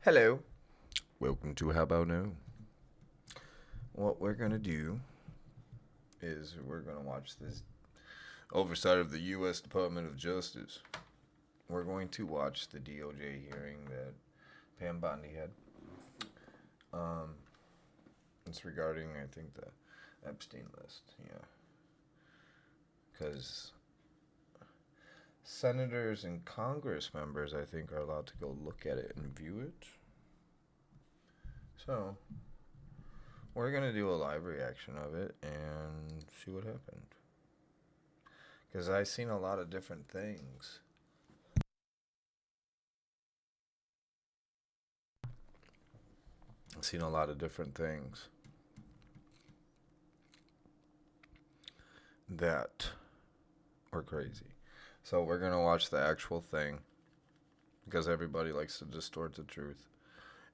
Hello. Welcome to How About Now. What we're going to do is we're going to watch this oversight of the U.S. Department of Justice. We're going to watch the DOJ hearing that Pam Bondi had. It's regarding, I think, the Epstein list. Yeah. Because senators and Congress members, I think, are allowed to go look at it and view it. So, we're going to do a live reaction of it and see what happened. Because I've seen a lot of different things. I've seen a lot of different things that were crazy. So we're going to watch the actual thing because everybody likes to distort the truth.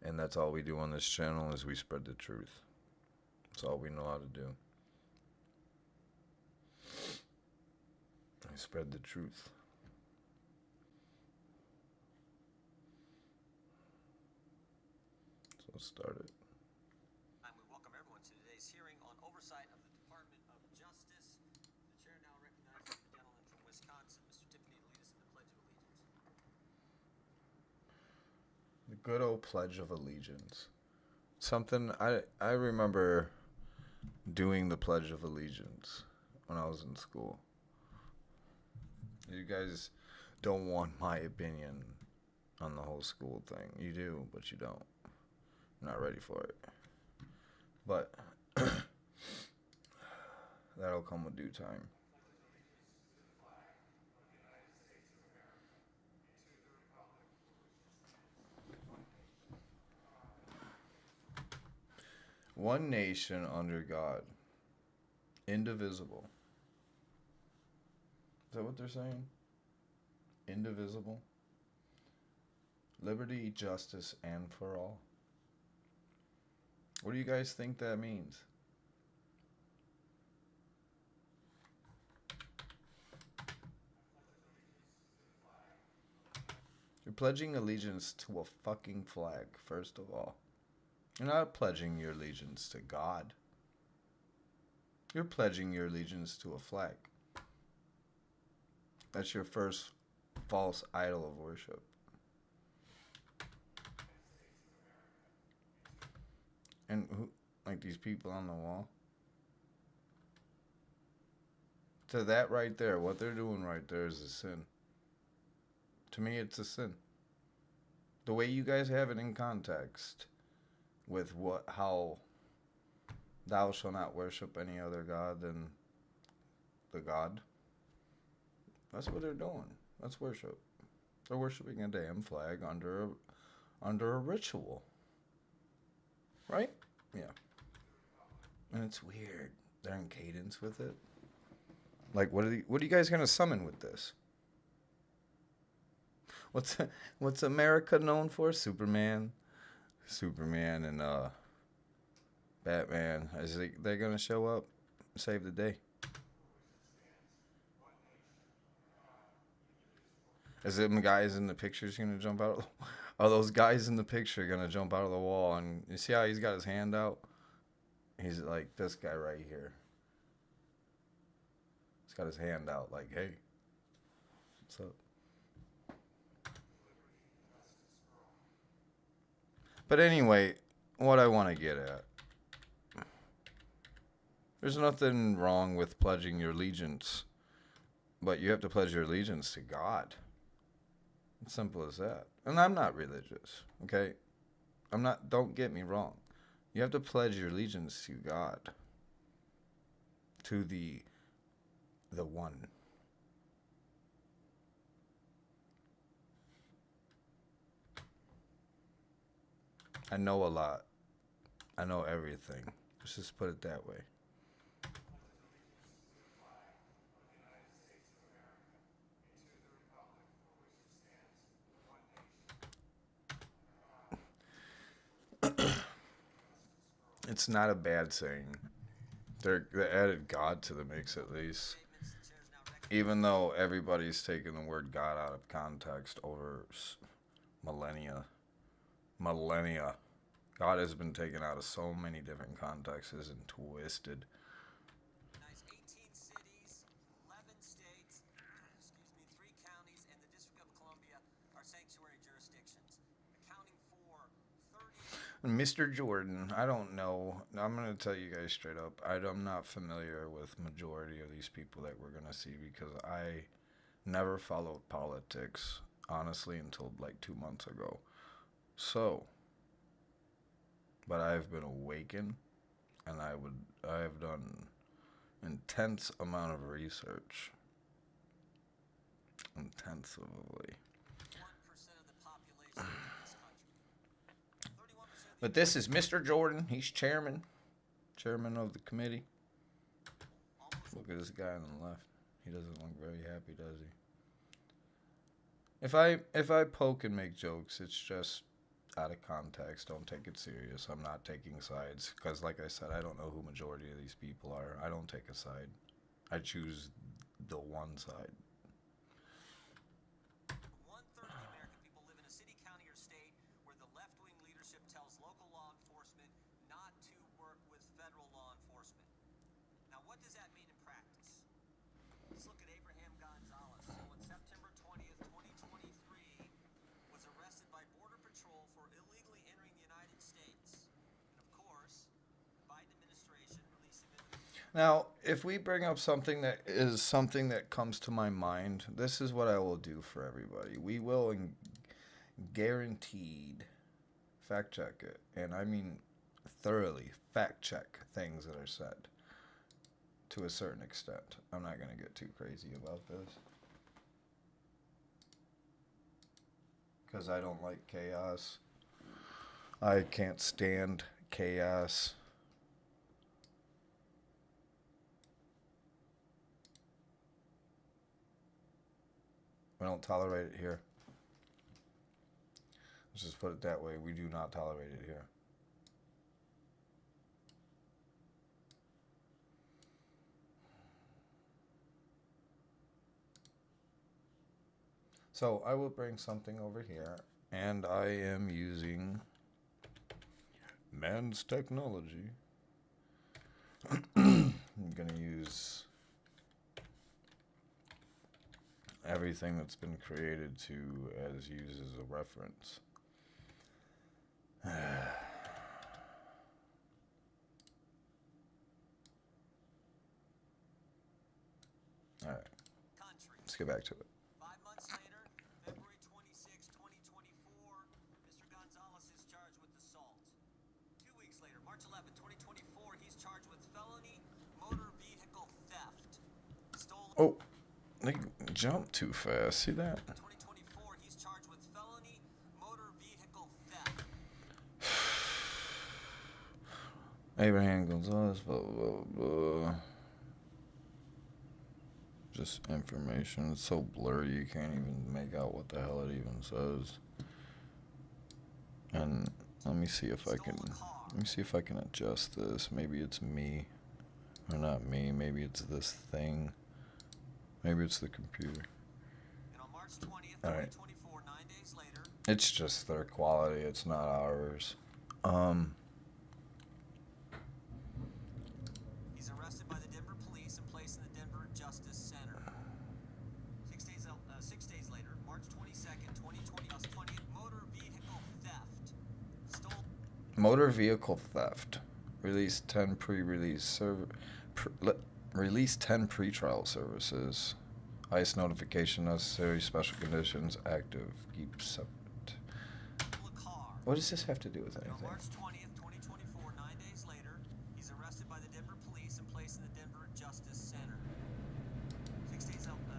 And that's all we do on this channel is we spread the truth. That's all we know how to do. We spread the truth. So let's start it. We welcome everyone to today's hearing on oversight of the Department of Justice. The chair now recognizes the gentleman from Wisconsin, Mr. Tiffany, to lead us in the Pledge of Allegiance. The good old Pledge of Allegiance. Something I remember doing the Pledge of Allegiance when I was in school. You guys don't want my opinion on the whole school thing. You do, but you don't. You're not ready for it. But that'll come with due time. One nation under God, indivisible. Is that what they're saying? Indivisible. Liberty, justice, and for all. What do you guys think that means? You're pledging allegiance to a fucking flag, first of all. You're not pledging your allegiance to God. You're pledging your allegiance to a flag. That's your first false idol of worship. And who, like these people on the wall? To that right there, what they're doing right there is a sin. To me, it's a sin. The way you guys have it in context with how thou shalt not worship any other god than the God. That's what they're doing. That's worship. They're worshiping a damn flag under a ritual. Right? Yeah. And it's weird. They're in cadence with it. Like, what are you guys gonna summon with this? What's America known for? Superman and Batman. Is they gonna show up and save the day? Is them guys in the pictures gonna jump out? Are those guys in the picture gonna jump out of the wall? And you see how he's got his hand out? He's like this guy right here. He's got his hand out like, hey, what's up? But anyway, what I want to get at. There's nothing wrong with pledging your allegiance. But you have to pledge your allegiance to God. It's simple as that. And I'm not religious, okay? Don't get me wrong. You have to pledge your allegiance to God. To the one. I know a lot. I know everything. Let's just put it that way. It's not a bad saying. They added God to the mix at least. Even though everybody's taken the word God out of context over millennia. millennia. God has been taken out of so many different contexts and twisted. 18 cities, 11 states, 3 counties, and the District of Columbia are sanctuary jurisdictions, accounting for 30... Mr. Jordan, I don't know. I'm going to tell you guys straight up. I'm not familiar with majority of these people that we're going to see because I never followed politics, honestly, until like 2 months ago. So, but I've been awakened, and I have done intense amount of research. Intensively. 1% of the population in this country. 31% of the But this is Mr. Jordan. He's chairman of the committee. Look at this guy on the left. He doesn't look very happy, does he? If I poke and make jokes, it's just out of context. Don't take it serious. I'm not taking sides because, like I said, I don't know who majority of these people are. I don't take a side. I choose the one side. 1/3 of the American people live in a city, county, or state where the left-wing leadership tells local law enforcement not to work with federal law enforcement. Now, what does that mean in practice? Let's look at Abraham Gonzalez, who on September 20th, 2023, was arrested by Border Patrol for illegally entering the United States. And of course, the Biden administration released him into the... Now, if we bring up something that comes to my mind, this is what I will do for everybody. We will guaranteed fact check it, and I mean thoroughly fact check things that are said to a certain extent. I'm not going to get too crazy about this because I don't like chaos. I can't stand chaos. We don't tolerate it here. Let's just put it that way. We do not tolerate it here. So I will bring something over here, and I am using man's technology. I'm going to use everything that's been created to as used as a reference. Alright, let's get back to it. 5 months later, February 26, 2024, Mr. Gonzalez is charged with assault. 2 weeks later, March 11, 2024, he's charged with felony motor vehicle theft. Oh, they jumped too fast. See that? 2024, he's charged with felony motor vehicle theft. Abraham Gonzalez, blah, blah, blah. Just information. It's so blurry you can't even make out what the hell it even says. And let me see if I can adjust this. Maybe it's me. Or not me. Maybe it's this thing. Maybe it's the computer. And on March 20th, Alright. 2024, 9 days later, It's just their quality. It's not ours. he's arrested by the Denver police and placed in the Denver Justice Center. 6 days later, March 22nd, 2020, motor vehicle theft. Motor vehicle theft. Release 10 release 10 pretrial services. ICE notification necessary. Special conditions active. Keep separate. What does this have to do with On anything? March 20th, 2024, 9 days later, he's arrested by the Denver police and placed in the Denver Justice Center.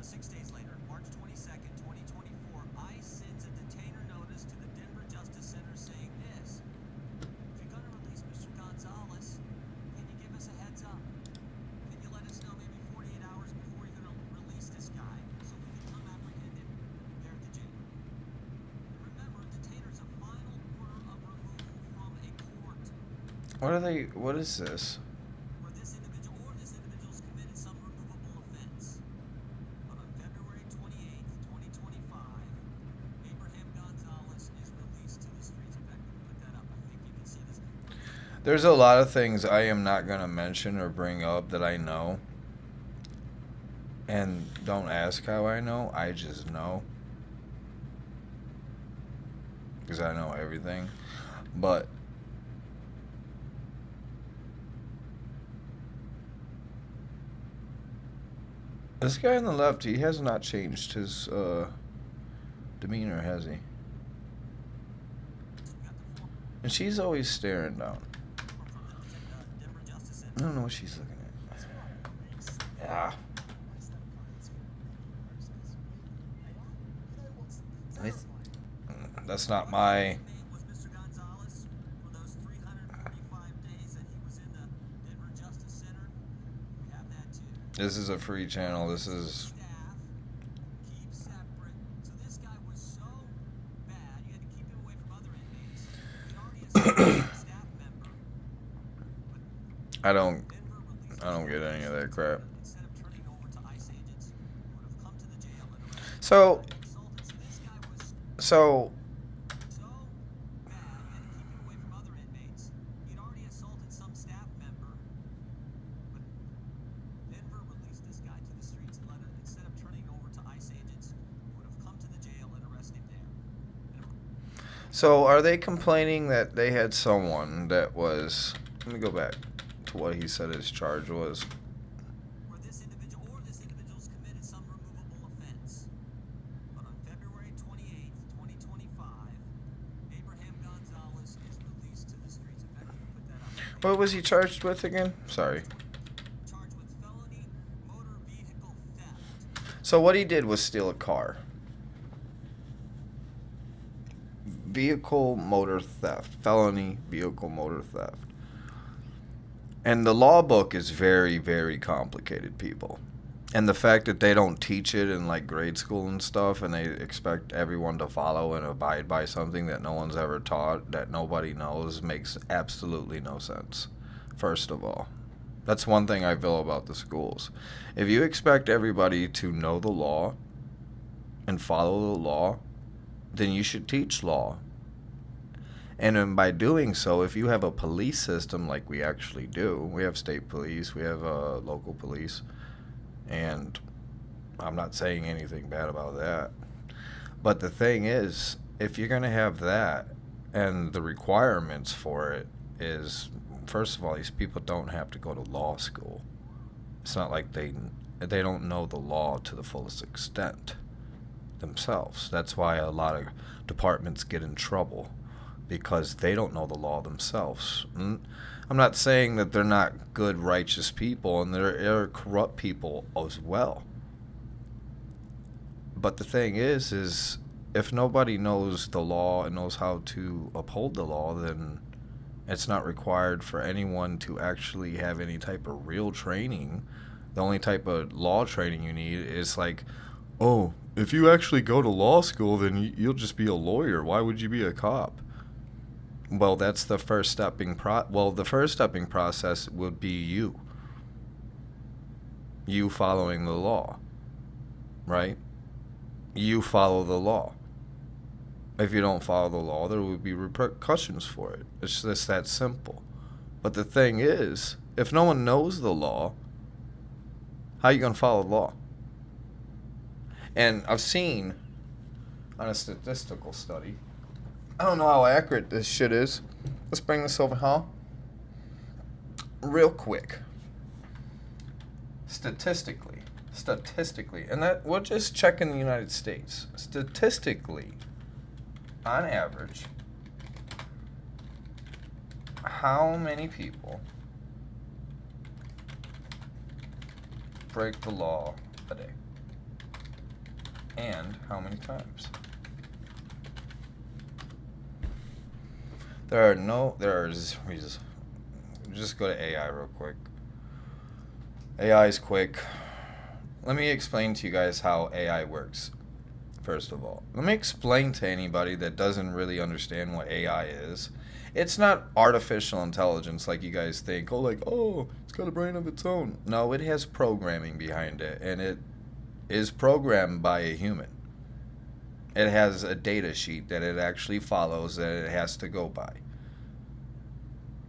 6 days later, March 22nd, 2024, ICE sends a detainer notice to the Denver Justice Center saying this: if you're going to release Mr. Gonzalez, can you give us a heads up? Can you let us know maybe 48 hours before you're going to release this guy so we can come apprehend him there at the jail? And remember, a detainer's a final order of removal from a court What is this? where this individual's committed some removable offense. But on February 28th, 2025, Abraham Gonzalez is released to the streets effectively. There's a lot of things I am not going to mention or bring up that I know. And don't ask how I know. I just know. Because I know everything. But this guy on the left, he has not changed his demeanor, has he? And she's always staring down. I don't know what she's looking at. Yeah. That's not my... This is a free channel. This is... I don't get any of that crap. So So are they complaining that they had someone that was... Let me go back to what he said his charge was. Where this individual or this individual's committed some removable offense. But on February 28th, 2025, Abraham Gonzalez is released to the streets. In fact, we can put that up. What was he charged with again? Sorry. Charged with felony motor vehicle theft. So what he did was steal a car. Vehicle motor theft. Felony vehicle motor theft. And the law book is very, very complicated, people. And the fact that they don't teach it in like grade school and stuff, and they expect everyone to follow and abide by something that no one's ever taught, that nobody knows, makes absolutely no sense. First of all, that's one thing I feel about the schools. If you expect everybody to know the law and follow the law, then you should teach law. And then by doing so, if you have a police system like we actually do, we have state police, we have local police, and I'm not saying anything bad about that. But the thing is, if you're going to have that, and the requirements for it is, first of all, these people don't have to go to law school. It's not like they don't know the law to the fullest extent themselves. That's why a lot of departments get in trouble, because they don't know the law themselves. I'm not saying that they're not good, righteous people, and they're corrupt people as well. But the thing is if nobody knows the law and knows how to uphold the law, then it's not required for anyone to actually have any type of real training. The only type of law training you need is like, oh, if you actually go to law school, then you'll just be a lawyer. Why would you be a cop? Well, that's the first stepping the first stepping process would be you following the law, right? You follow the law. If you don't follow the law, there would be repercussions for it. It's just that simple. But the thing is, if no one knows the law, how are you going to follow the law? And I've seen on a statistical study, I don't know how accurate this shit is. Let's bring this over, huh? Real quick. Statistically, and that we'll just check in the United States. Statistically, on average, how many people break the law a day? And how many times? Just go to AI real quick. AI is quick. Let me explain to you guys how AI works. First of all, let me explain to anybody that doesn't really understand what AI is. It's not artificial intelligence like you guys think. It's got a brain of its own. No, it has programming behind it, and it is programmed by a human. It has a data sheet that it actually follows, that it has to go by.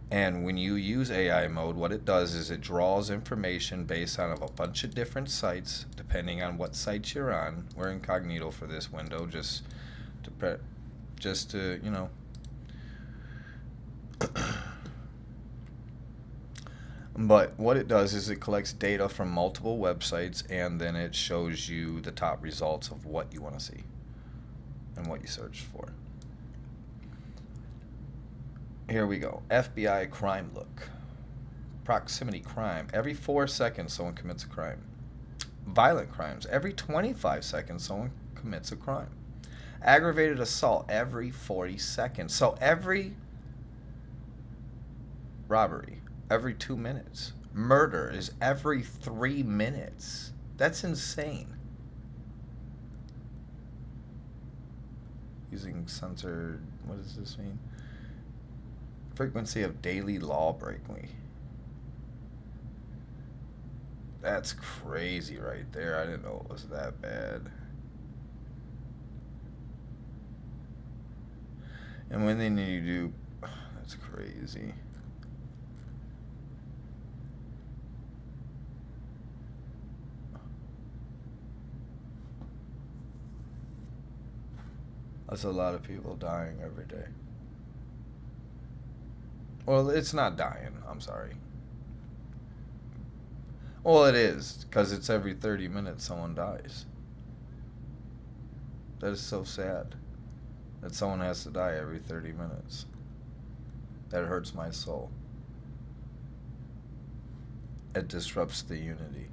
And when you use AI mode, what it does is it draws information based on a bunch of different sites, depending on what sites you're on. We're incognito for this window, just to you know. But what it does is it collects data from multiple websites, and then it shows you the top results of what you want to see and what you searched for. Here we go. FBI crime look. Proximity crime. Every 4 seconds someone commits a crime. Violent crimes. Every 25 seconds someone commits a crime. Aggravated assault every 40 seconds. So every robbery, every 2 minutes. Murder is every 3 minutes. That's insane. Using censored, what does this mean? Frequency of daily law breaking. That's crazy right there. I didn't know it was that bad. And when they need to do, that's crazy. That's a lot of people dying every day. Well, it's not dying. I'm sorry. Well, it is, because it's every 30 minutes someone dies. That is so sad. That someone has to die every 30 minutes. That hurts my soul. It disrupts the unity.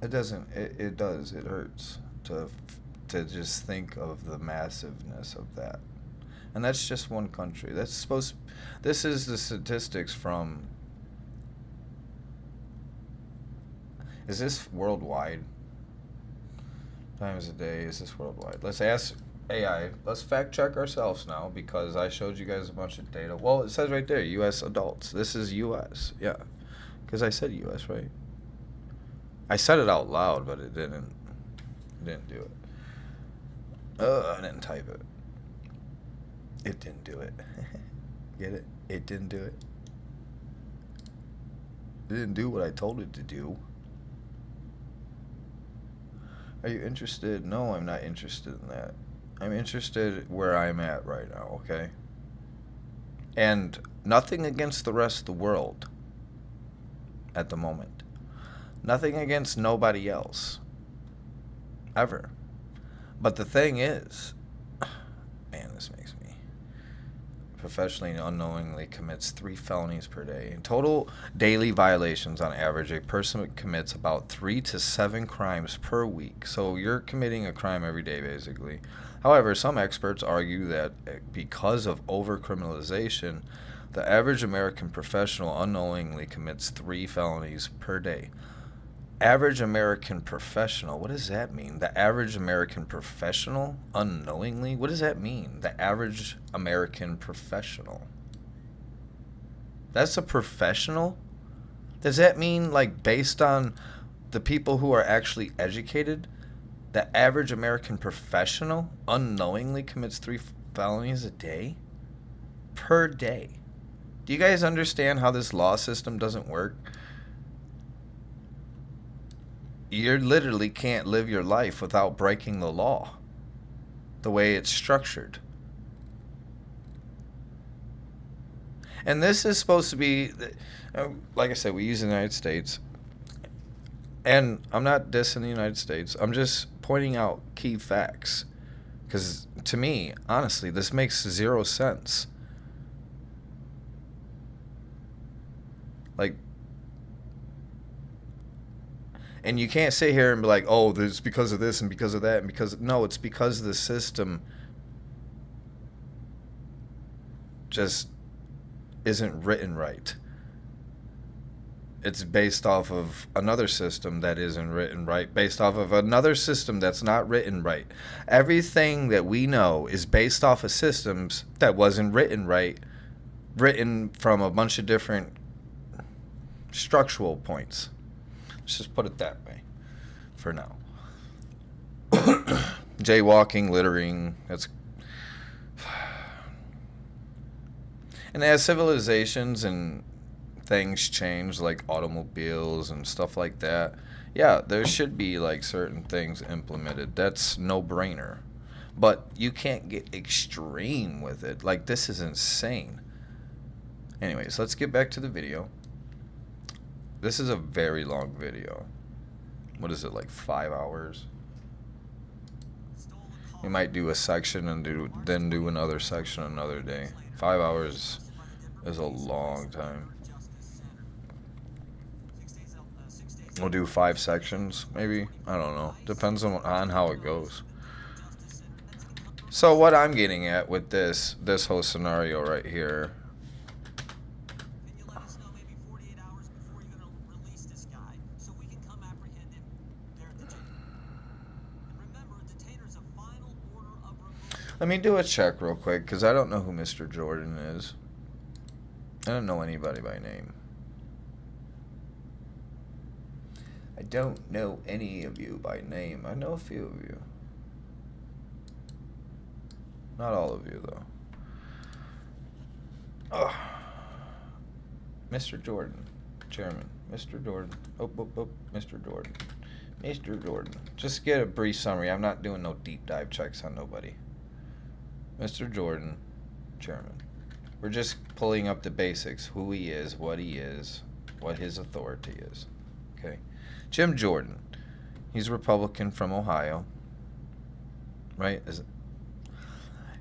It doesn't. It does. It hurts to just think of the massiveness of that, and that's just one country. That's supposed. This is the statistics from. Is this worldwide? Times a day. Is this worldwide? Let's ask AI. Let's fact check ourselves now, because I showed you guys a bunch of data. Well, it says right there, U.S. adults. This is U.S. Yeah, because I said U.S. right. I said it out loud, but it didn't do it. I didn't type it. It didn't do it. Get it? It didn't do it. It didn't do what I told it to do. Are you interested? No, I'm not interested in that. I'm interested where I'm at right now, okay? And nothing against the rest of the world at the moment. Nothing against nobody else. Ever. But the thing is, man, this makes me professionally and unknowingly commits 3 felonies per day. In total daily violations on average, a person commits about 3 to 7 crimes per week. So you're committing a crime every day, basically. However, some experts argue that because of overcriminalization, the average American professional unknowingly commits 3 felonies per day. Average American professional, what does that mean? The average American professional unknowingly? What does that mean? The average American professional. That's a professional? Does that mean, like, based on the people who are actually educated, the average American professional unknowingly commits 3 felonies a day? Per day. Do you guys understand how this law system doesn't work? You literally can't live your life without breaking the law, the way it's structured. And this is supposed to be, like I said, we use the United States. And I'm not dissing the United States. I'm just pointing out key facts. Because to me, honestly, this makes 0 sense. Like, and you can't sit here and be like, oh, it's because of this and because of that and because... No, it's because the system just isn't written right. It's based off of another system that isn't written right, based off of another system that's not written right. Everything that we know is based off of systems that wasn't written right, written from a bunch of different structural points. Let's just put it that way. for now. Jaywalking, littering, that's... And as civilizations and things change, like automobiles and stuff like that, yeah, there should be like certain things implemented. That's no-brainer. But you can't get extreme with it. Like, this is insane. Anyways, let's get back to the video. This is a very long video. What is it, like 5 hours? We might do a section and then do another section another day. 5 hours is a long time. We'll do 5 sections, maybe. I don't know. Depends on how it goes. So what I'm getting at with this whole scenario right here. Let me do a check real quick, because I don't know who Mr. Jordan is. I don't know anybody by name. I don't know any of you by name. I know a few of you. Not all of you, though. Oh. Mr. Jordan, Chairman. Mr. Jordan. Oh, Mr. Jordan. Mr. Jordan. Just get a brief summary. I'm not doing no deep dive checks on nobody. Mr. Jordan, Chairman. We're just pulling up the basics. Who he is, what his authority is. Okay. Jim Jordan. He's a Republican from Ohio. Right?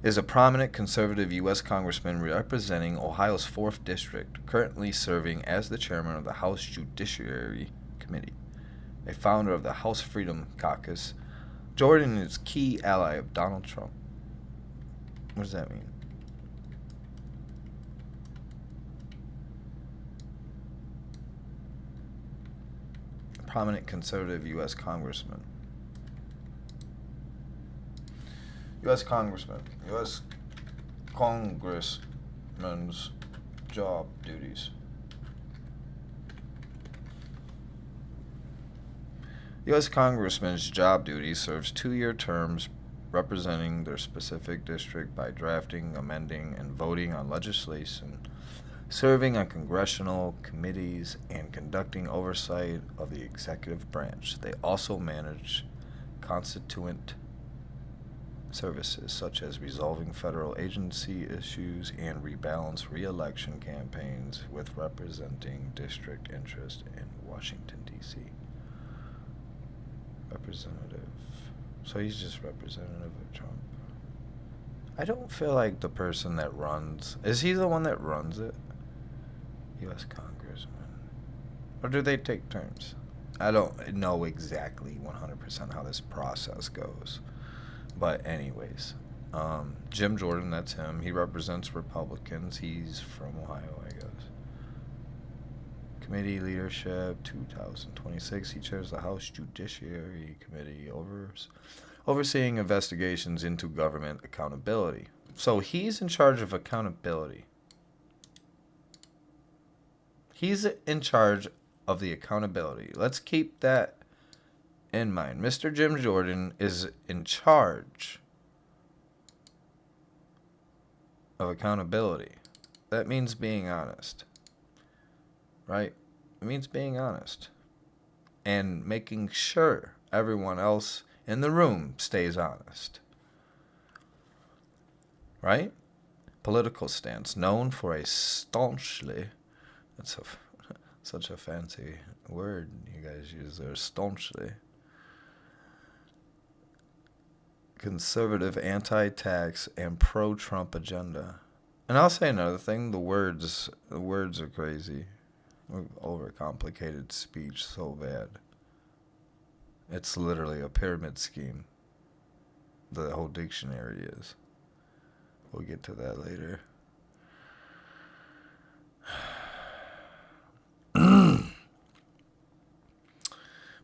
Is a prominent conservative U.S. congressman representing Ohio's 4th District, currently serving as the chairman of the House Judiciary Committee, a founder of the House Freedom Caucus. Jordan is a key ally of Donald Trump. What does that mean? A prominent conservative U.S. congressman. U.S. congressman. U.S. congressman's job duties. U.S. congressman's job duties serves 2-year terms representing their specific district by drafting, amending, and voting on legislation, serving on congressional committees, and conducting oversight of the executive branch. They also manage constituent services such as resolving federal agency issues and rebalance re-election campaigns with representing district interest in Washington, D.C. Representative. So he's just representative of Trump. I don't feel like the person that runs... Is he the one that runs it? U.S. Congressman. Or do they take turns? I don't know exactly 100% how this process goes. But anyways, Jim Jordan, that's him. He represents Republicans. He's from Ohio, I guess. Committee leadership, 2026. He chairs the House Judiciary Committee, overseeing investigations into government accountability. So he's in charge of accountability. He's in charge of the accountability. Let's keep that in mind. Mr. Jim Jordan is in charge of accountability. That means being honest. Right? It means being honest. And making sure everyone else in the room stays honest. Right? Political stance. Known for a staunchly... That's such a fancy word you guys use there. Staunchly. Conservative, anti-tax, and pro-Trump agenda. And I'll say another thing. The words are crazy. Overcomplicated speech so bad. It's literally a pyramid scheme. The whole dictionary is. We'll get to that later.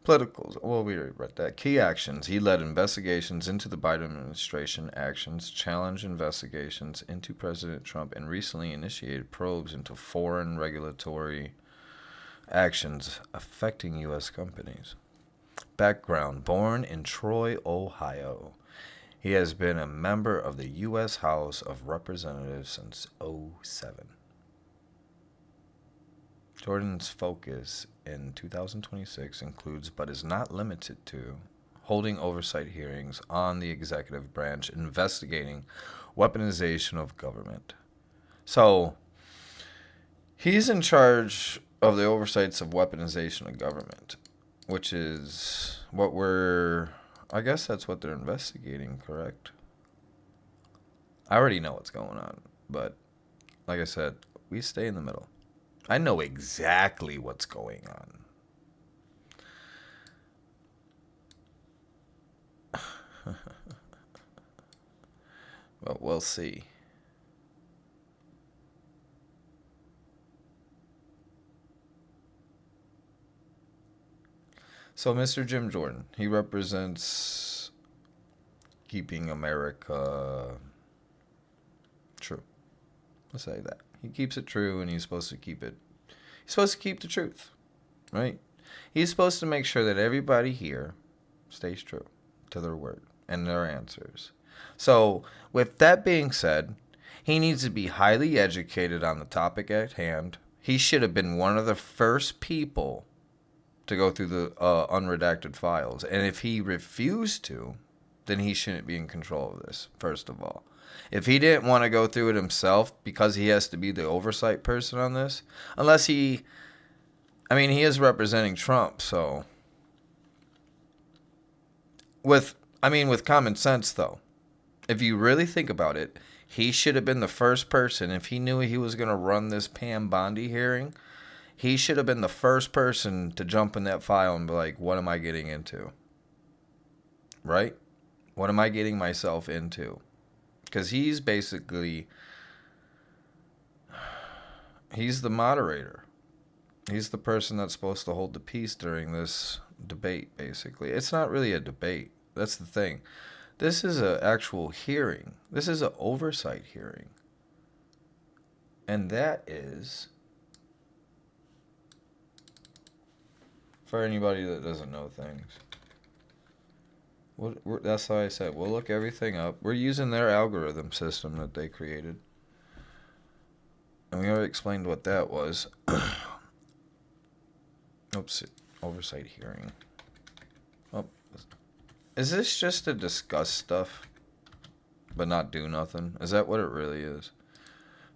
Politicals. Well, we already read that. Key actions. He led investigations into the Biden administration actions, challenged investigations into President Trump, and recently initiated probes into foreign regulatory actions affecting U.S. companies. Background: born in Troy, Ohio. He has been a member of the U.S. House of Representatives since '07. Jordan's focus in 2026 includes, but is not limited to, holding oversight hearings on the executive branch, investigating weaponization of government. So, he's in charge of the oversights of weaponization of government, which is what I guess that's what they're investigating, correct? I already know what's going on, but like I said, we stay in the middle. I know exactly what's going on. But we'll see. So, Mr. Jim Jordan, he represents keeping America true. Let's say that. He keeps it true, and he's supposed to keep it. He's supposed to keep the truth, right? He's supposed to make sure that everybody here stays true to their word and their answers. So, with that being said, he needs to be highly educated on the topic at hand. He should have been one of the first people to go through the unredacted files. And if he refused to, then he shouldn't be in control of this, first of all. If he didn't want to go through it himself because he has to be the oversight person on this, unless he is representing Trump, so with common sense though, if you really think about it, he should have been the first person. If he knew he was going to run this Bondi hearing, he should have been the first person to jump in that file and be like, what am I getting into? Right? What am I getting myself into? Because he's basically, he's the moderator. He's the person that's supposed to hold the peace during this debate, basically. It's not really a debate. That's the thing. This is an actual hearing. This is an oversight hearing. And that is, for anybody that doesn't know things, that's how I said, we'll look everything up. We're using their algorithm system that they created. And we already explained what that was. Oops, oversight hearing. Oh, is this just to discuss stuff, but not do nothing? Is that what it really is?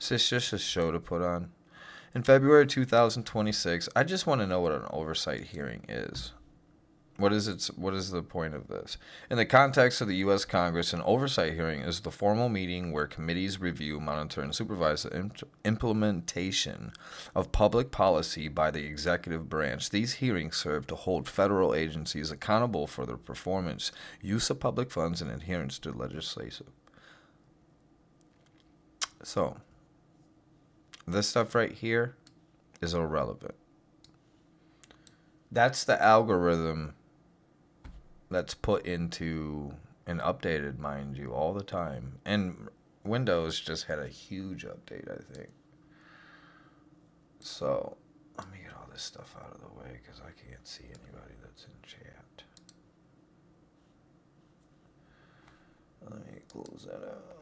Is this just a show to put on? In February 2026, I just want to know what an oversight hearing is. What is the point of this? In the context of the U.S. Congress, an oversight hearing is the formal meeting where committees review, monitor, and supervise the implementation of public policy by the executive branch. These hearings serve to hold federal agencies accountable for their performance, use of public funds, and adherence to legislation. So, this stuff right here is irrelevant. That's the algorithm that's put into and updated, mind you, all the time. And Windows just had a huge update, I think. So, let me get all this stuff out of the way because I can't see anybody that's in chat. Let me close that out.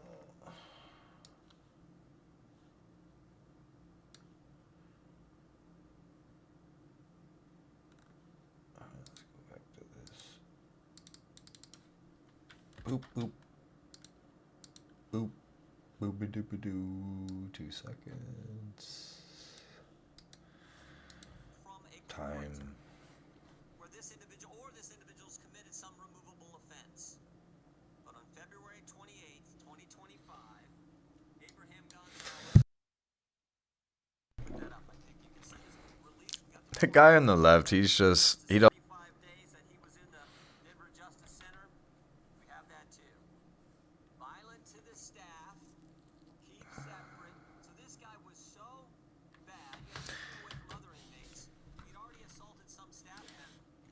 Boop, boop. Boop. Boop-a-doop-a-doo. 2 seconds. Time. Where this individual or this individual's committed some removable offense. But on February 28th, 2025, Abraham Gonzalez. That up. I think you can see his release. The guy on the left, he don't.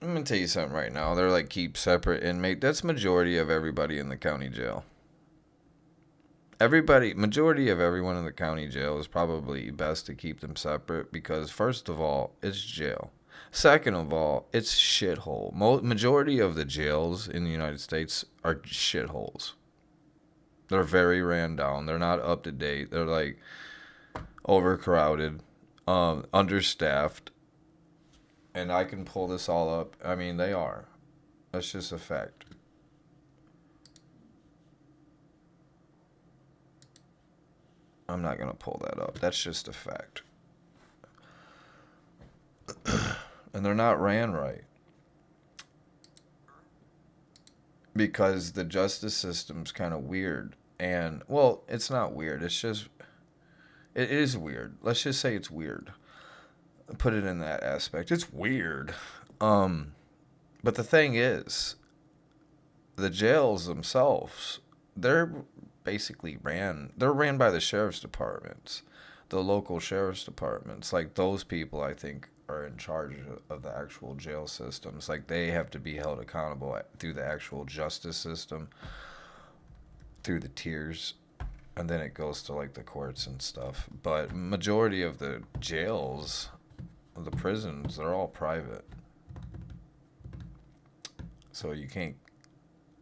I'm gonna tell you something right now. They're like, keep separate inmate. That's majority of everybody in the county jail. Majority of everyone in the county jail is probably best to keep them separate because, first of all, it's jail. Second of all, it's shithole. Majority of the jails in the United States are shitholes. They're very ran down. They're not up to date. They're like overcrowded, understaffed, and I can pull this all up. I mean, they are. That's just a fact. I'm not gonna pull that up. That's just a fact. And they're not ran right. Because the justice system's kind of weird. And, well, it's not weird. It's just, it is weird. Let's just say it's weird. Put it in that aspect. It's weird. But the thing is, the jails themselves, they're basically they're ran by the sheriff's departments, the local sheriff's departments. Like, those people, I think, are in charge of the actual jail systems. Like, they have to be held accountable through the actual justice system, through the tiers, and then it goes to like the courts and stuff. But majority of the jails, the prisons, they're all private, so you can't,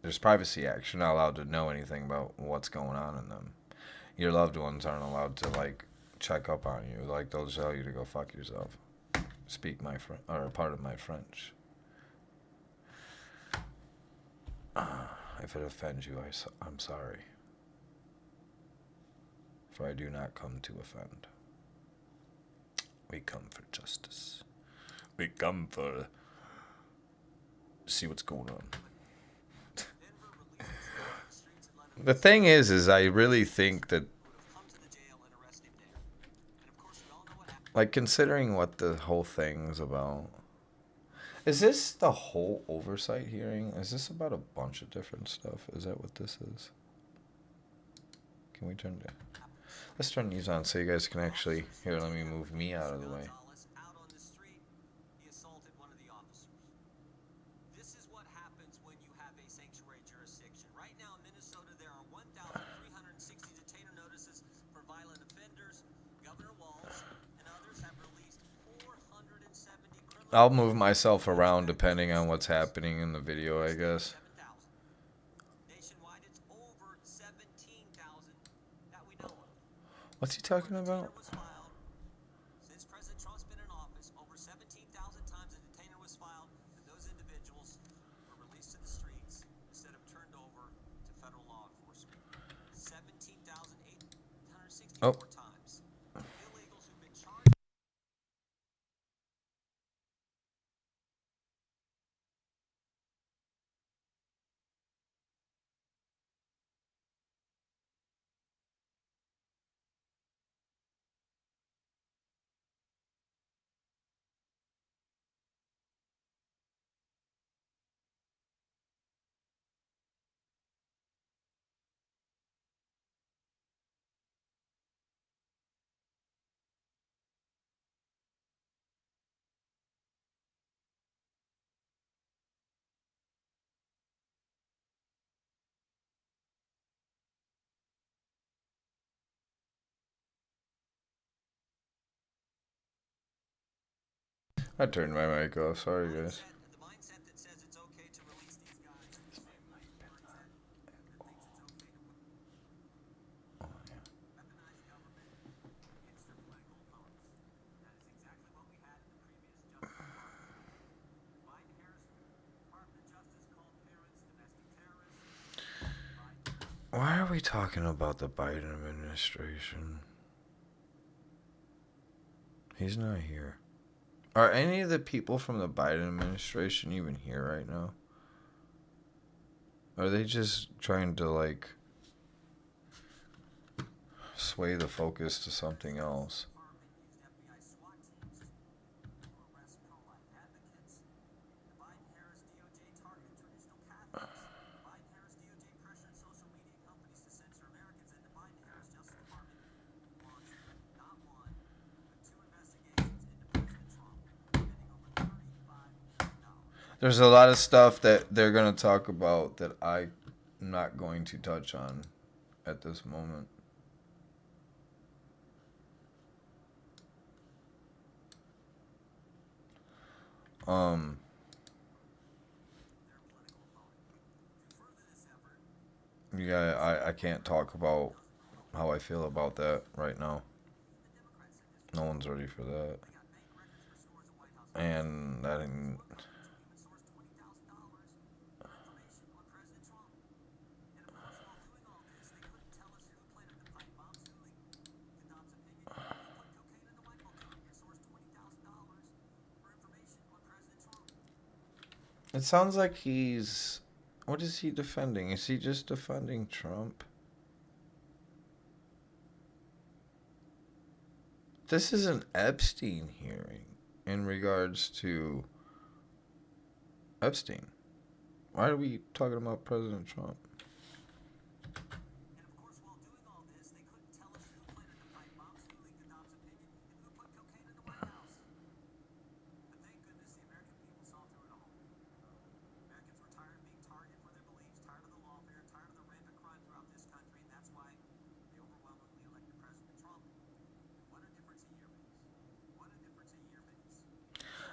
there's privacy acts. You're not allowed to know anything about what's going on in them. Your loved ones aren't allowed to like check up on you. Like, they'll tell you to go fuck yourself. Speak my or part of my French. If it offends you, I'm sorry. For I do not come to offend. We come for justice. We come for see what's going on. The thing is I really think that, like, considering what the whole thing's about, is this the whole oversight hearing? Is this about a bunch of different stuff? Is that what this is? Can we turn it? Let's turn these on so you guys can actually... Here, let me move me out of the way. This is what happens when you have a sanctuary jurisdiction. Right now in Minnesota, there are 1,360 detainer notices for violent offenders. Governor Walz and others have released 470 criminal... I'll move myself around depending on what's happening in the video, I guess. Nationwide, it's over 17,000 that we know of. What's he talking about? Since President Trump's been in office, over 17,000 times a detainer was filed, and those individuals were released to the streets instead of turned over to federal law enforcement. 17,864 times. Illegals who've been charged. I turned my mic off. Sorry, guys. The mindset that says it's okay to release these guys. That thinks it's okay to weaponize government against your political opponents. That is exactly what we had in the previous Justice Department. Biden-Harris Department of Justice called parents domestic terrorists. Why are we talking about the Biden administration? He's not here. Are any of the people from the Biden administration even here right now? Are they just trying to, like, sway the focus to something else? There's a lot of stuff that they're going to talk about that I'm not going to touch on at this moment. Um, yeah, I can't talk about how I feel about that right now. No one's ready for that. And that ain't, it sounds like he's. What is he defending? Is he just defending Trump? This is an Epstein hearing in regards to Epstein. Why are we talking about President Trump?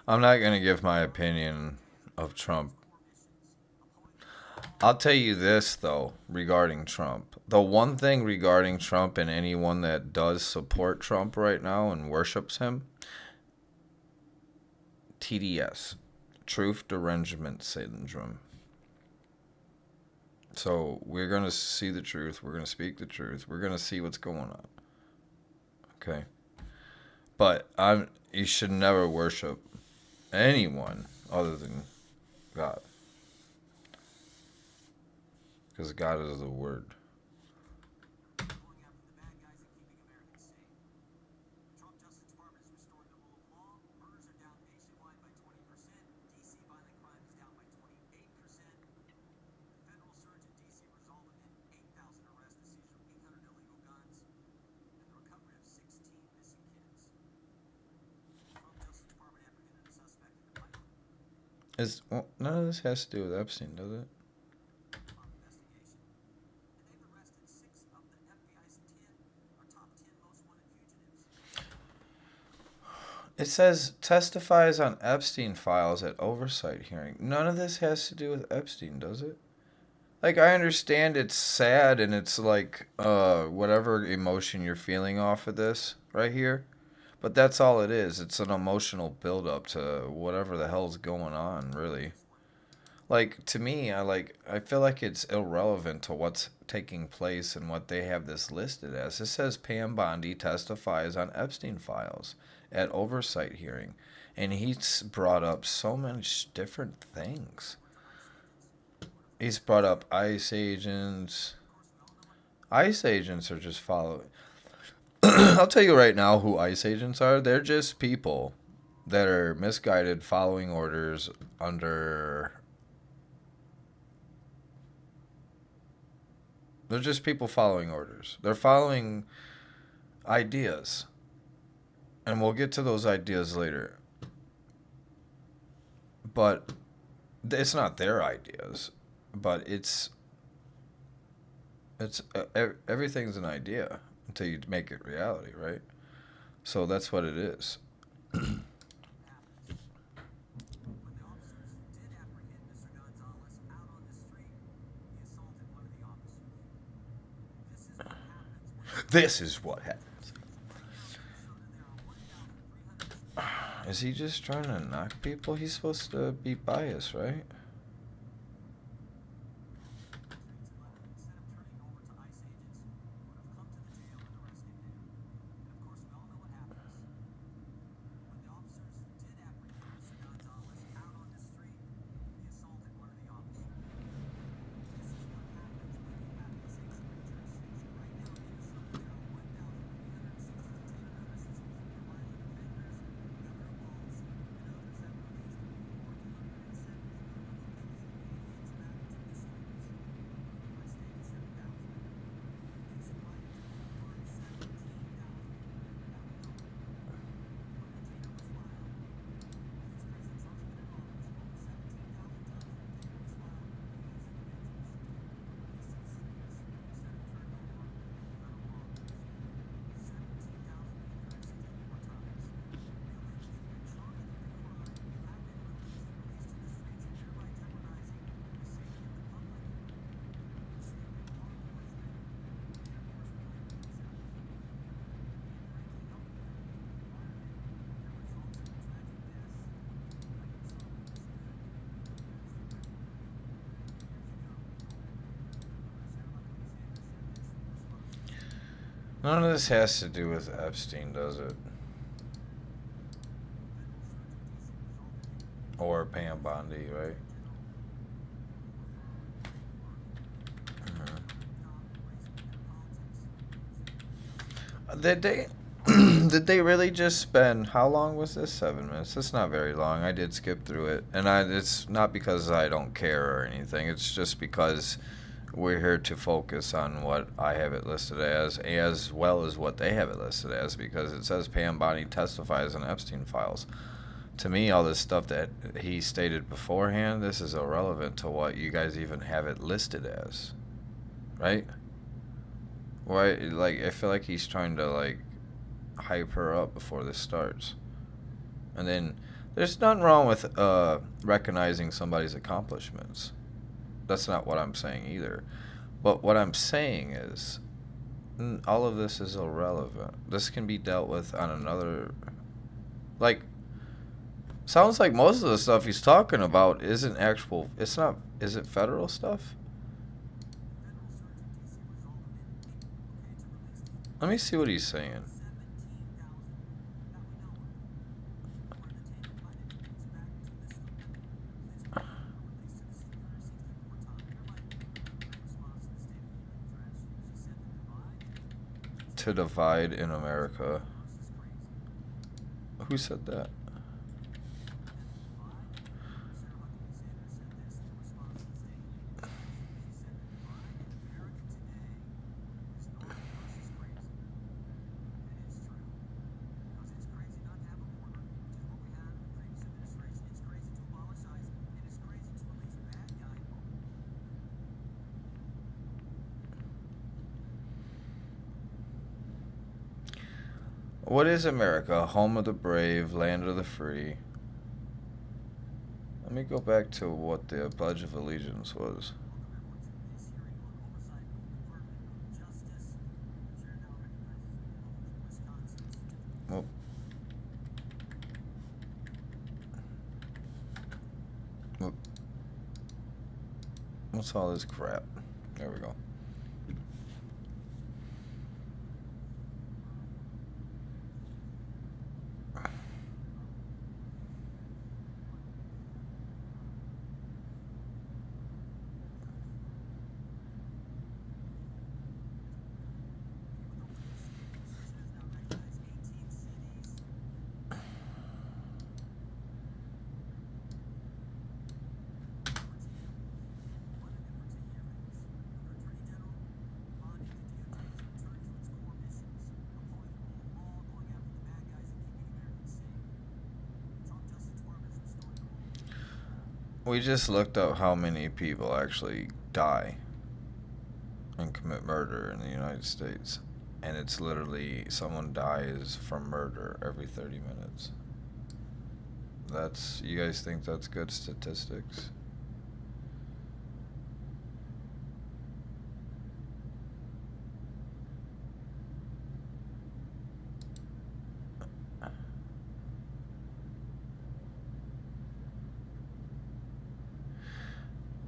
I'm not going to give my opinion of Trump. I'll tell you this, though, regarding Trump. The one thing regarding Trump and anyone that does support Trump right now and worships him, TDS, Truth Derangement Syndrome. So we're going to see the truth. We're going to speak the truth. We're going to see what's going on. Okay? But you should never worship anyone other than God. Because God is the Word. None of this has to do with Epstein, does it? It says testifies on Epstein files at oversight hearing. None of this has to do with Epstein, does it? Like, I understand it's sad and it's like whatever emotion you're feeling off of this right here. But that's all it is. It's an emotional build-up to whatever the hell's going on, really. Like, to me, I feel like it's irrelevant to what's taking place and what they have this listed as. It says Pam Bondi testifies on Epstein files at oversight hearing, and he's brought up so many different things. He's brought up ICE agents. ICE agents are just following. I'll tell you right now who ICE agents are. They're just people that are misguided, following orders under. They're just people following orders. They're following ideas. And we'll get to those ideas later. But it's not their ideas. But it's everything's an idea until you make it reality, right? So that's what it is. This is what happens. Is he just trying to knock people? He's supposed to be biased, right? None of this has to do with Epstein, does it? Or Pam Bondi, right? Did they did they really just spend, how long was this? 7 minutes. That's not very long. I did skip through it, and it's not because I don't care or anything. It's just because we're here to focus on what I have it listed as well as what they have it listed as, because it says Pam Bondi testifies in Epstein files. To me, all this stuff that he stated beforehand, this is irrelevant to what you guys even have it listed as, right? Why? Like, I feel like he's trying to like hype her up before this starts, and then there's nothing wrong with recognizing somebody's accomplishments. That's not what I'm saying either. But what I'm saying is, all of this is irrelevant. This can be dealt with on another. Like, sounds like most of the stuff he's talking about isn't actual. It's not. Is it federal stuff? Let me see what he's saying. To divide in America. Who said that? What is America? Home of the brave, land of the free. Let me go back to what the Pledge of Allegiance was. Well, what's all this crap? There we go. We just looked up how many people actually die and commit murder in the United States. And it's literally someone dies from murder every 30 minutes. You guys think that's good statistics?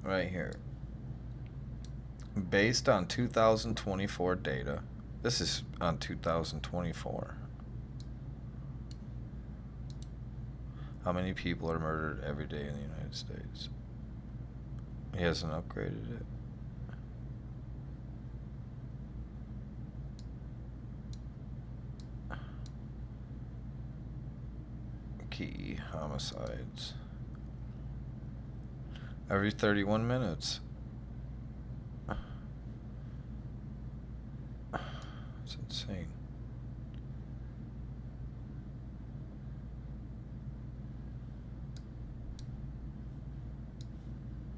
Right here. Based on 2024 data, this is on 2024. How many people are murdered every day in the United States? He hasn't upgraded it. Key homicides. Every 31 minutes. It's insane.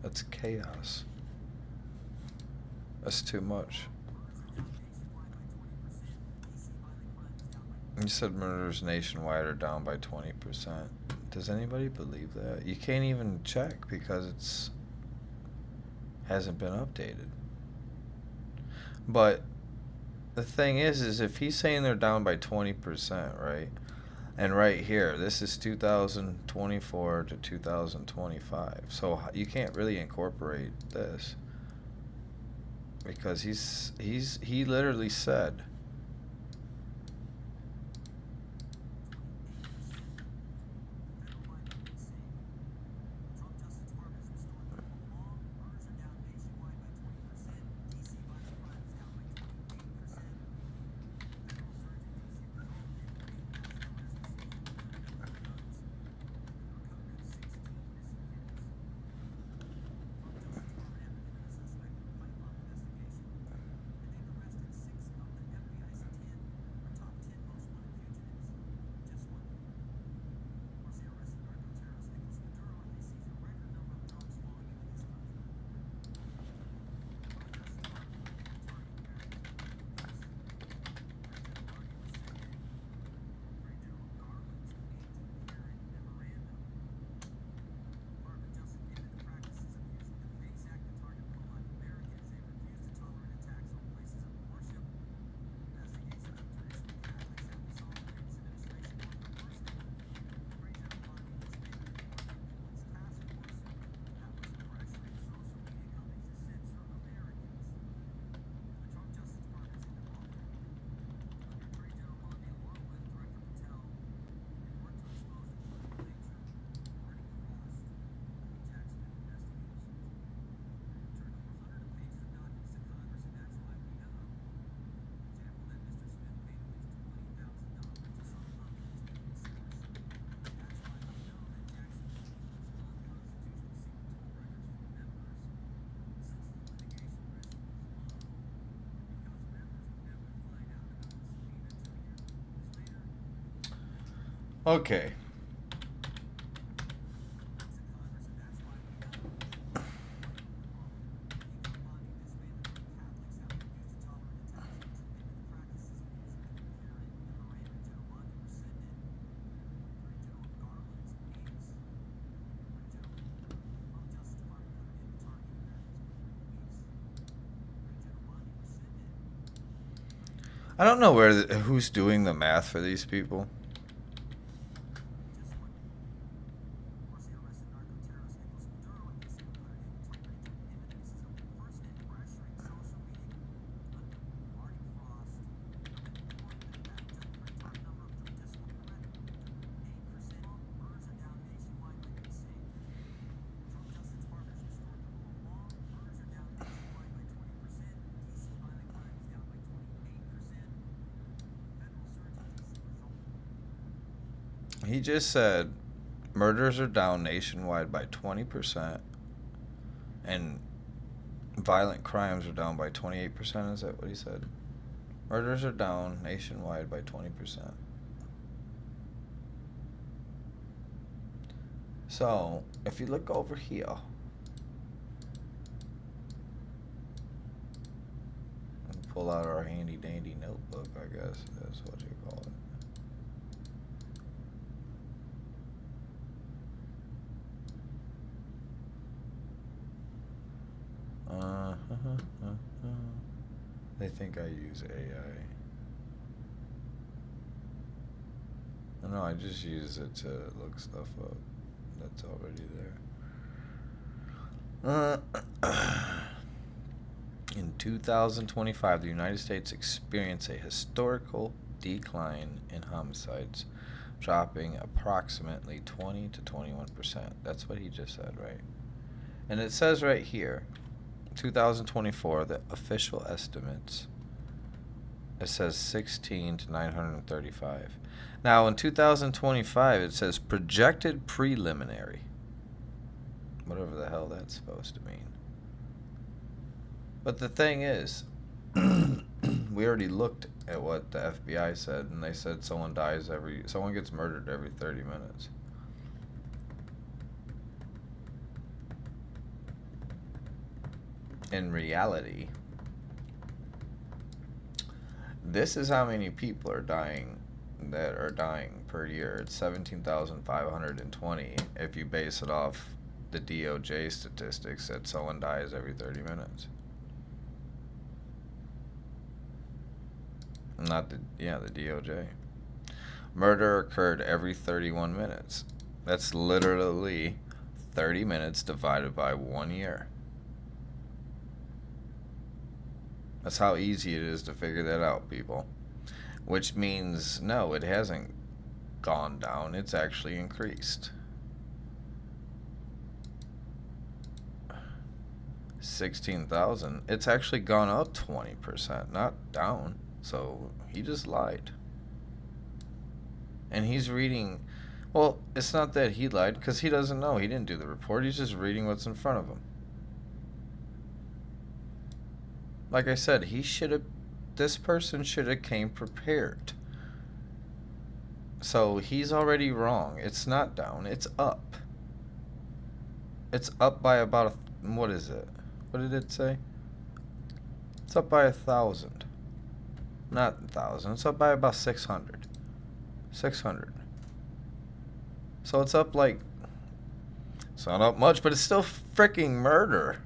That's chaos. That's too much. You said murders nationwide are down by 20%. Does anybody believe that? You can't even check because it's hasn't been updated. But the thing is if he's saying they're down by 20%, right? And right here, this is 2024 to 2025. So you can't really incorporate this because he literally said Okay. I don't know who's doing the math for these people. He just said murders are down nationwide by 20%, and violent crimes are down by 28%. Is that what he said? Murders are down nationwide by 20%. So, if you look over here, and pull out our handy dandy notebook, I guess that's what you call it. They think I use AI. No, I just use it to look stuff up that's already there. In 2025, the United States experienced a historical decline in homicides, dropping approximately 20 to 21%. That's what he just said, right? And it says right here, 2024, the official estimates, it says 16 to 935. Now, in 2025, it says projected preliminary. Whatever the hell that's supposed to mean. But the thing is, we already looked at what the FBI said, and they said someone gets murdered every 30 minutes. In reality, this is how many people are dying per year. It's 17,520 if you base it off the DOJ statistics that someone dies every 30 minutes. The DOJ. Murder occurred every 31 minutes. That's literally 30 minutes divided by 1 year. That's how easy it is to figure that out, people. Which means, no, it hasn't gone down. It's actually increased. 16,000. It's actually gone up 20%, not down. So he just lied. And he's reading... Well, it's not that he lied, because he doesn't know. He didn't do the report. He's just reading what's in front of him. Like I said, this person should have came prepared. So he's already wrong. It's not down. It's up. It's up by about what is it? What did it say? It's up by 1,000. Not 1,000. It's up by about 600. 600. So it's up like... It's not up much, but it's still freaking murder.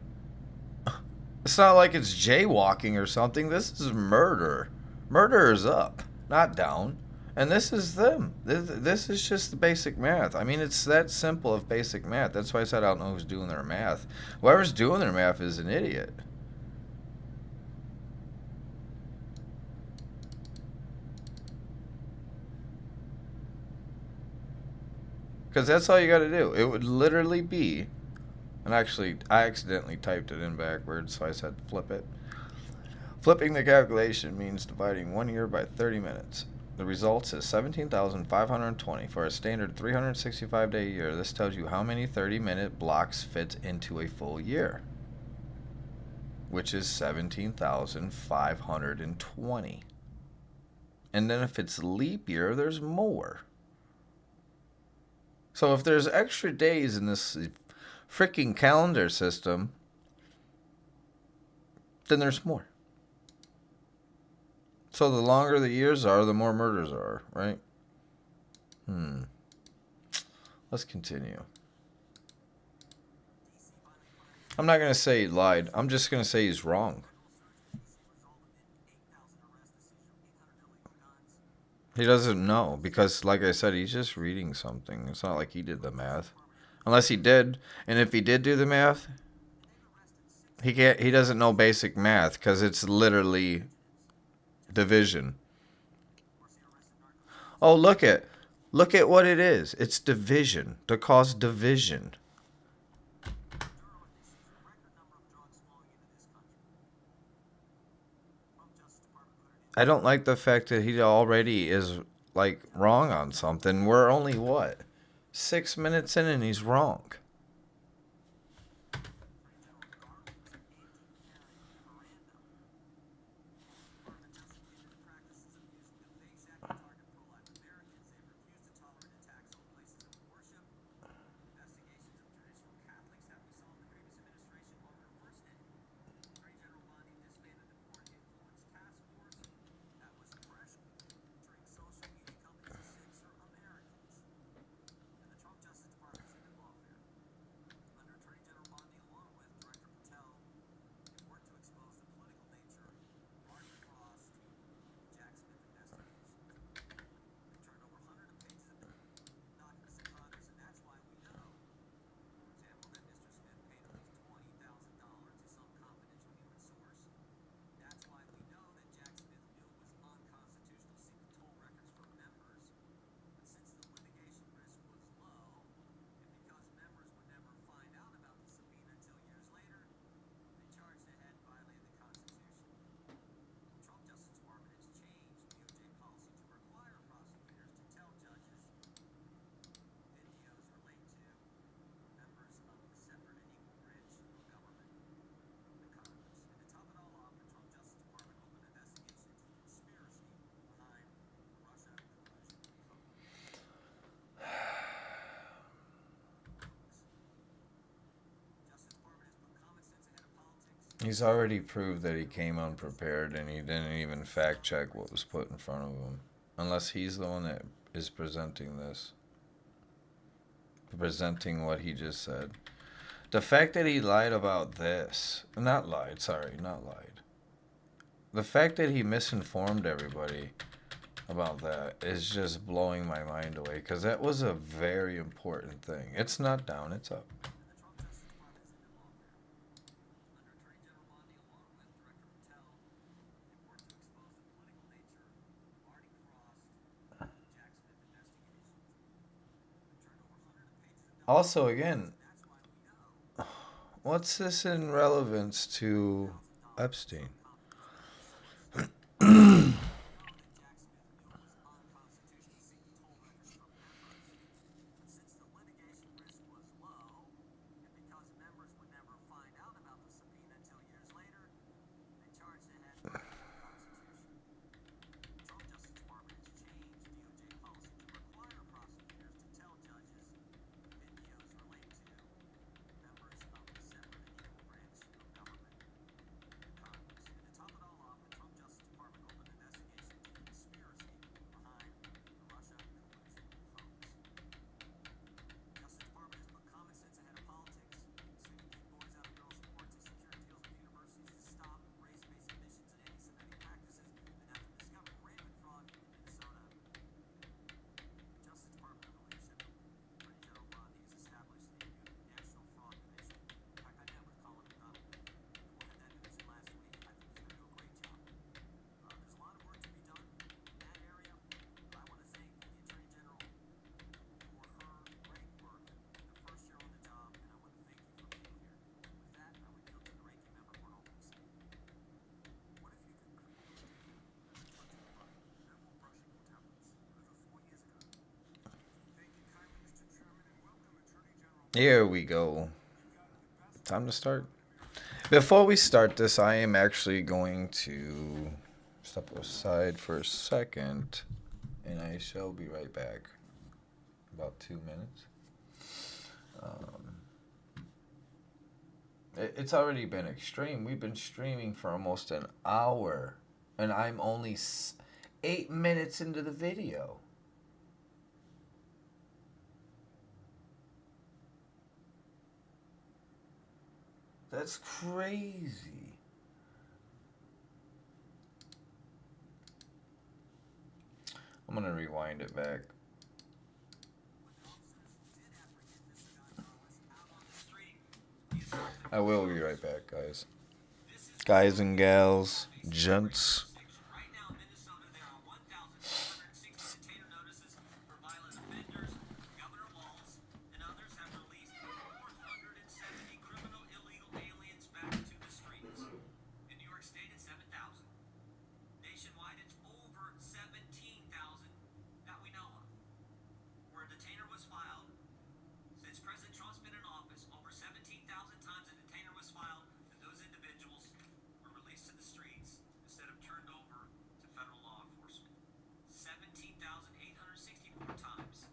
It's not like it's jaywalking or something. This is murder. Murder is up, not down. And this is them. This is just the basic math. I mean, it's that simple of basic math. That's why I said I don't know who's doing their math. Whoever's doing their math is an idiot. Because that's all you got to do. It would literally be... And actually, I accidentally typed it in backwards, so I said flip it. Flipping the calculation means dividing 1 year by 30 minutes. The result is 17,520 for a standard 365-day year. This tells you how many 30-minute blocks fit into a full year, which is 17,520. And then if it's leap year, there's more. So if there's extra days in this freaking calendar system, then there's more. So the longer the years are, the more murders are, right? Let's continue. I'm not going to say he lied. I'm just going to say he's wrong. He doesn't know because, like I said, he's just reading something. It's not like he did the math. Unless he did. And if he did do the math, he can't. He doesn't know basic math because it's literally division. Oh, look at what it is. It's division to cause division. I don't like the fact that he already is like wrong on something. We're only what 6 minutes in and he's wrong. He's already proved that he came unprepared and he didn't even fact check what was put in front of him. Unless he's the one that is presenting this. Presenting what he just said. The fact that he lied about this. Not lied. The fact that he misinformed everybody about that is just blowing my mind away because that was a very important thing. It's not down, it's up. Also, again, what's this in relevance to Epstein? Here we go. Time to start. Before we start this, I am actually going to step aside for a second and I shall be right back. About 2 minutes. Um, it's already been extreme. We've been streaming for almost an hour, and I'm only 8 minutes into the video. That's crazy. I'm gonna rewind it back. I will be right back, guys. Guys and gals, gents. Right now in Minnesota, there are 1,460 detainer notices for violent offenders. Governor Walz and others have released 470 criminal illegal aliens back to the streets. In New York State, it's 7,000. Nationwide, it's over 17,000 that we know of. Where a detainer was filed, since President Trump's been in office, over 17,000 times a detainer was filed, and those individuals were released to the streets instead of turned over to federal law enforcement. 17,864 times.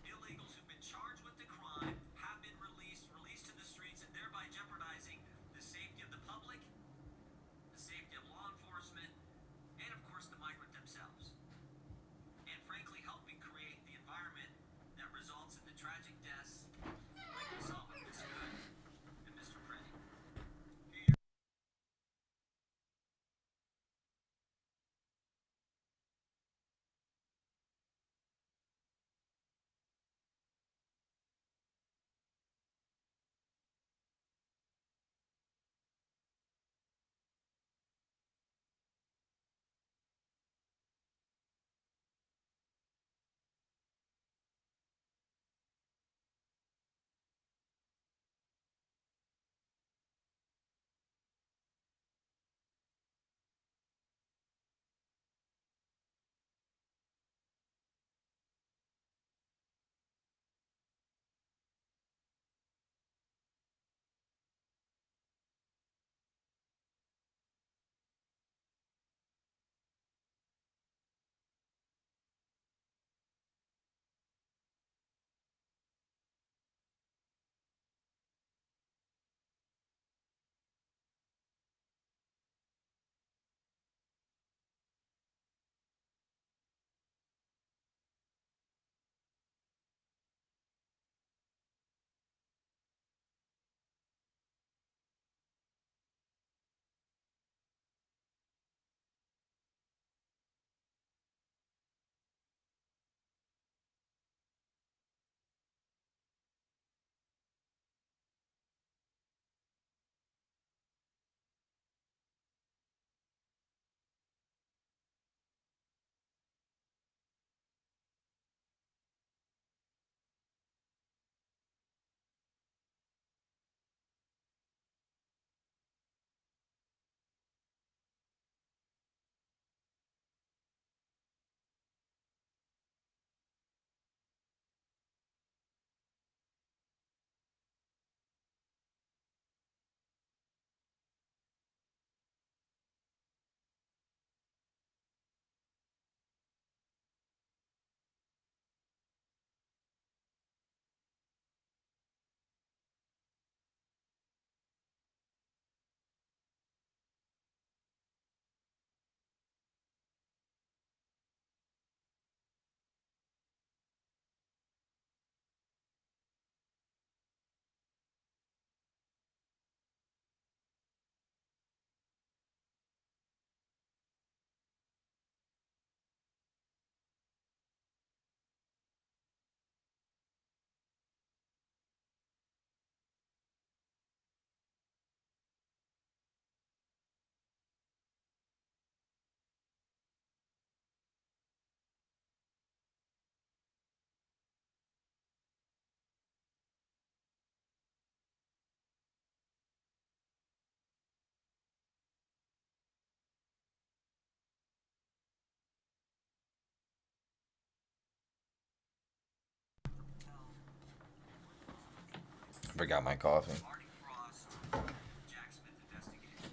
Illegals who've been charged with the crime have been released to the streets, and thereby jeopardizing the safety of the public, the safety of law enforcement, and of course the migrant themselves. And frankly, helping create the environment that results in the tragic deaths like we saw with Miss Good and Mr. Pretty. Forgot my coffee. Marty Frost, Jack Smith investigation.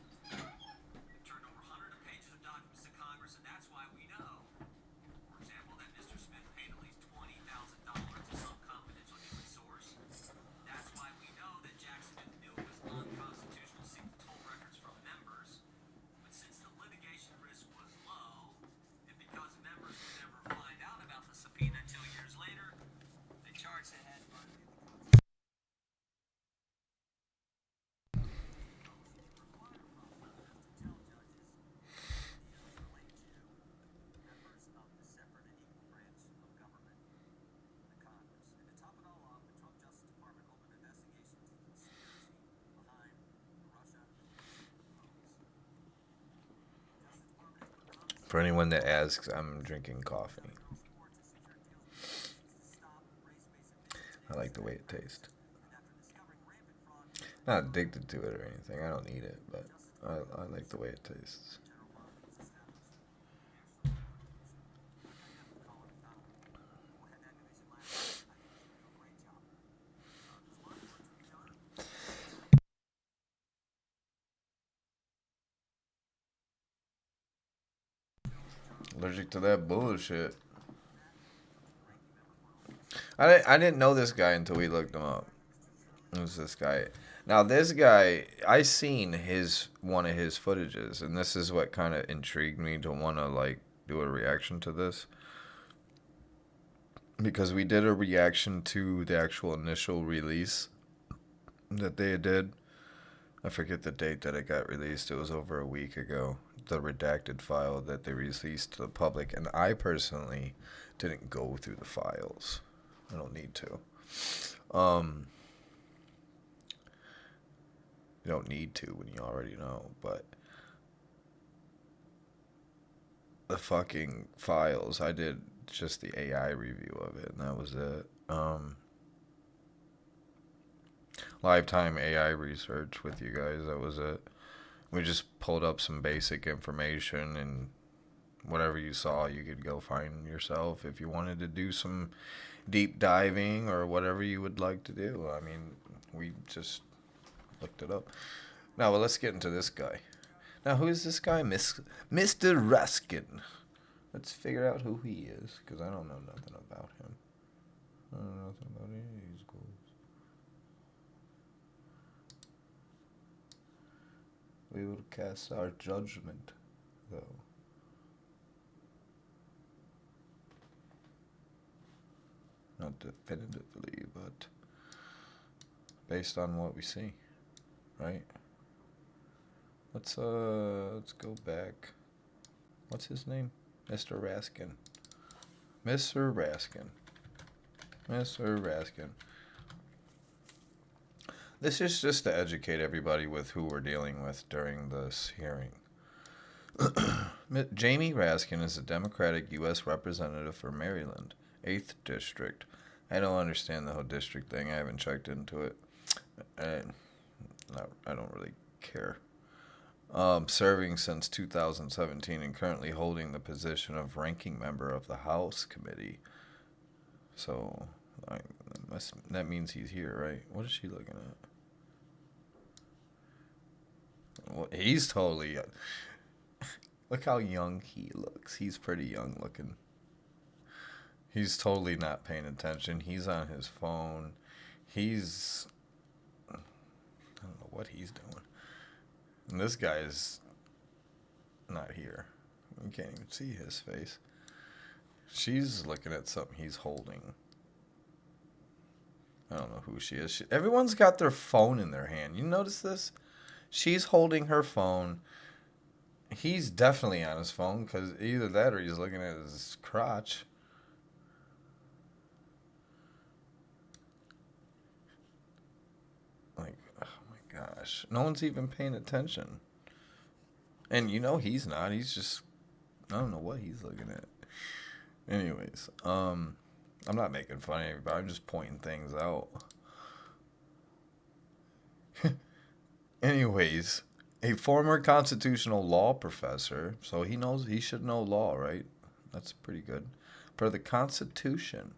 They turned over hundreds of pages of documents to Congress, and that's why we know, for example, that Mr. Smith paid at least $20,000 to some confidential human source For anyone that asks, I'm drinking coffee. I like the way it tastes. Not addicted to it or anything. I don't need it, but I like the way it tastes. Allergic to that bullshit. I didn't know this guy until we looked him up. It was this guy. Now this guy, I seen one of his footages, and this is what kind of intrigued me to want to like do a reaction to this, because we did a reaction to the actual initial release that they did. I forget the date that it got released. It was over a week ago. The redacted file that they released to the public, and I personally didn't go through the files. I don't need to. You don't need to when you already know, but the fucking files, I did just the AI review of it, and that was it. Lifetime AI research with you guys, that was it. We just pulled up some basic information, and whatever you saw, you could go find yourself if you wanted to do some deep diving or whatever you would like to do. I mean, we just looked it up. Now, well, let's get into this guy. Now, who is this guy? Mr. Ruskin. Let's figure out who he is, because I don't know nothing about him. I don't know nothing about any of these goals. We will cast our judgment, though. Not definitively, but based on what we see, right? Let's go back. What's his name? Mr. Raskin. Mr. Raskin. Mr. Raskin. This is just to educate everybody with who we're dealing with during this hearing. Jamie Raskin is a Democratic U.S. representative for Maryland, 8th District. I don't understand the whole district thing. I haven't checked into it. I don't really care. Serving since 2017 and currently holding the position of ranking member of the House Committee. So, that means he's here, right? What is she looking at? Well, he's totally... Look how young he looks. He's pretty young looking. He's totally not paying attention. He's on his phone. I don't know what he's doing. And this guy is not here. You can't even see his face. She's looking at something he's holding. I don't know who she is. Everyone's got their phone in their hand. You notice this? She's holding her phone. He's definitely on his phone, because either that or he's looking at his crotch. Like, oh my gosh. No one's even paying attention. And you know he's not. He's just, I don't know what he's looking at. Anyways, I'm not making fun of anybody. I'm just pointing things out. Anyways, a former constitutional law professor, so he should know law, right? That's pretty good. Per the Constitution.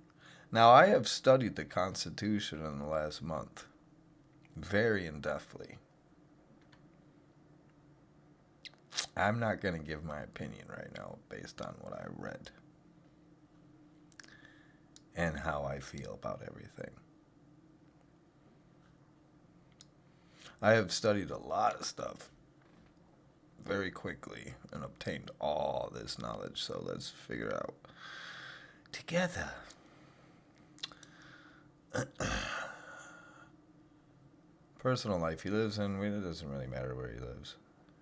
Now, I have studied the Constitution in the last month, very in-depthly. I'm not going to give my opinion right now based on what I read and how I feel about everything. I have studied a lot of stuff very quickly and obtained all this knowledge, so let's figure out together. Personal life, he lives in, it doesn't really matter where he lives.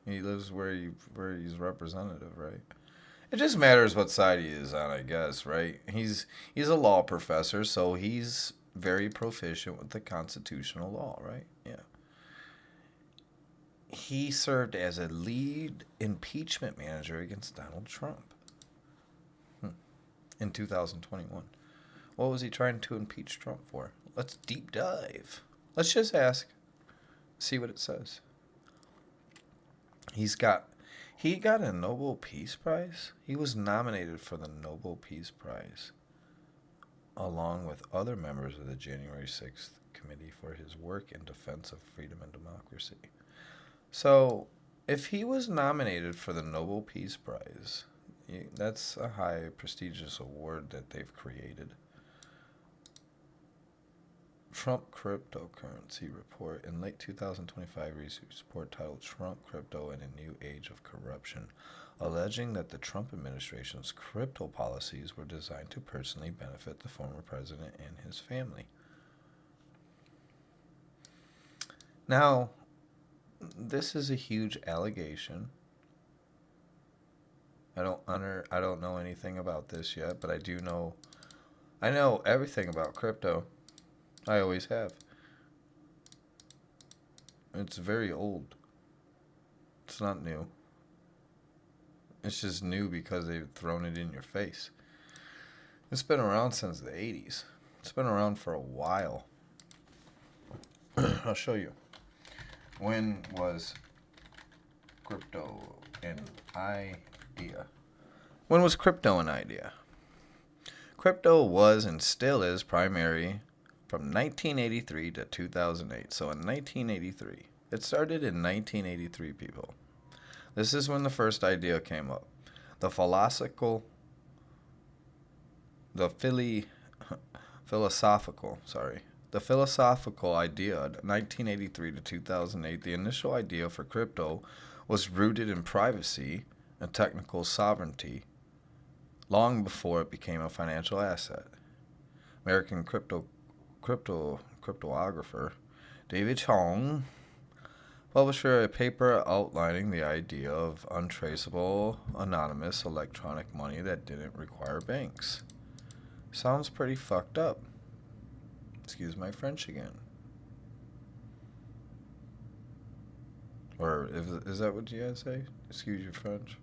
He lives where he's representative, right? It just matters what side he is on, I guess, right? He's a law professor, so he's very proficient with the constitutional law, right? Yeah. he served as a lead impeachment manager against Donald Trump in 2021. What was he trying to impeach Trump for? Let's deep dive. Let's just ask. See what it says. He got a Nobel Peace Prize. He was nominated for the Nobel Peace Prize along with other members of the January 6th committee for his work in defense of freedom and democracy. So, if he was nominated for the Nobel Peace Prize, that's a high prestigious award that they've created. Trump Cryptocurrency Report. In late 2025, research report titled Trump Crypto in a New Age of Corruption, alleging that the Trump administration's crypto policies were designed to personally benefit the former president and his family. Now, this is a huge allegation. I don't know anything about this yet, but I know everything about crypto. I always have. It's very old. It's not new. It's just new because they've thrown it in your face. It's been around since the 80s. It's been around for a while. I'll show you. When was crypto an idea? When was crypto an idea? Crypto was and still is primary from 1983 to 2008. So in 1983. It started in 1983, people. This is when the first idea came up. The philosophical idea, 1983 to 2008, the initial idea for crypto was rooted in privacy and technical sovereignty long before it became a financial asset. American cryptographer David Chong published a paper outlining the idea of untraceable, anonymous electronic money that didn't require banks. Sounds pretty fucked up. Excuse my French again. Or is that what you guys say? Excuse your French?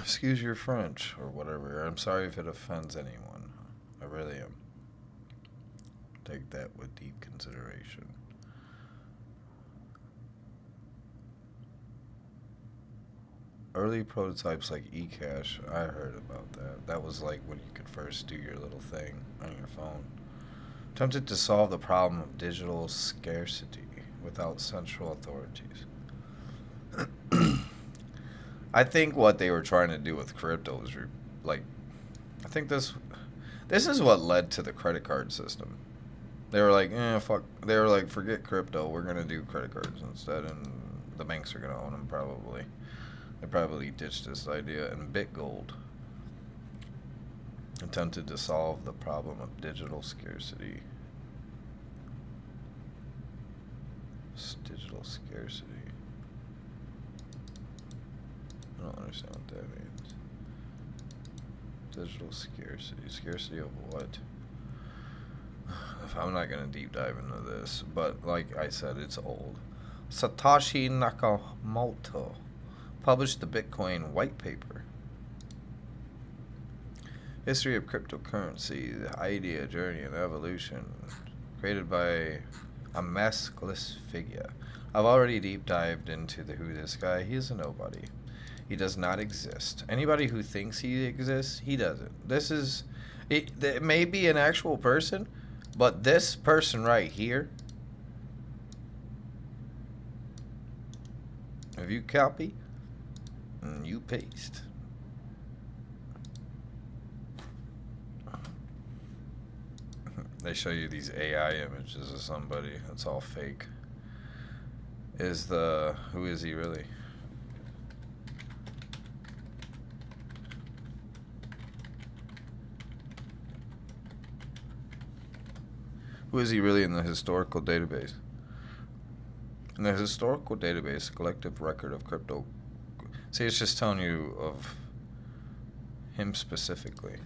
Excuse your French, or whatever. I'm sorry if it offends anyone. I really am. Take that with deep consideration. Early prototypes like eCash, I heard about that. That was like when you could first do your little thing on your phone. Attempted to solve the problem of digital scarcity without central authorities. I think what they were trying to do with crypto was I think this is what led to the credit card system. They were like, fuck. They were like, forget crypto. We're gonna do credit cards instead, and the banks are gonna own them probably. They probably ditched this idea, and BitGold attempted to solve the problem of digital scarcity. Digital scarcity. I don't understand what that means. Digital scarcity. Scarcity of what? I'm not going to deep dive into this, but like I said, it's old. Satoshi Nakamoto published the Bitcoin white paper. History of cryptocurrency, the idea, journey, and evolution, created by a maskless figure. I've already deep dived into who this guy. He's a nobody. He does not exist. Anybody who thinks he exists, he doesn't. It may be an actual person, but this person right here, if you copy and you paste, they show you these AI images of somebody. It's all fake. Who is he really? Who is he really in the historical database? In the historical database, collective record of crypto. See, it's just telling you of him specifically.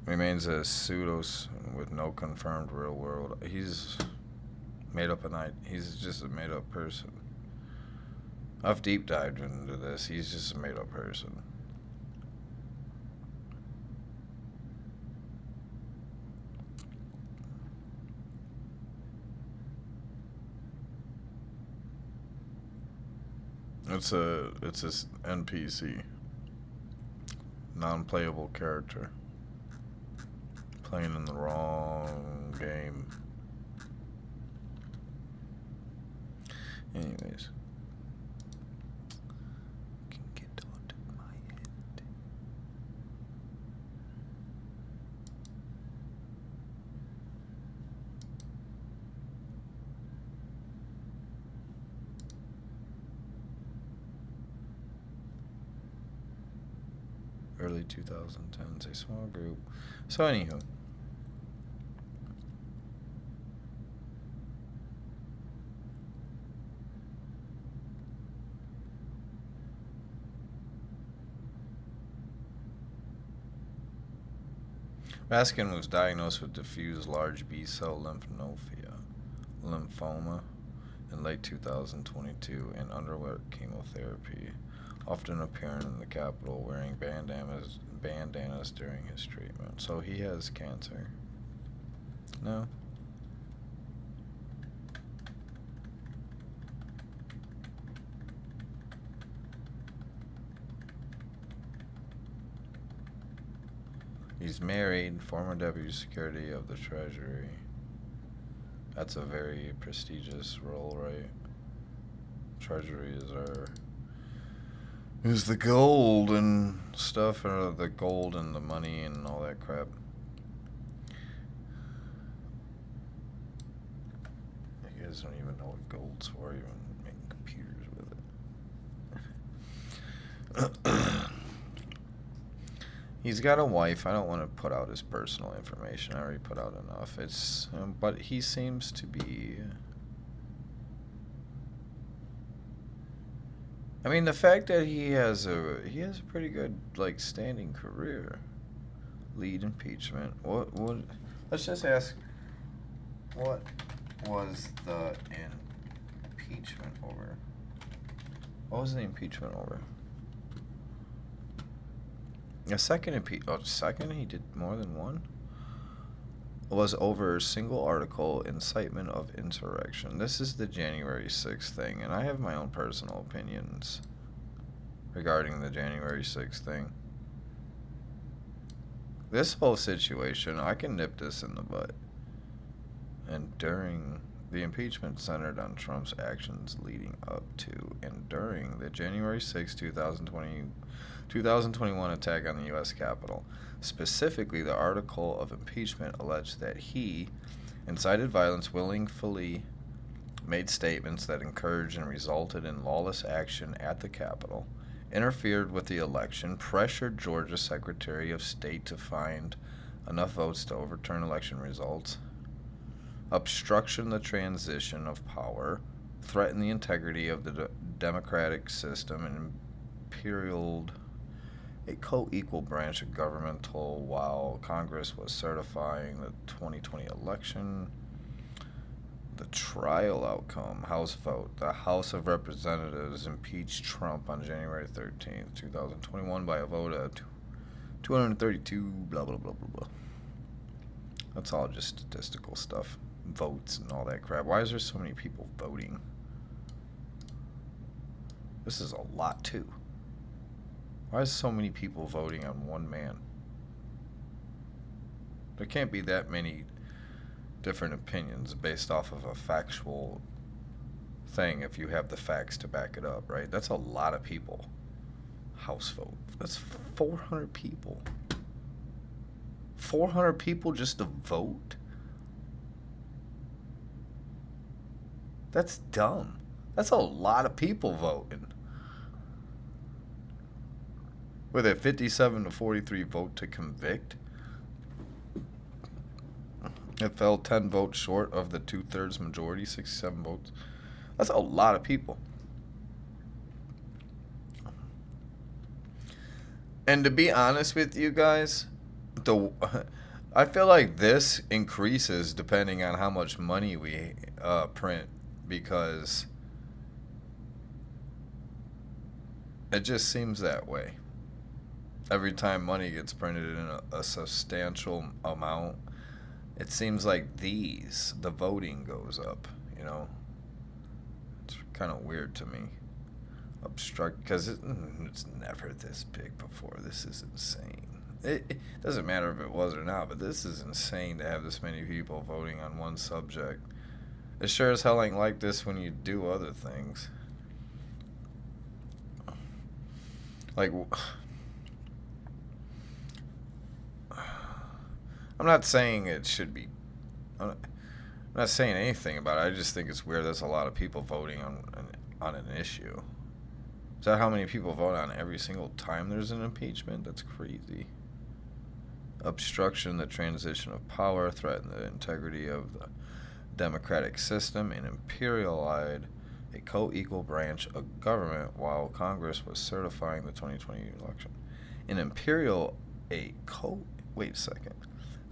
remains a pseudos with no confirmed real world. He's made up he's just a made up person. I've deep dived into this. He's just a made up person. It's a NPC, non-playable character, playing in the wrong game. Anyways, can get out of my head. Early 2010s, a small group. So anywho. Baskin was diagnosed with diffuse large B-cell lymphoma in late 2022 and underwent chemotherapy, often appearing in the Capitol wearing bandanas during his treatment. So he has cancer. No? He's married, former Deputy Secretary of the Treasury. That's a very prestigious role, right? Treasury is the gold and stuff, or the gold and the money and all that crap. You guys don't even know what gold's for, even making computers with it. He's got a wife. I don't want to put out his personal information. I already put out enough. It's, but he seems to be. I mean, the fact that he has a pretty good standing career. Lead impeachment. What? Let's just ask. What was the impeachment over? What was the impeachment over? A second second he did more than one? Was over a single article, incitement of insurrection. This is the January 6th thing, and I have my own personal opinions regarding the January 6th thing. This whole situation, I can nip this in the butt. And during the impeachment centered on Trump's actions leading up to and during the January 6, 2021 attack on the U.S. Capitol. Specifically, the article of impeachment alleged that he incited violence, willfully made statements that encouraged and resulted in lawless action at the Capitol, interfered with the election, pressured Georgia Secretary of State to find enough votes to overturn election results, obstruction the transition of power, threatened the integrity of the democratic system, and imperialed a co-equal branch of governmental while Congress was certifying the 2020 election. The trial outcome, House vote. The House of Representatives impeached Trump on January 13th, 2021 by a vote of 232, blah, blah, blah, blah, blah. That's all just statistical stuff. Votes and all that crap. Why is there so many people voting? This is a lot, too. Why is so many people voting on one man? There can't be that many different opinions based off of a factual thing if you have the facts to back it up, right? That's a lot of people. House vote. That's 400 people. 400 people just to vote? That's dumb. That's a lot of people voting. With a 57-43 vote to convict, it fell 10 votes short of the 2/3 majority, 67 votes. That's a lot of people. And to be honest with you guys, the I feel like this increases depending on how much money we print, because it just seems that way. Every time money gets printed in a substantial amount, it seems like the voting goes up, you know? It's kind of weird to me. Obstruct, because it's never this big before. This is insane. It doesn't matter if it was or not, but this is insane to have this many people voting on one subject. It sure as hell ain't like this when you do other things. Like, I'm not saying it should be. I'm not saying anything about it. I just think it's weird. There's a lot of people voting on an issue. Is that how many people vote on every single time there's an impeachment? That's crazy. Obstruction, the transition of power, threaten the integrity of the democratic system, and imperialed a co-equal branch of government while Congress was certifying the 2020 election. Wait a second.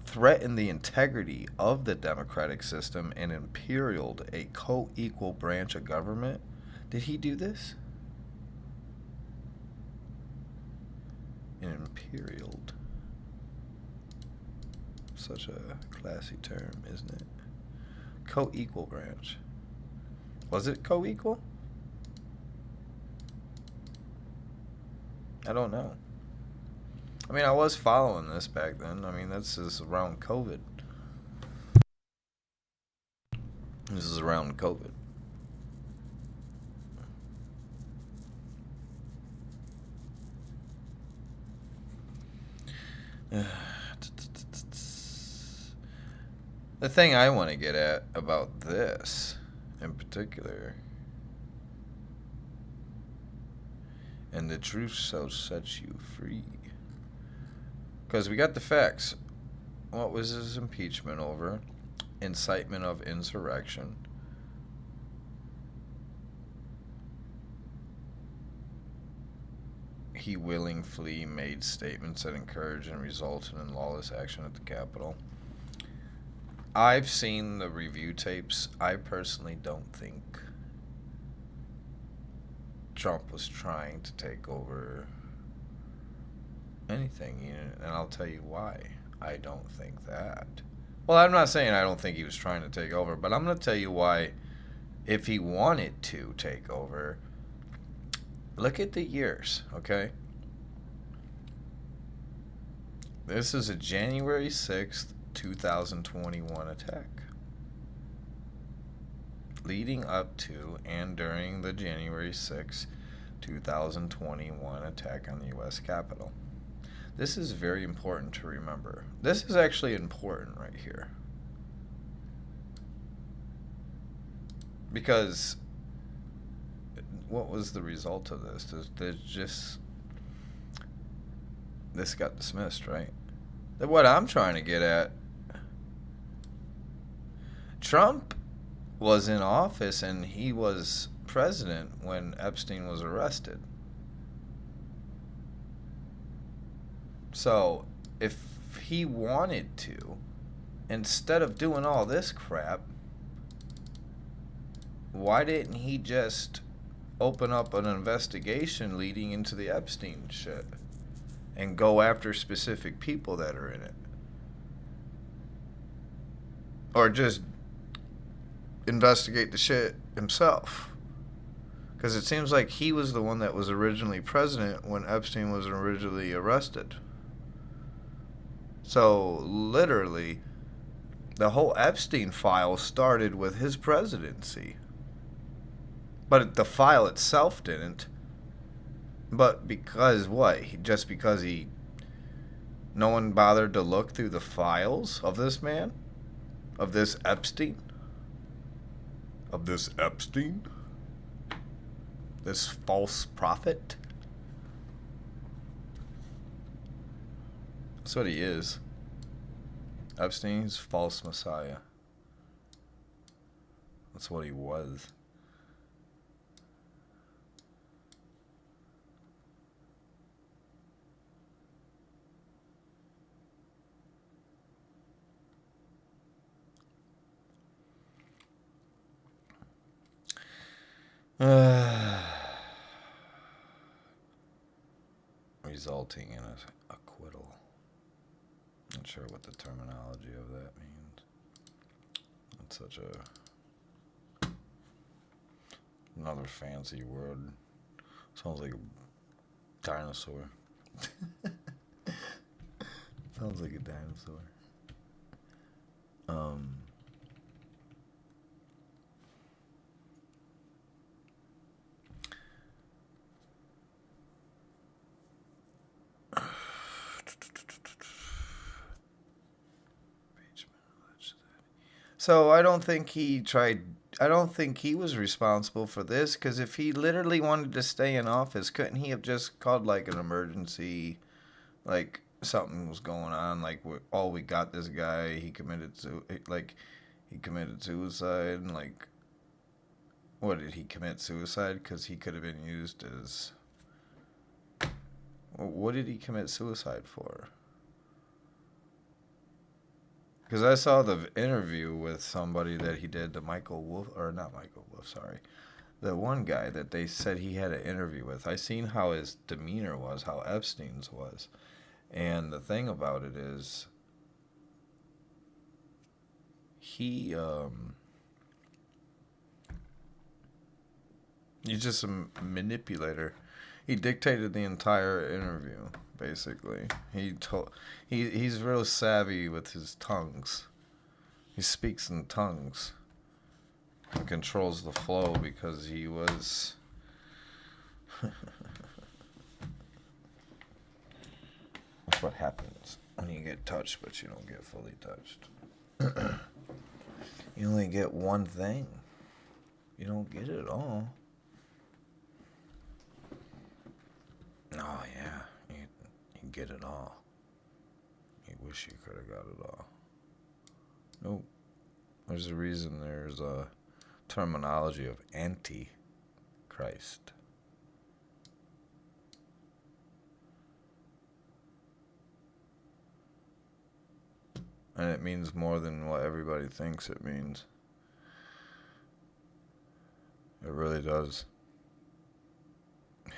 Threatened the integrity of the democratic system and imperialed a co-equal branch of government? Did he do this? Imperialed. Such a classy term, isn't it? Co-equal branch. Was it co-equal? I don't know. I mean, I was following this back then. I mean, this is around COVID. This is around COVID. The thing I want to get at about this in particular, and the truth shall set you free. Because we got the facts. What was his impeachment over? Incitement of insurrection. He willingly made statements that encouraged and resulted in lawless action at the Capitol. I've seen the review tapes. I personally don't think Trump was trying to take over anything, and I'll tell you why I don't think that. Well, I'm not saying I don't think he was trying to take over, but I'm going to tell you why. If he wanted to take over, look at the years, okay? This is a January 6th, 2021 attack. Leading up to and during the January 6th, 2021 attack on the U.S. Capitol. This is very important to remember. This is actually important right here. Because what was the result of this? This got dismissed, right? What I'm trying to get at, Trump was in office and he was president when Epstein was arrested. So, if he wanted to, instead of doing all this crap, why didn't he just open up an investigation leading into the Epstein shit and go after specific people that are in it? Or just investigate the shit himself? Because it seems like he was the one that was originally president when Epstein was originally arrested. So, literally, the whole Epstein file started with his presidency. But the file itself didn't. But because what? Just because no one bothered to look through the files of this man? Of this Epstein? Of this Epstein? This false prophet? That's what he is. Epstein's false messiah. That's what he was. resulting in an acquittal. Not sure what the terminology of that means. It's such another fancy word. Sounds like a dinosaur. Sounds like a dinosaur. So I don't think he was responsible for this, because if he literally wanted to stay in office, couldn't he have just called like an emergency, like something was going on, like we got this guy, he committed suicide, and like, what did he commit suicide? Because he could have been used as, what did he commit suicide for? Because I saw the interview with somebody that he did, the one guy that they said he had an interview with. I seen how his demeanor was, how Epstein's was. And the thing about it is, he's just a manipulator. He dictated the entire interview, basically. He's real savvy with his tongues. He speaks in tongues and controls the flow, because he was that's what happens when you get touched, but you don't get fully touched. You only get one thing. You don't get it all. Oh yeah, you get it all. You wish you could have got it all. Nope. There's a reason there's a terminology of anti-Christ. And it means more than what everybody thinks it means. It really does.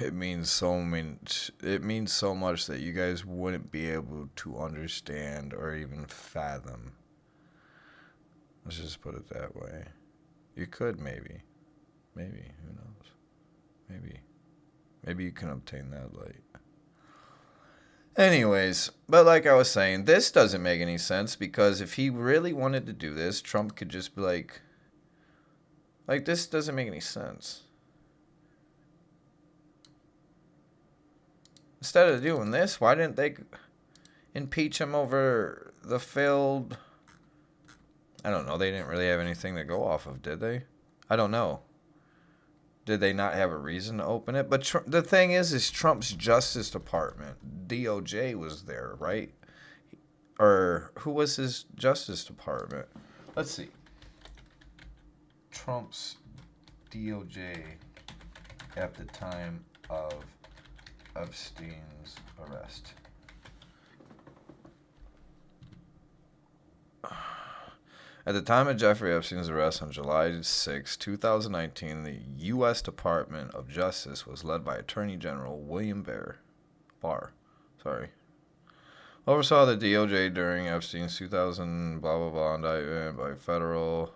It means so much that you guys wouldn't be able to understand or even fathom. Let's just put it that way. You could, maybe. Who knows? Maybe you can obtain that light. Anyways, but like I was saying, this doesn't make any sense, because if he really wanted to do this, Trump could just be like, this doesn't make any sense. Instead of doing this, why didn't they impeach him over the failed... I don't know, they didn't really have anything to go off of, did they? I don't know. Did they not have a reason to open it? But the thing is Trump's Justice Department, DOJ, was there, right? Or who was his Justice Department? Let's see. Trump's DOJ at the time of Epstein's arrest. At the time of Jeffrey Epstein's arrest on July 6, 2019, the U.S. Department of Justice was led by Attorney General William Barr. Oversaw the DOJ during Epstein's 2000 indictment by federal.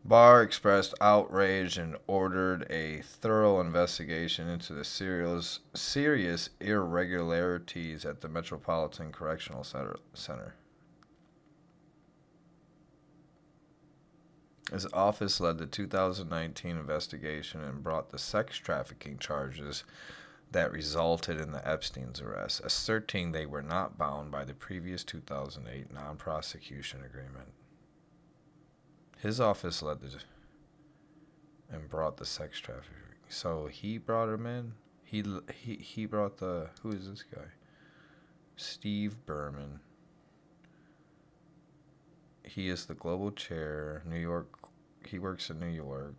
Barr expressed outrage and ordered a thorough investigation into the serious irregularities at the Metropolitan Correctional Center. His office led the 2019 investigation and brought the sex trafficking charges that resulted in the Epstein's arrest, asserting they were not bound by the previous 2008 non-prosecution agreement. His office led and brought the sex trafficking. So he brought him in. He brought the... Who is this guy? Steve Berman. He is the global chair, New York. He works in New York.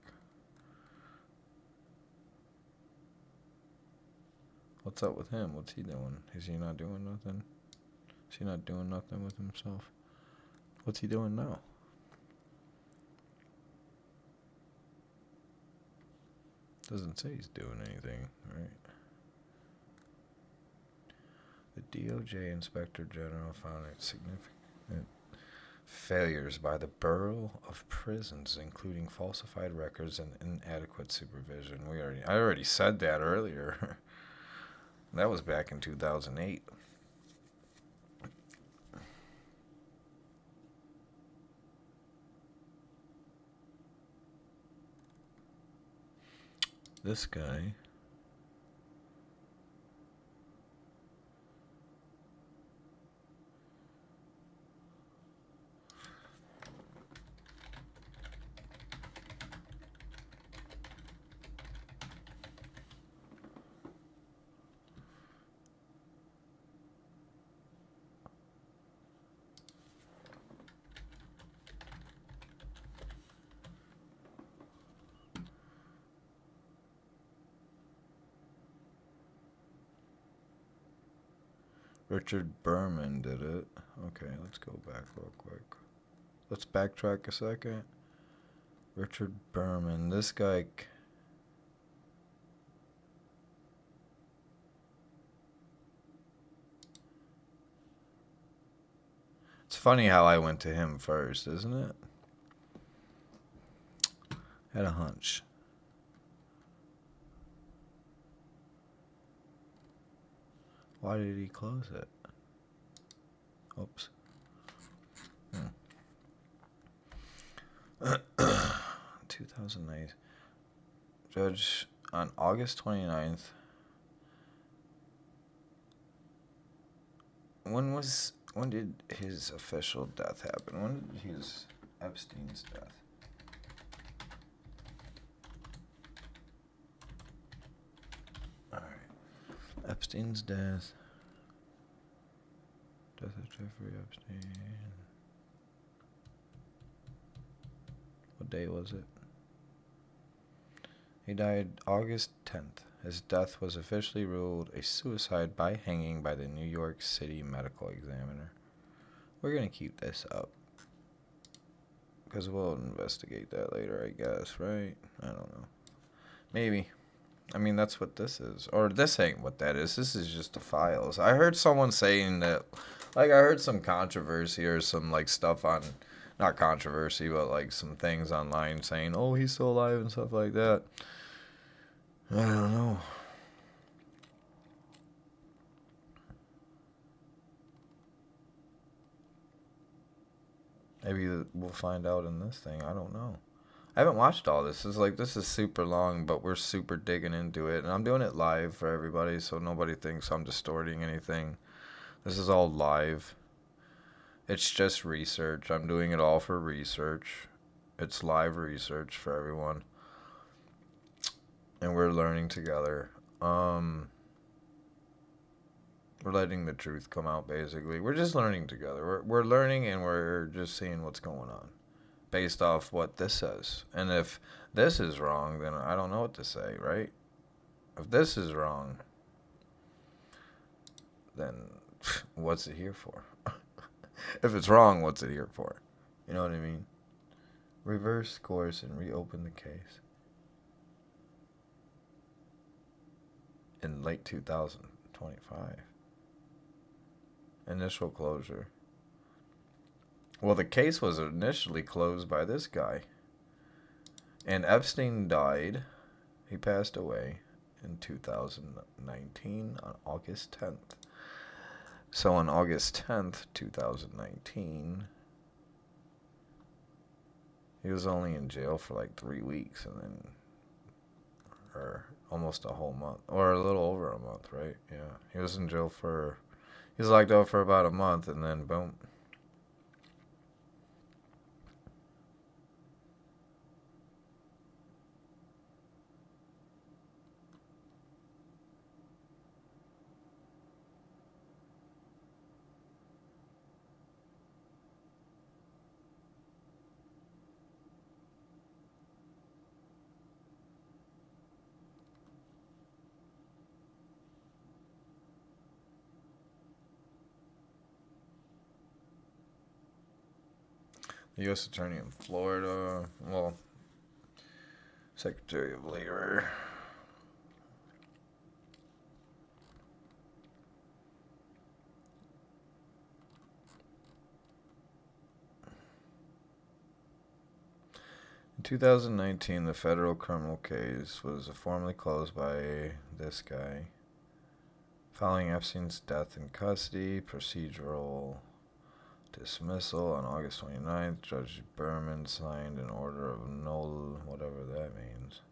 What's up with him? What's he doing? Is he not doing nothing? Is he not doing nothing with himself? What's he doing now? Doesn't say he's doing anything, right? The DOJ Inspector General found significant failures by the Bureau of Prisons, including falsified records and inadequate supervision. I already said that earlier. That was back in 2008. This guy. Richard Berman did it. Okay, let's go back real quick. Let's backtrack a second. Richard Berman, this guy. It's funny how I went to him first, isn't it? Had a hunch. Why did he close it? Oops. 2008. Judge on August 29th. When did his official death happen? When did his Epstein's death? Alright. Epstein's death. Death of Jeffrey Epstein. What day was it? He died August 10th. His death was officially ruled a suicide by hanging by the New York City Medical Examiner. We're going to keep this up, because we'll investigate that later, I guess, right? I don't know. Maybe. I mean, that's what this is. Or this ain't what that is. This is just the files. I heard someone saying that, like, I heard some controversy or some, like, stuff on, not controversy, but, like, some things online saying, oh, he's still alive and stuff like that. I don't know. Maybe we'll find out in this thing. I don't know. I haven't watched all this. This is super long, but we're super digging into it. And I'm doing it live for everybody, so nobody thinks I'm distorting anything. This is all live. It's just research. I'm doing it all for research. It's live research for everyone. And we're learning together. We're letting the truth come out, basically. We're just learning together. We're learning, and we're just seeing what's going on based off what this says. And if this is wrong, then I don't know what to say, right? If this is wrong, then what's it here for? If it's wrong, what's it here for? You know what I mean? Reverse course and reopen the case. In late 2025. Initial closure. Well, the case was initially closed by this guy. And Epstein died. He passed away in 2019 on August 10th. So on August 10th, 2019, he was only in jail for like 3 weeks, and then, or almost a whole month, or a little over a month, right? Yeah, he was in jail he was locked up for about a month, and then boom. The U.S. Attorney in Florida, well, Secretary of Labor. 2019, the federal criminal case was formally closed by this guy. Following Epstein's death in custody, procedural dismissal on August 29th, Judge Berman signed an order of null, whatever that means.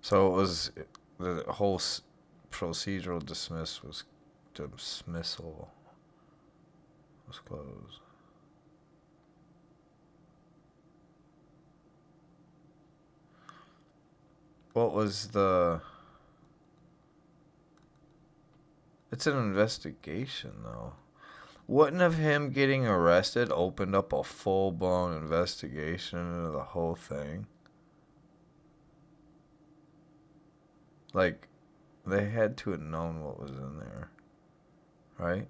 So it was, the whole procedural dismissal was closed. What was the... It's an investigation, though. Wouldn't have him getting arrested opened up a full-blown investigation into the whole thing? Like, they had to have known what was in there, right?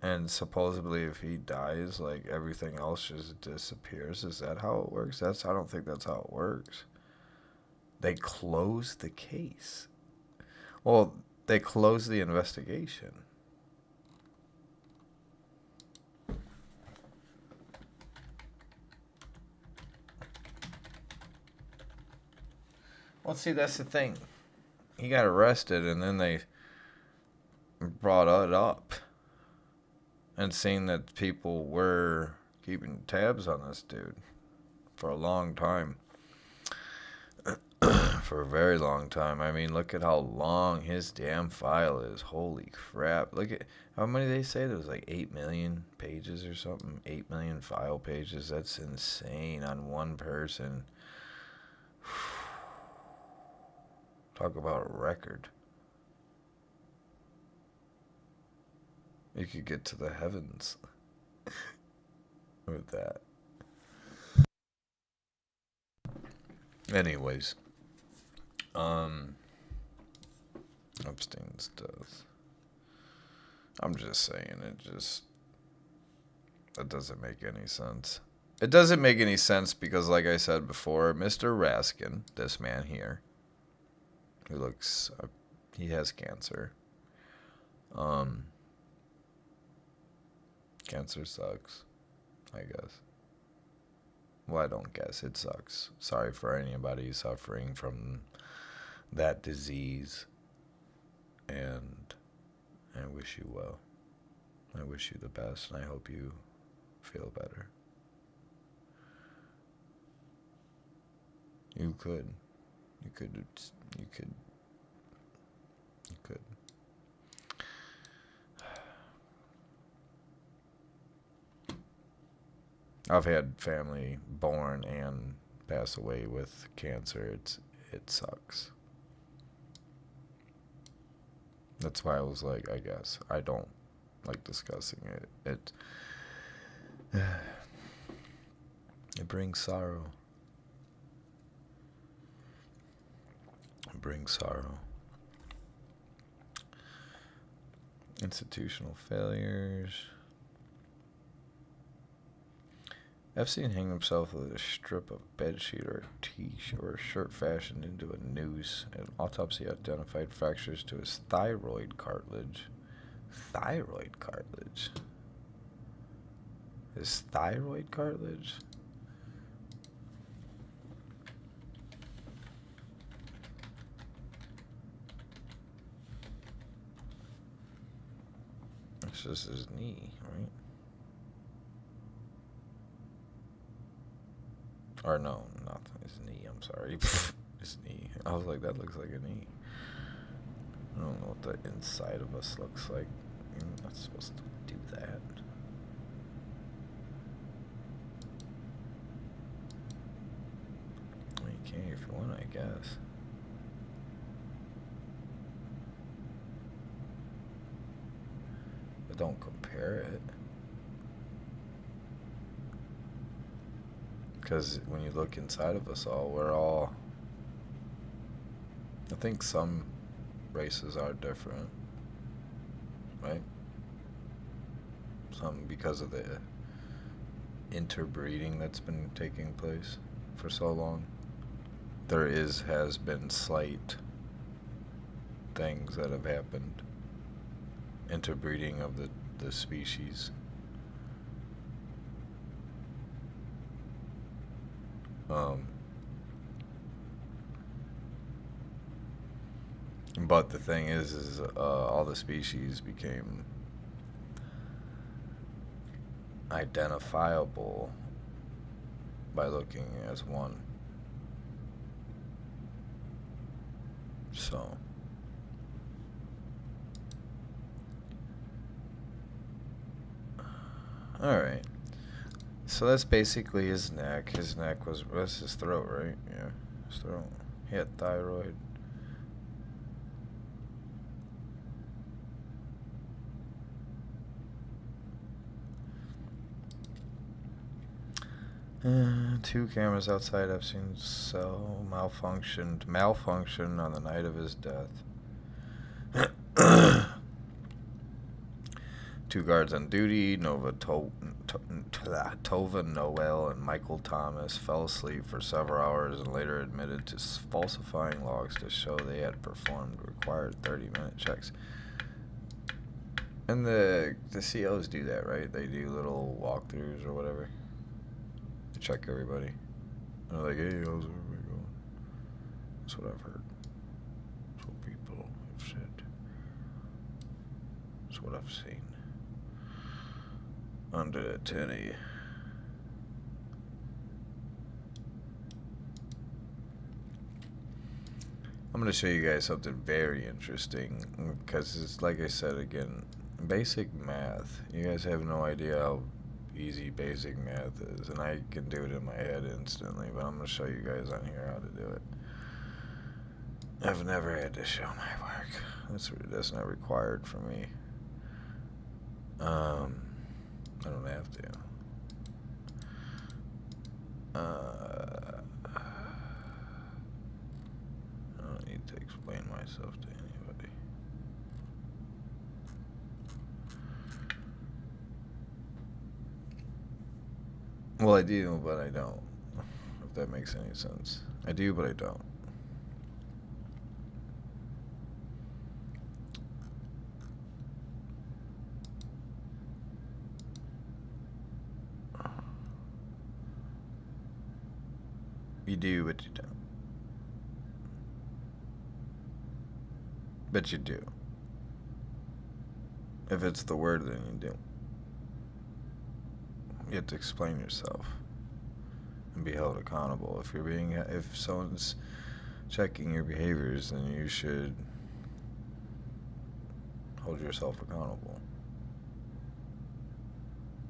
And supposedly if he dies, like, everything else just disappears. Is that how it works? I don't think that's how it works. They closed the case. Well, they closed the investigation. Well, see, that's the thing. He got arrested, and then they brought it up. And seeing that people were keeping tabs on this dude for a long time. For a very long time. I mean, look at how long his damn file is. Holy crap. Look at how many they say there was, like 8 million pages or something. 8 million file pages. That's insane on one person. Talk about a record. You could get to the heavens with that. Anyways. Epstein's death. I'm just saying, that doesn't make any sense. It doesn't make any sense because, like I said before, Mr. Raskin, this man here, who looks, he has cancer. Cancer sucks, I guess. Well, I don't guess. It sucks. Sorry for anybody suffering from that disease. And I wish you well. I wish you the best, and I hope you feel better. You could. I've had family born and pass away with cancer. It sucks. That's why I was like, I guess I don't like discussing it. It brings sorrow. It brings sorrow. Institutional failures. Epstein hanged himself with a strip of bedsheet or a t-shirt or a shirt fashioned into a noose. An autopsy identified fractures to his thyroid cartilage. Thyroid cartilage? His thyroid cartilage? It's just his knee, right? Or no, not his knee, I'm sorry. His knee. I was like, that looks like a knee. I don't know what the inside of us looks like. You're not supposed to do that. Well, you can if you want, I guess. But don't compare it. Because when you look inside of us all, we're all... I think some races are different, right? Some because of the interbreeding that's been taking place for so long. There has been slight things that have happened. Interbreeding of the species. But the thing is all the species became identifiable by looking as one. So, alright. So that's basically his neck. His neck was, that's his throat, right? Yeah, his throat. He had thyroid. Two cameras outside Epstein's cell malfunctioned on the night of his death. Two guards on duty, Tova Noel and Michael Thomas, fell asleep for several hours and later admitted to falsifying logs to show they had performed required 30-minute checks. And the COs do that, right? They do little walkthroughs or whatever. They check everybody. They're like, hey, how's everybody going? That's what I've heard. That's what people have said. That's what I've seen. Under the tinny. I'm going to show you guys something very interesting, because it's like I said again, basic math. You guys have no idea how easy basic math is, and I can do it in my head instantly, but I'm going to show you guys on here how to do it. I've never had to show my work. That's not required for me. I don't have to. I don't need to explain myself to anybody. Well, I do, but I don't. If that makes any sense. I do, but I don't. You do, but you don't. But you do. If it's the word, then you do. You have to explain yourself and be held accountable. If someone's checking your behaviors, then you should hold yourself accountable.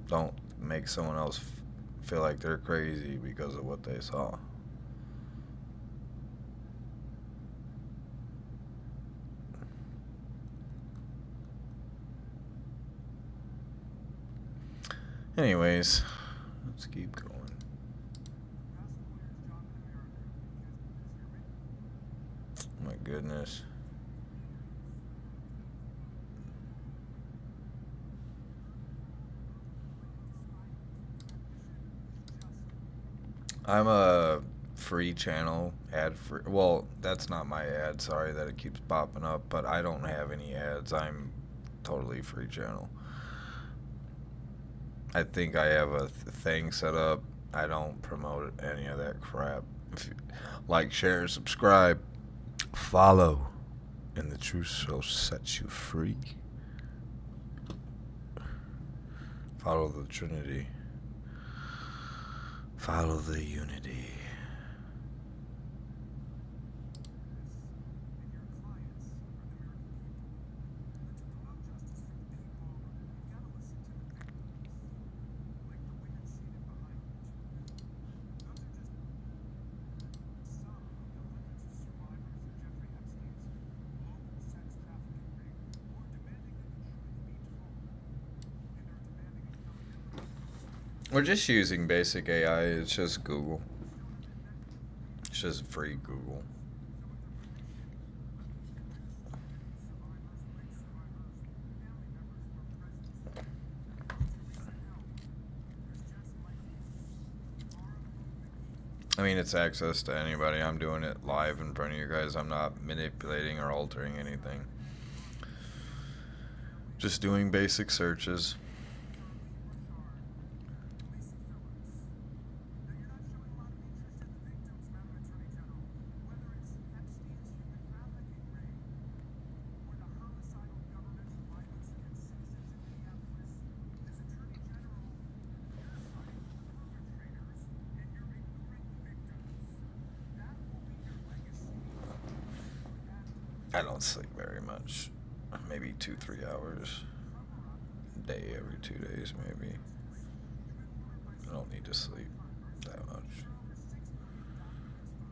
Don't make someone else feel like they're crazy because of what they saw. Anyways, let's keep going. My goodness. I'm a free channel, ad free. Well, that's not my ad. Sorry that it keeps popping up, but I don't have any ads. I'm totally free channel. I think I have a thing set up. I don't promote any of that crap. If you like, share, subscribe, follow, and the truth shall set you free. Follow the Trinity. Follow the unity. We're just using basic AI. It's just Google. It's just free Google. I mean, it's access to anybody. I'm doing it live in front of you guys. I'm not manipulating or altering anything. Just doing basic searches. I don't sleep very much. Maybe 2-3 hours a day, every 2 days, maybe. I don't need to sleep that much.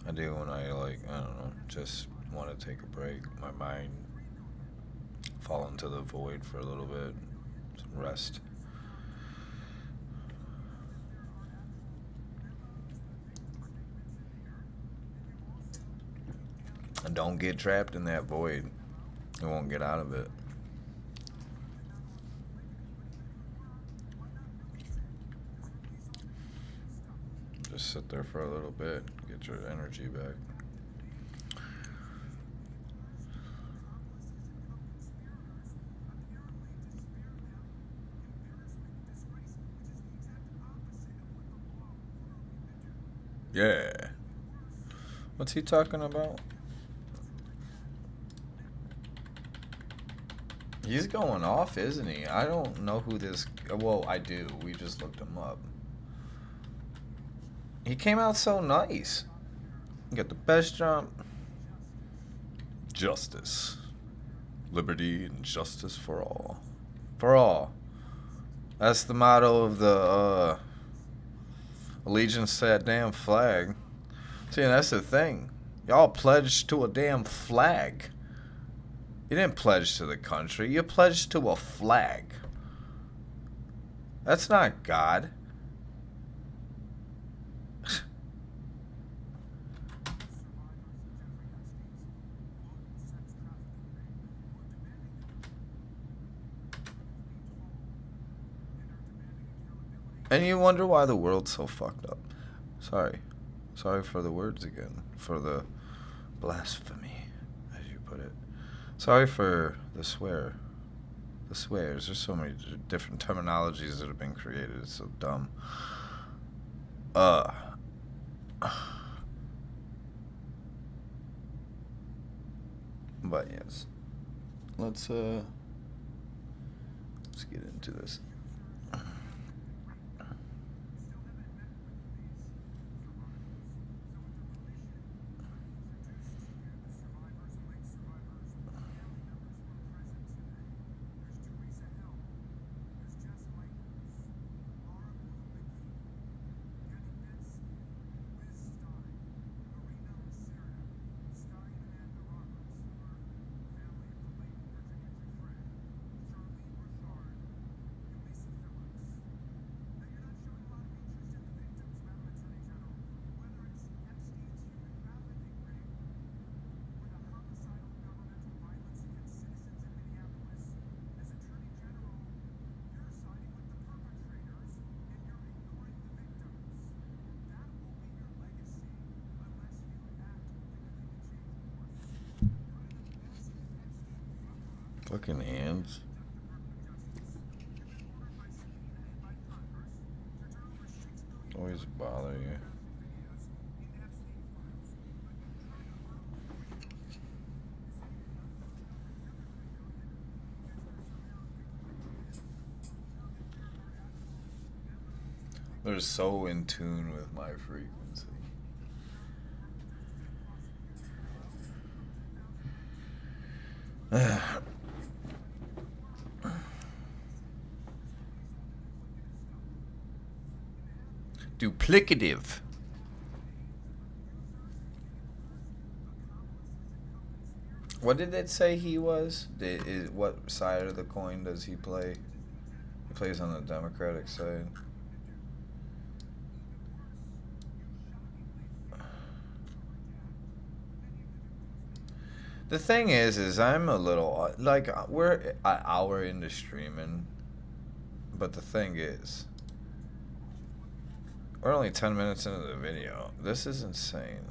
I do when I, like, I don't know, just want to take a break. My mind fall into the void for a little bit. Some rest. And don't get trapped in that void. You won't get out of it. Just sit there for a little bit, get your energy back. Yeah. What's he talking about? He's going off, isn't he? I don't know who this... Well, I do. We just looked him up. He came out so nice. Got the best jump. Justice. Liberty and justice for all. For all. That's the motto of the allegiance to that damn flag. See, that's the thing. Y'all pledged to a damn flag. You didn't pledge to the country. You pledged to a flag. That's not God. And you wonder why the world's so fucked up. Sorry. Sorry for the words again. For the blasphemy, as you put it. Sorry for the swear. The swears. There's so many different terminologies that have been created. It's so dumb. But yes. Let's get into this. Fucking hands. Always bother you. They're so in tune with my frequency. Duplicative. What did it say he was? What side of the coin does he play? He plays on the Democratic side. The thing is I'm a little, like, we're an hour into streaming, but the thing is, we're only 10 minutes into the video. This is insane.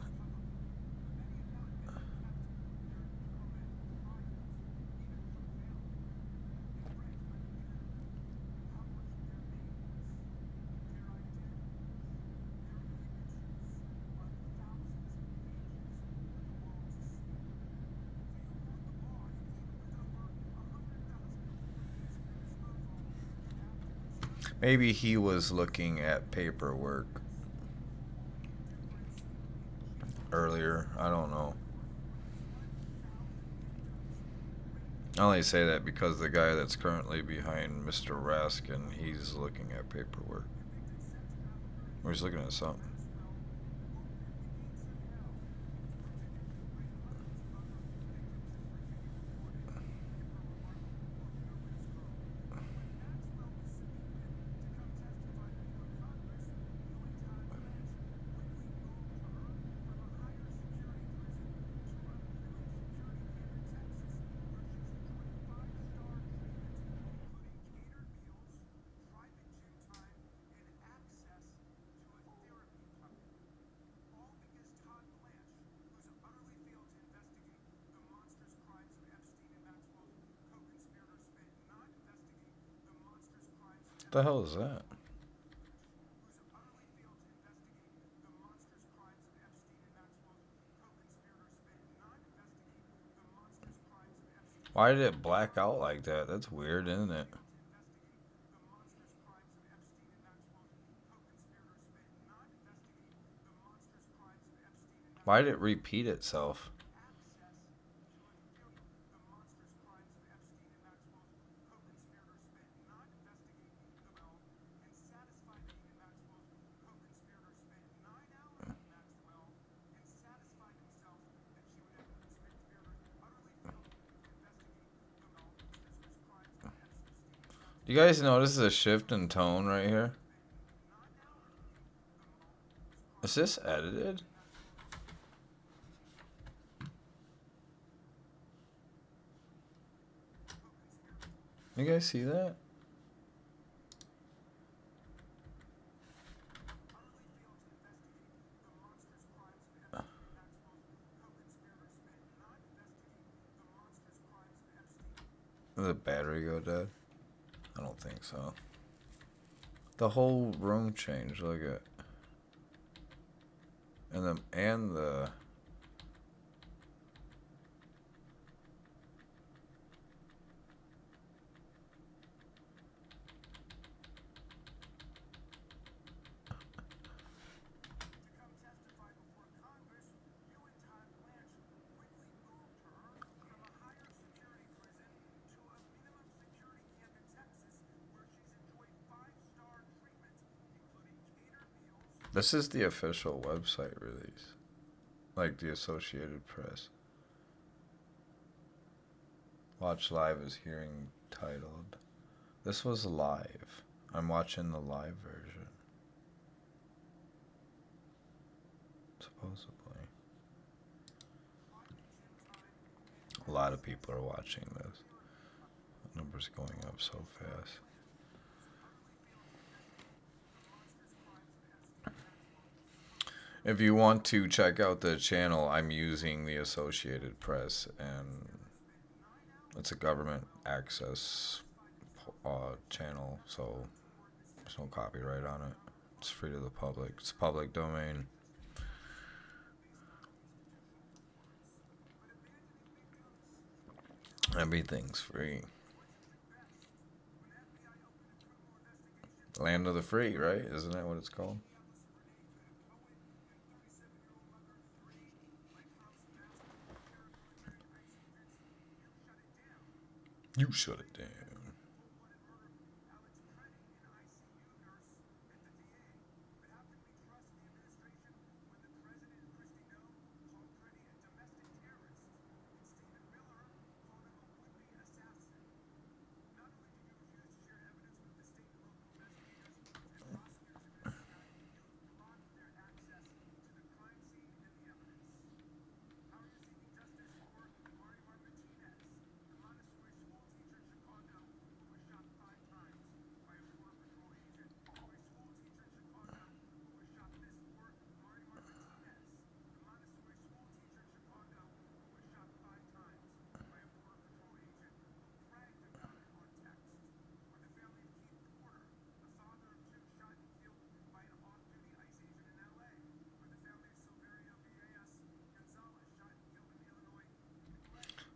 Maybe he was looking at paperwork earlier. I don't know. I only say that because the guy that's currently behind Mr. Raskin, he's looking at paperwork. Or he's looking at something. What the hell is that? Why did it black out like that? That's weird, isn't it? Why did it repeat itself? You guys notice a shift in tone right here? Is this edited? You guys see that? Did the battery go dead? I don't think so. The whole room changed. Look at. And the. This is the official website release. Like the Associated Press. Watch live is hearing titled. This was live. I'm watching the live version. Supposedly. A lot of people are watching this. The numbers going up so fast. If you want to check out the channel, I'm using the Associated Press, and it's a government access channel, so there's no copyright on it. It's free to the public. It's public domain. Everything's free. Land of the free, right? Isn't that what it's called? You shut it down.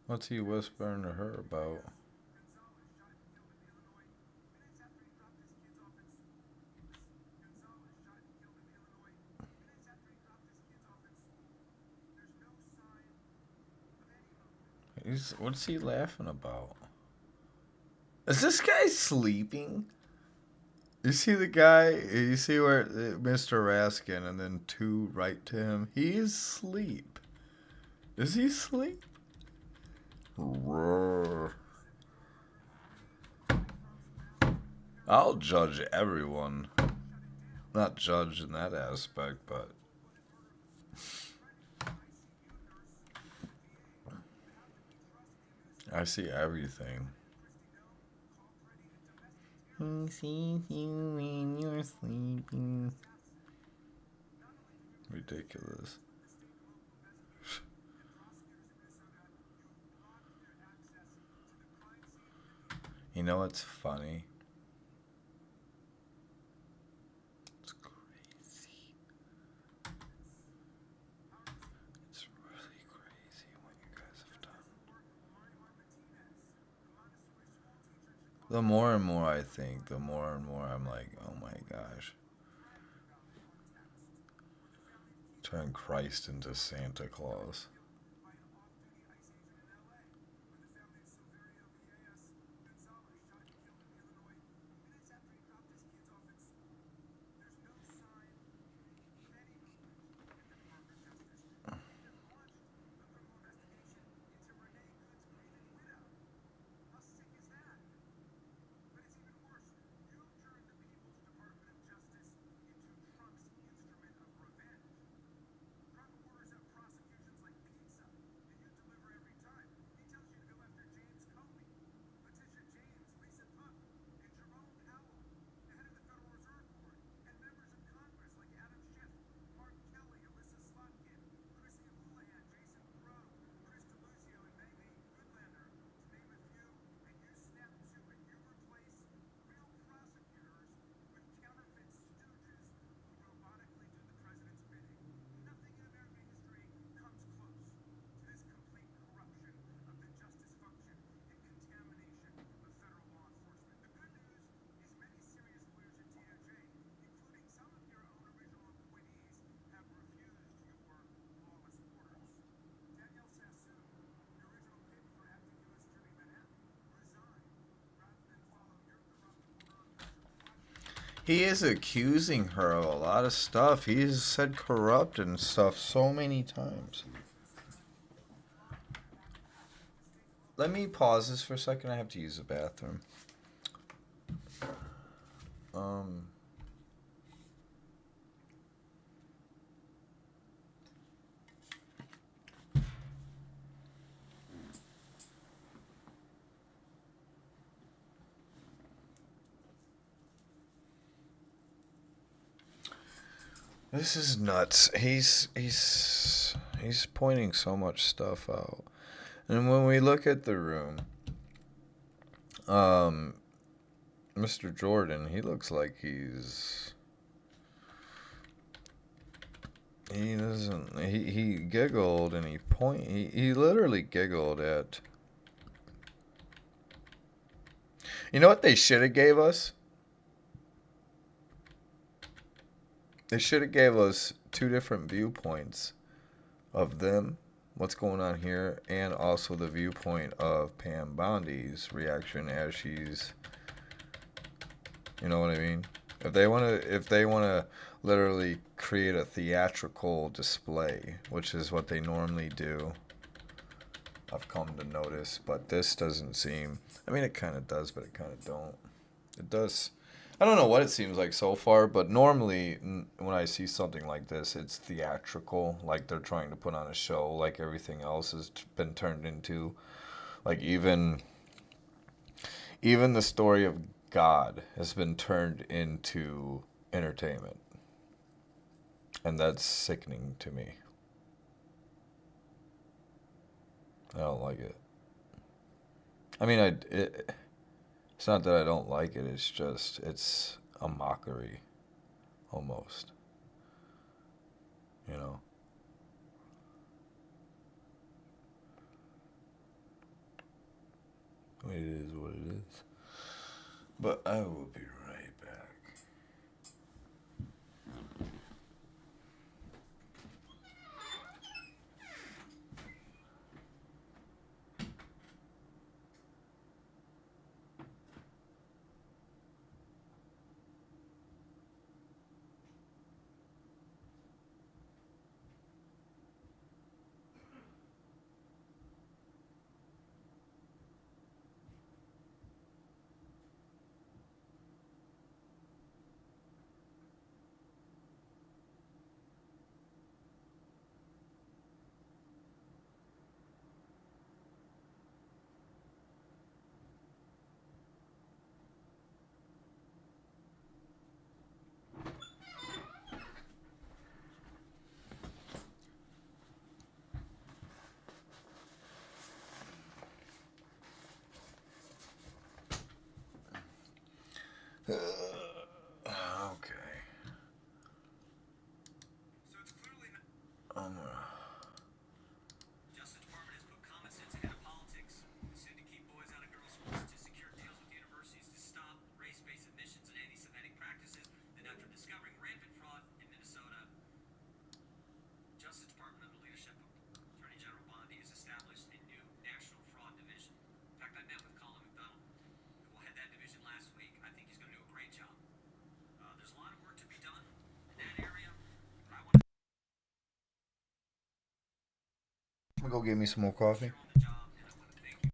What's he whispering to her about? What's he laughing about? Is this guy sleeping? You see the guy? You see where Mr. Raskin and then 2 right to him? He is asleep. Is he asleep? I'll judge everyone. Not judge in that aspect, but I see everything. He sees you when you're sleeping. Ridiculous. You know what's funny? It's crazy. It's really crazy what you guys have done. The more and more I think, the more and more I'm like, oh my gosh. Turn Christ into Santa Claus. He is accusing her of a lot of stuff. He's said corrupt and stuff so many times. Let me pause this for a second. I have to use the bathroom. This is nuts. He's pointing so much stuff out. And when we look at the room, Mr. Jordan, he looks like he giggled and he literally giggled at. You know what they should have gave us? They should have gave us 2 different viewpoints of them, what's going on here, and also the viewpoint of Pam Bondi's reaction as she's, you know what I mean? If they wanna literally create a theatrical display, which is what they normally do, I've come to notice, but this doesn't seem. I mean, it kind of does, but it kind of don't. It does. I don't know what it seems like so far, but normally when I see something like this, it's theatrical, like they're trying to put on a show, like everything else has been turned into. Like even the story of God has been turned into entertainment. And that's sickening to me. I don't like it. I mean, it's not that I don't like it, it's a mockery, almost. You know? It is what it is. But I will be right back. Okay. So it's clearly not. Um, The Justice Department has put common sense ahead of politics. They said to keep boys out of girls' schools, to secure deals with universities, to stop race-based admissions and anti-Semitic practices. Then, after discovering rampant fraud in Minnesota, the Justice Department, under leadership of Attorney General Bondi, has established a new National Fraud Division. In fact, I met with Colin McDonald, who head that division last week. I think he's going to do a great job. There's a lot of work to be done in that area, but I want to I'm gonna go get me some more coffee. share on the job, and I want to thank you.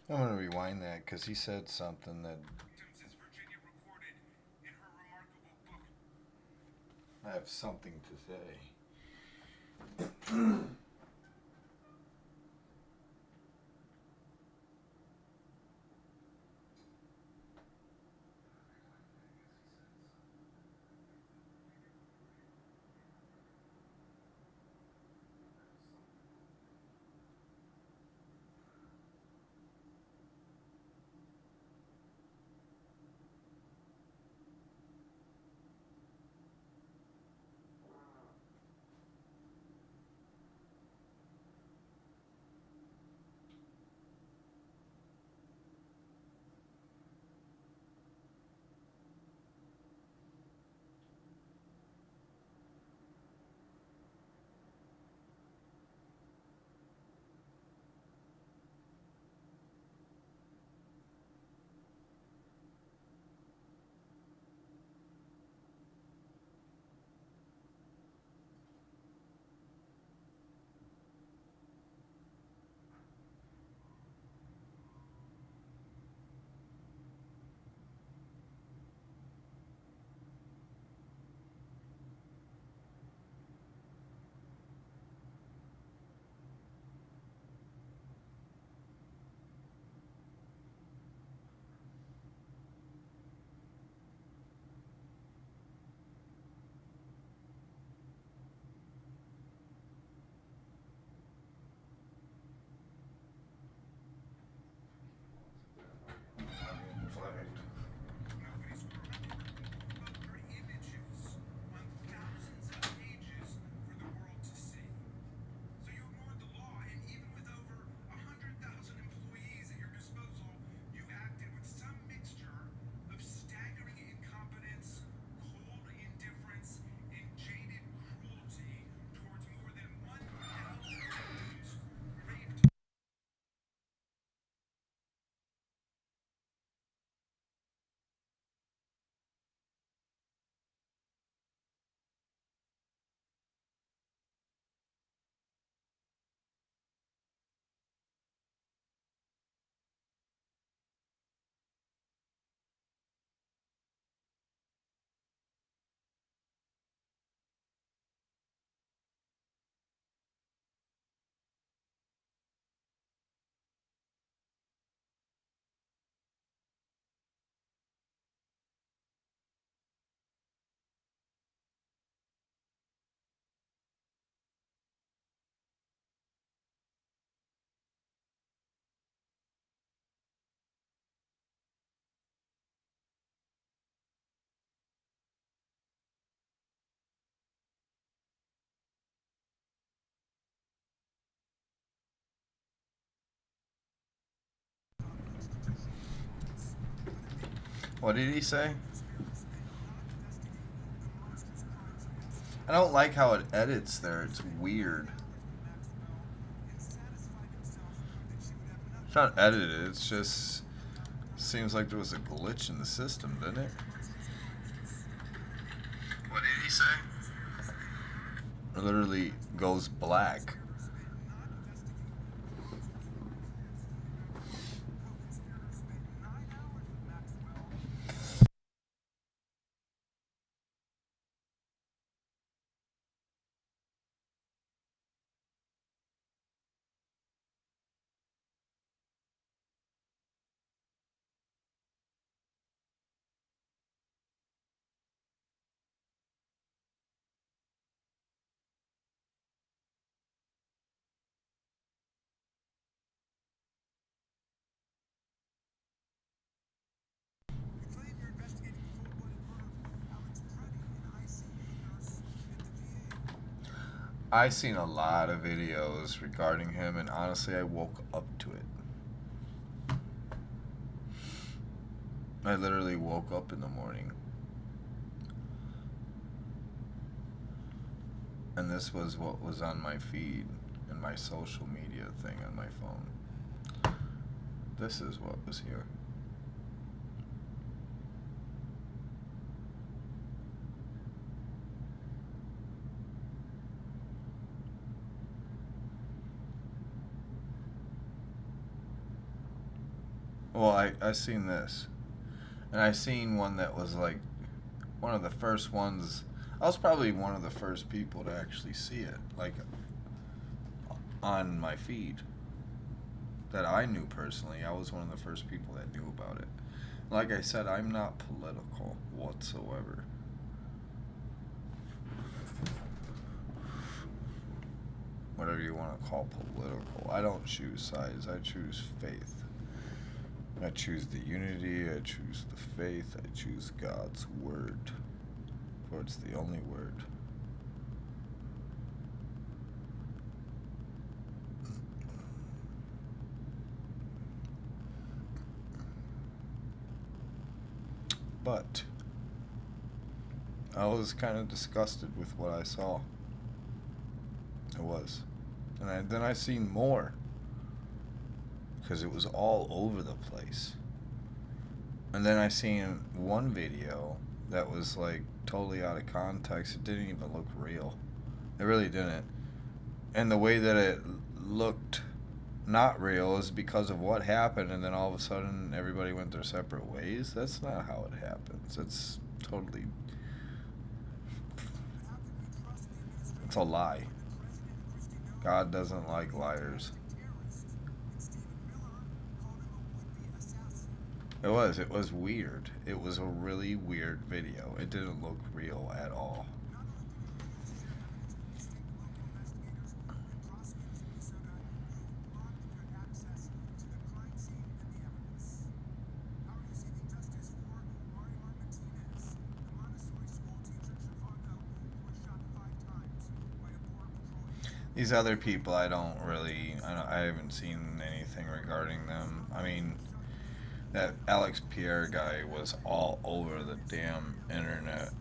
I'm gonna rewind that because he said something that Victims, as Virginia recorded in her remarkable book. I have something to say. What did he say? I don't like how it edits there. It's weird. It's not edited. It's just seems like there was a glitch in the system, didn't it? What did he say? It literally goes black. I seen a lot of videos regarding him, and honestly, I woke up to it. I literally woke up in the morning, and this was what was on my feed and my social media thing on my phone. This is what was here. Well, I seen this, and I seen one that was like one of the first ones. I was probably one of the first people to actually see it, like on my feed that I knew personally. I was one of the first people that knew about it. Like I said, I'm not political whatsoever. Whatever you want to call political. I don't choose sides. I choose faith. I choose the unity, I choose the faith, I choose God's word, for it's the only word. But I was kind of disgusted with what I saw. I was. And then I seen more. Because it was all over the place. And then I seen one video that was like totally out of context. It didn't even look real. It really didn't. And the way that it looked not real is because of what happened, and then all of a sudden everybody went their separate ways. That's not how it happens. It's totally... It's a lie. God doesn't like liars. It was weird. It was a really weird video. It didn't look real at all. These other people, I haven't seen anything regarding them. I mean, that Alex Pierre guy was all over the damn internet.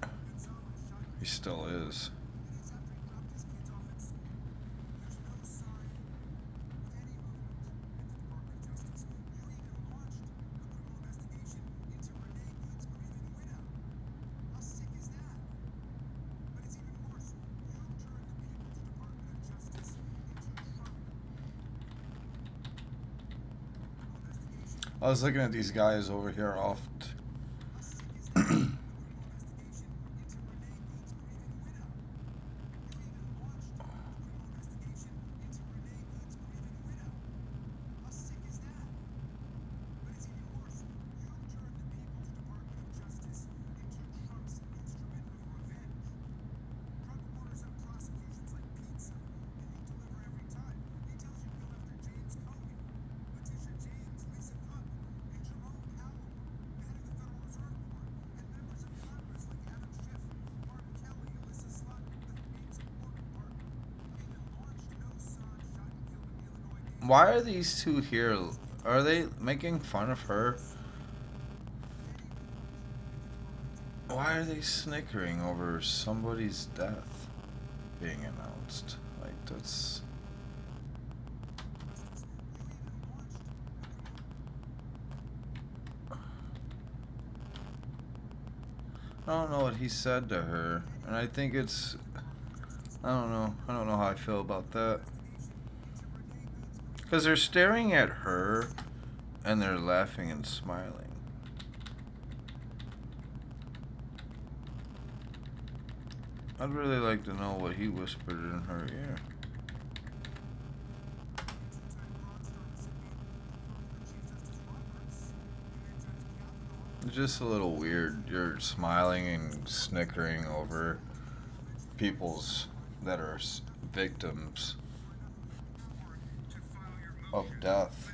He still is. I was looking at these guys over here oft. Why are these two here? Are they making fun of her? Why are they snickering over somebody's death being announced? Like, that's... I don't know what he said to her, and I think it's... I don't know how I feel about that. Because they're staring at her, and they're laughing and smiling. I'd really like to know what he whispered in her ear. It's just a little weird. You're smiling and snickering over people's that are victims of death.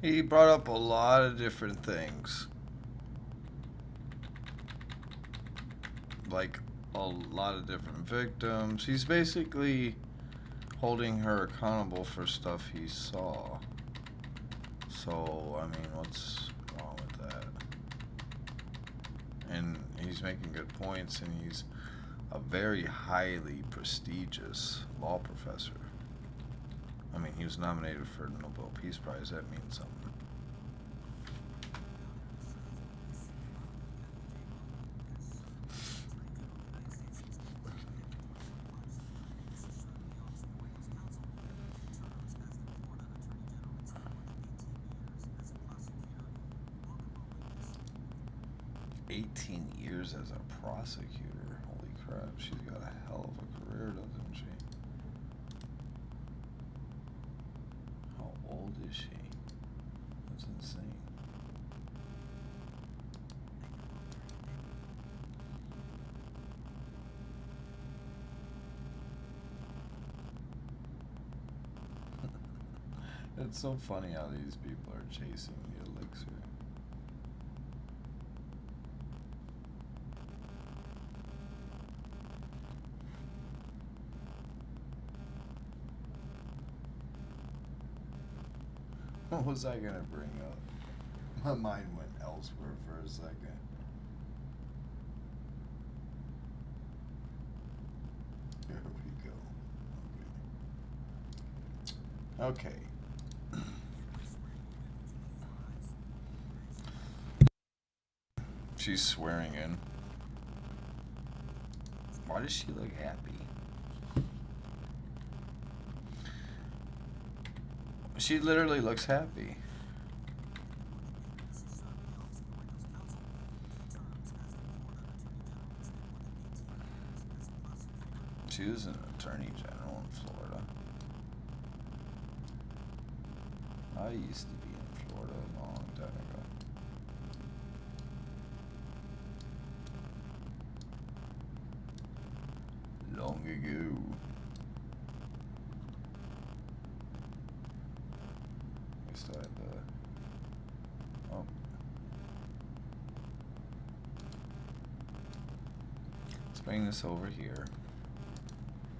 He brought up a lot of different things. Like a lot of different victims. He's basically holding her accountable for stuff he saw. So, I mean, what's wrong with that? And he's making good points, and he's a very highly prestigious law professor. I mean, he was nominated for the Nobel Peace Prize. That means something. 18 years as a prosecutor. Holy crap, she's got a hell of a career, doesn't she? How old is she? That's insane. It's so funny how these people are chasing the elixir. What was I gonna bring up? My mind went elsewhere for a second. Here we go. Okay. She's swearing in. Why does she look happy? She literally looks happy. She was an attorney general in Florida. I used to be in Florida a long time ago. Long ago. We still had the... Oh. Let's bring this over here.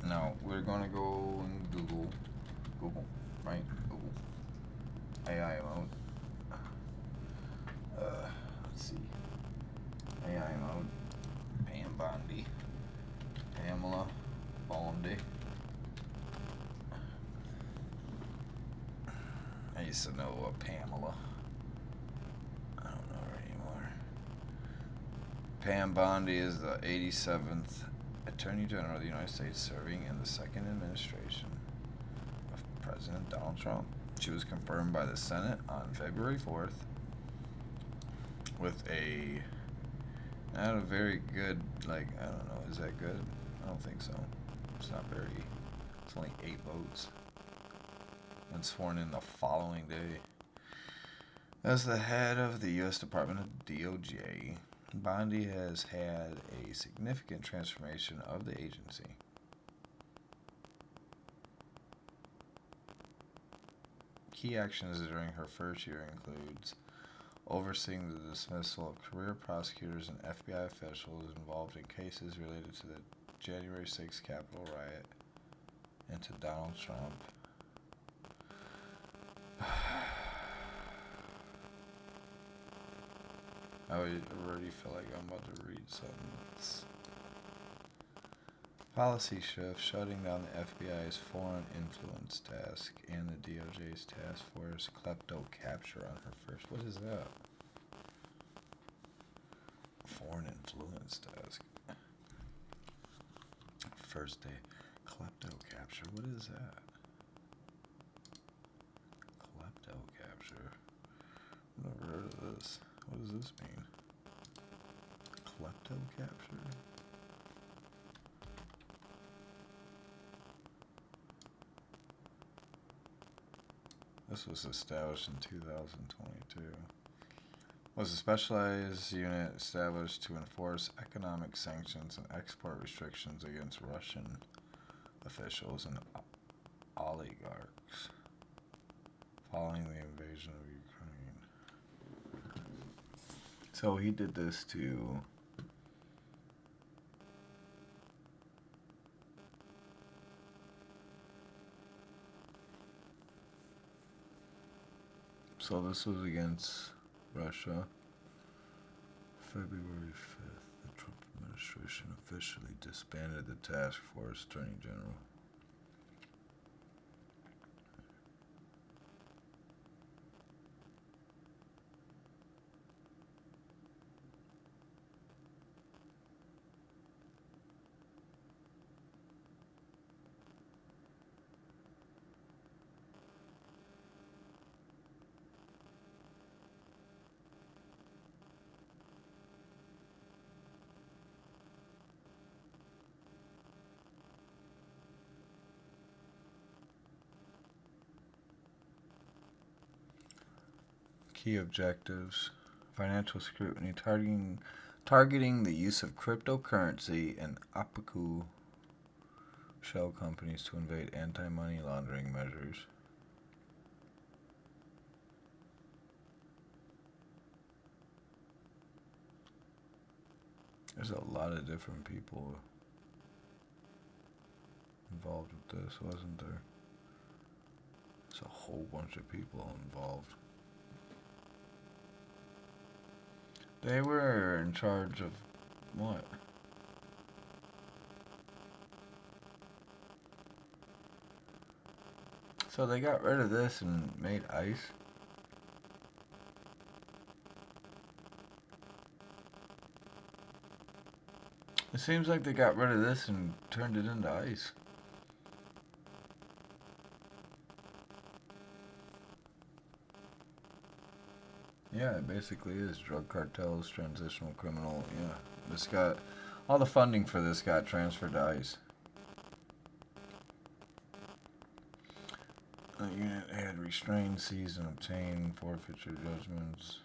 Now, we're going to go and Google, right? Google. AI mode. Let's see. AI mode. Pam Bondi. Pamela Bondi. I used to know a Pamela. I don't know her anymore. Pam Bondi is the 87th Attorney General of the United States, serving in the second administration of President Donald Trump. She was confirmed by the Senate on February 4th with not a very good, I don't know, is that good? I don't think so. It's not very, it's only 8 votes. And sworn in the following day. As the head of the U.S. Department of DOJ, Bondi has had a significant transformation of the agency. Key actions during her first year includes overseeing the dismissal of career prosecutors and FBI officials involved in cases related to the January 6th Capitol riot and to Donald Trump. I already feel like I'm about to read something that's policy shift, shutting down the FBI's foreign influence task and the DOJ's task force klepto capture on her first. What is that? Foreign influence task. First day. Klepto capture. What is that? Klepto capture. I've never heard of this. What does this mean? Klepto capture? This was established in 2022. Was a specialized unit established to enforce economic sanctions and export restrictions against Russian officials and oligarchs following the invasion of Ukraine. So he did this to so this was against Russia. February 5th, the Trump administration officially disbanded the task force Attorney General. Key objectives: financial scrutiny, targeting the use of cryptocurrency and Apiku shell companies to evade anti-money laundering measures. There's a lot of different people involved with this, wasn't there? There's a whole bunch of people involved. They were in charge of what? So they got rid of this and made ice? It seems like they got rid of this and turned it into ice. Yeah, it basically is. Drug cartels, transitional criminal. Yeah, this got all the funding for this got transferred to ICE. The unit had restrained, seized, and obtained forfeiture judgments.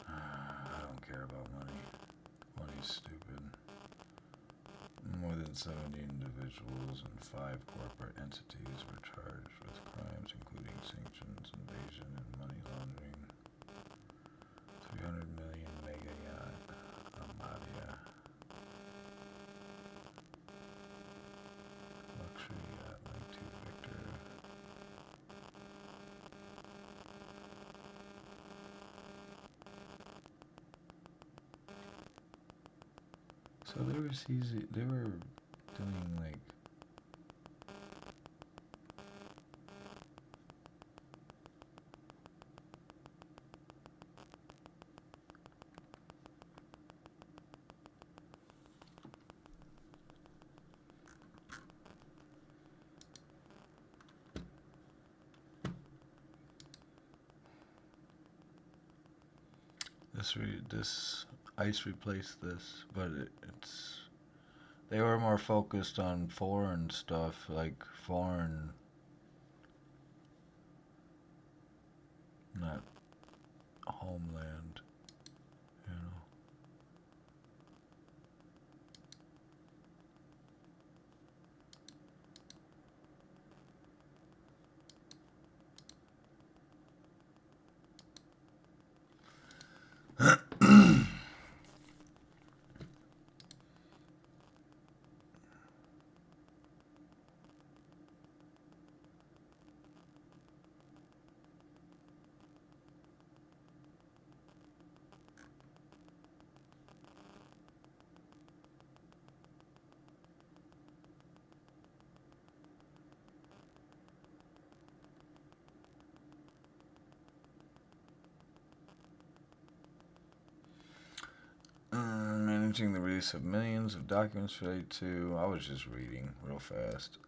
I don't care about money. Money's stupid. More than 70 individuals and 5 corporate entities were charged with crimes including sanctions, invasion, and money laundering. 300 million mega yacht, Amadia. Luxury yacht, linked to Victor. So they were doing like this ICE replaced this, but they were more focused on foreign stuff, like foreign, not homeland, you know. Managing the release of millions of documents related to... I was just reading real fast.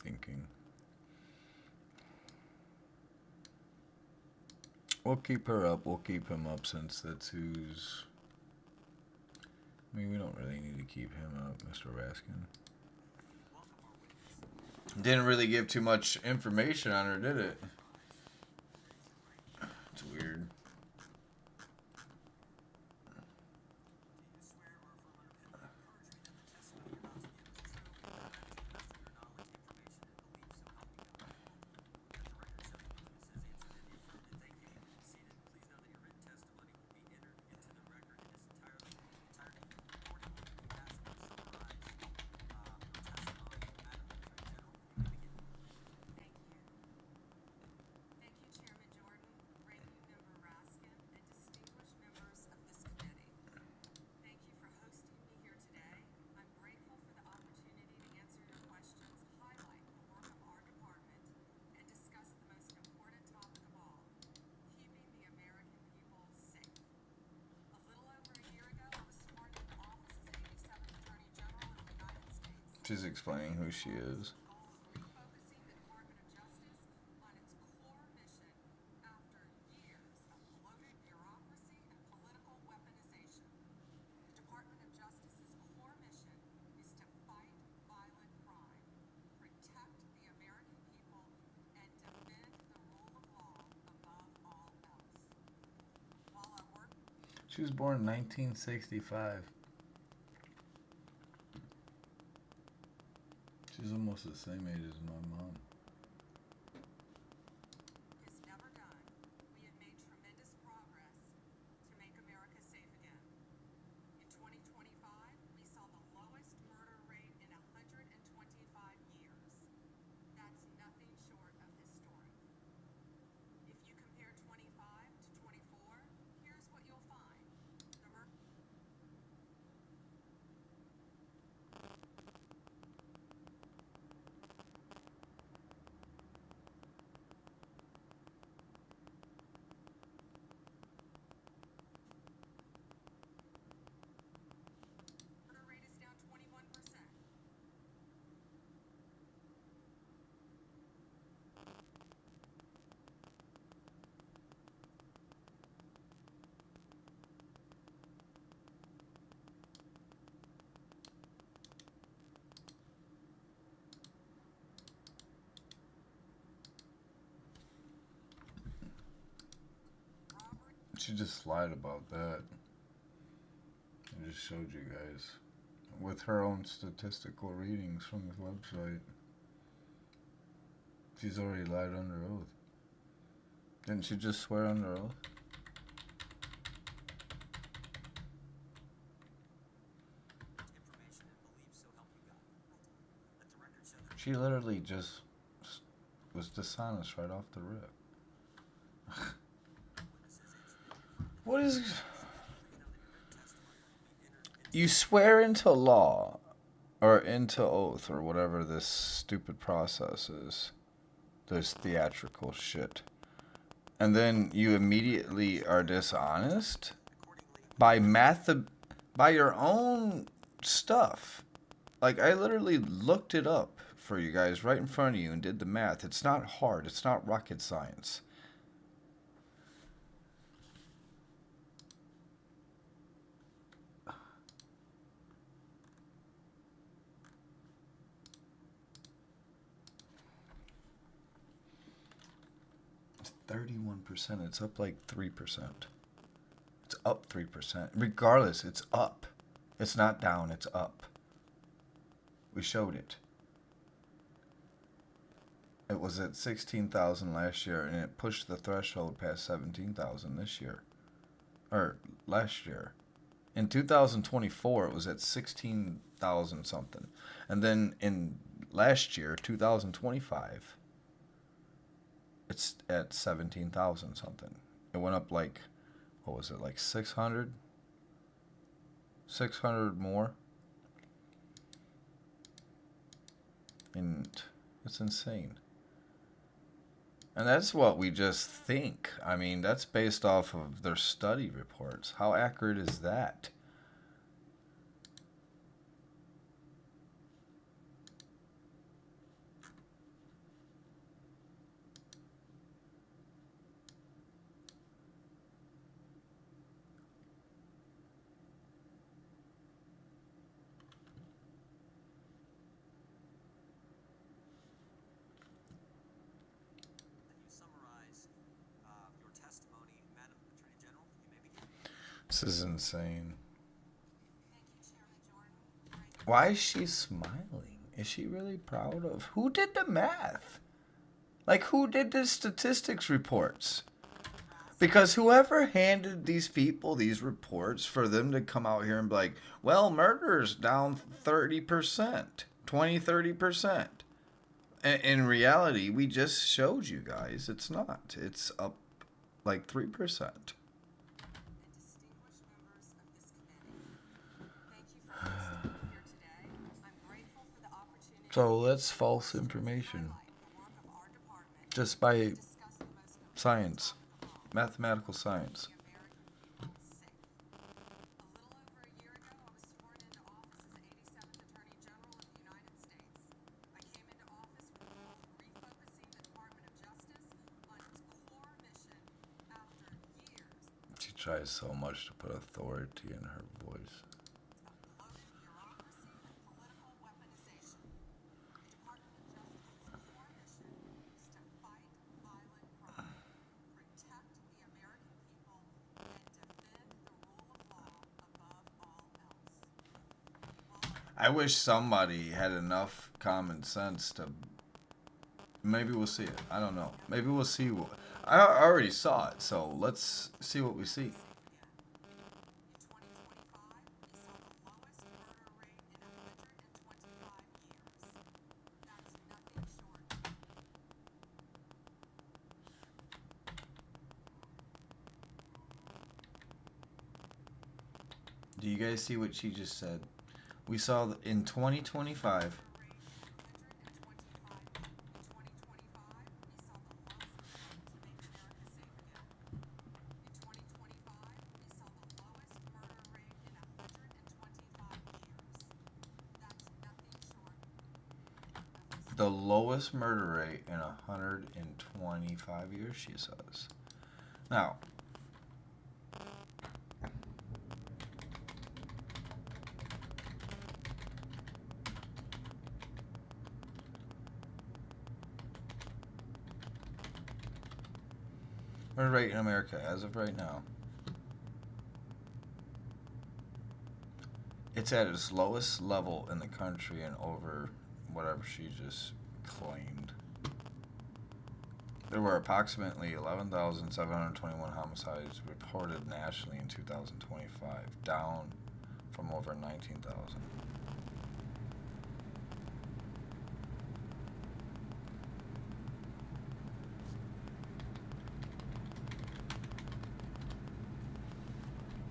Thinking. We'll keep her up. We'll keep him up since that's who's... I mean, we don't really need to keep him up, Mr. Raskin. Didn't really give too much information on her, did it? It's weird. She's explaining who she is. She was born in 1965. She's almost the same age as my mom. Is never done. We have made tremendous progress to make America safe again. In 2025, we saw the lowest murder rate in 125 years. That's nothing short of historic. If you compare 25 to 24, here's what you'll find. The murder rate is down 21%. She just lied about that. I just showed you guys. With her own statistical readings from the website. She's already lied under oath. Didn't she just swear under oath? Information and beliefs, so help you God. Let the record show that She literally just was dishonest right off the rip. What is... You swear into law, or into oath, or whatever this stupid process is. This theatrical shit. And then you immediately are dishonest? By by your own stuff. Like, I literally looked it up for you guys right in front of you and did the math. It's not hard. It's not rocket science. It's 31%. It's up like 3%. It's up 3%. Regardless, it's up. It's not down, it's up. We showed it. It was at 16,000 last year, and it pushed the threshold past 17,000 this year. Or last year. In 2024, it was at 16,000 something. And then in last year, 2025, it's at 17,000 something. It went up like, what was it, like 600? 600 more. And it's insane. And that's what we just think. I mean, that's based off of their study reports. How accurate is that? This is insane. Why is she smiling? Is she really proud of... Who did the math? Like, who did the statistics reports? Because whoever handed these people these reports for them to come out here and be like, well, murder's down 30%, 20-30%. In reality, we just showed you guys it's not. It's up like 3%. So that's false information. Just by science, mathematical science. She tries so much to put authority in her voice. I wish somebody had enough common sense to. Maybe we'll see it. I don't know. Maybe we'll see. I already saw it, so let's see what we see. Do you guys see what she just said? We saw in 2025. The lowest murder rate in 125 years, she says. Now, murder rate in America as of right now, it's at its lowest level in the country in over whatever she just claimed. There were approximately 11,721 homicides reported nationally in 2025, down from over 19,000.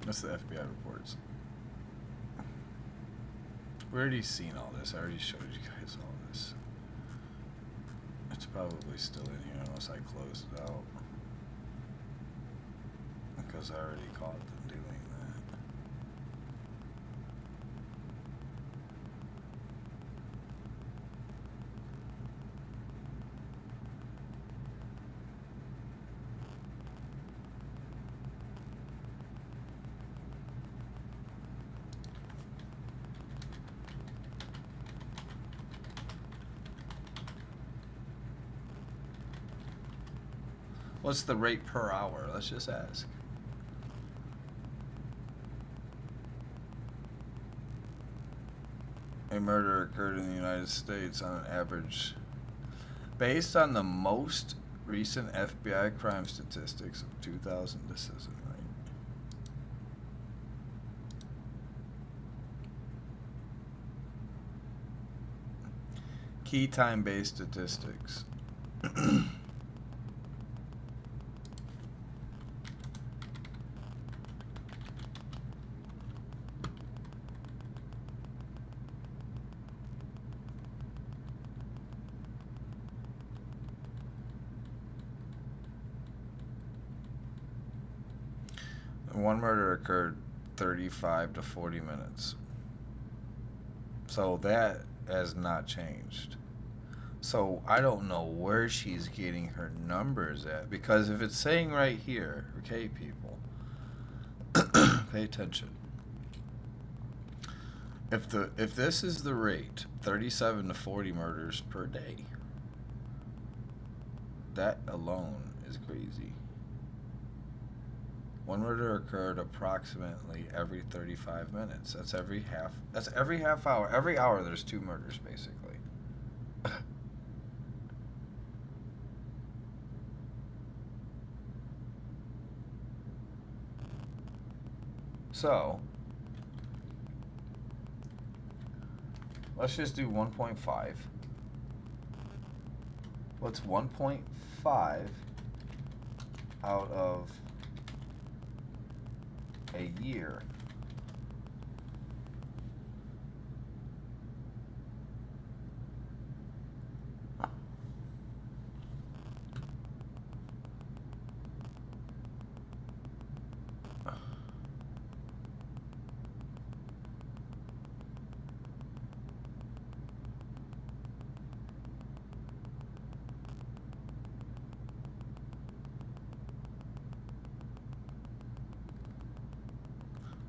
That's the FBI reports. We already seen all this. I already showed you guys all this. It's probably still in here unless I close it out. Because I already caught them doing that. What's the rate per hour? Let's just ask. A murder occurred in the United States on an average, based on the most recent FBI crime statistics of 2000. This isn't right. Key time-based statistics. One murder occurred 35 to 40 minutes. So that has not changed. So I don't know where she's getting her numbers at, because if it's saying right here, okay, people, pay attention. If this is the rate, 37 to 40 murders per day, that alone is crazy. One murder occurred approximately every 35 minutes. That's every half hour. Every hour there's 2 murders, basically. So, let's just do 1.5. What's 1.5 out of a year?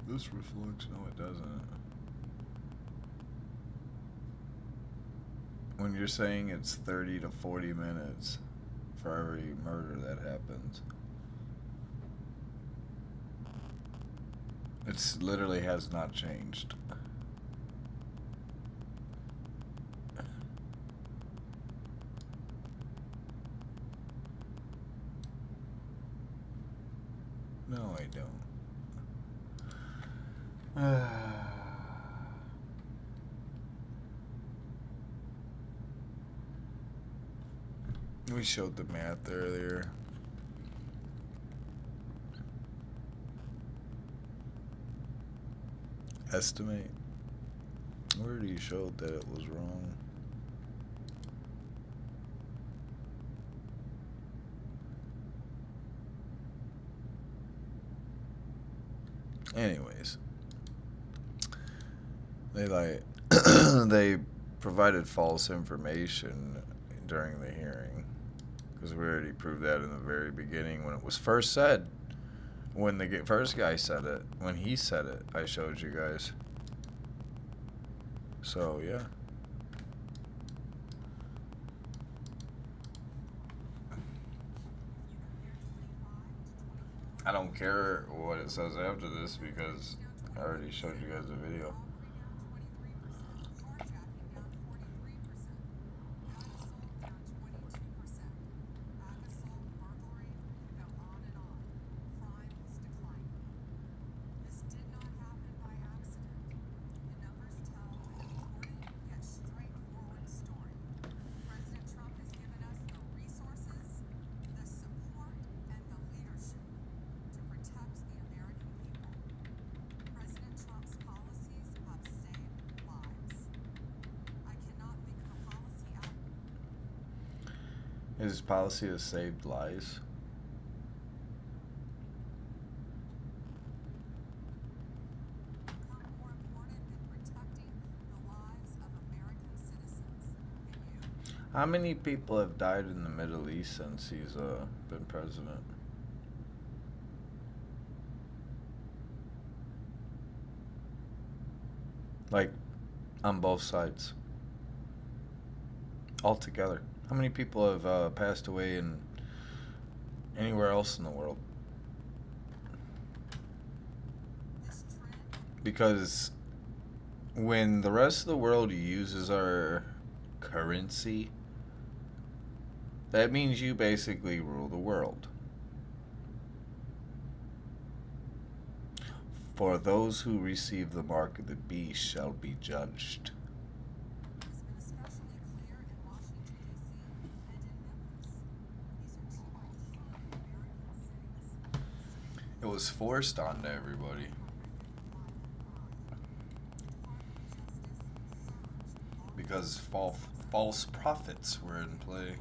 This reflects, no it doesn't. When you're saying it's 30 to 40 minutes for every murder that happens, it's literally has not changed. No, I don't. We showed the math earlier. Estimate. We already showed that it was wrong. Anyways, they they provided false information during the hearing, because we already proved that in the very beginning when it was first said. When the first guy said it, when he said it, I showed you guys. So yeah. I don't care what it says after this because I already showed you guys the video. His policy has saved lives. How many people have died in the Middle East since he's been president? Like, on both sides. Altogether. How many people have passed away in anywhere else in the world? Because when the rest of the world uses our currency, that means you basically rule the world. For those who receive the mark of the beast shall be judged. It was forced onto everybody. Because false prophets were in play.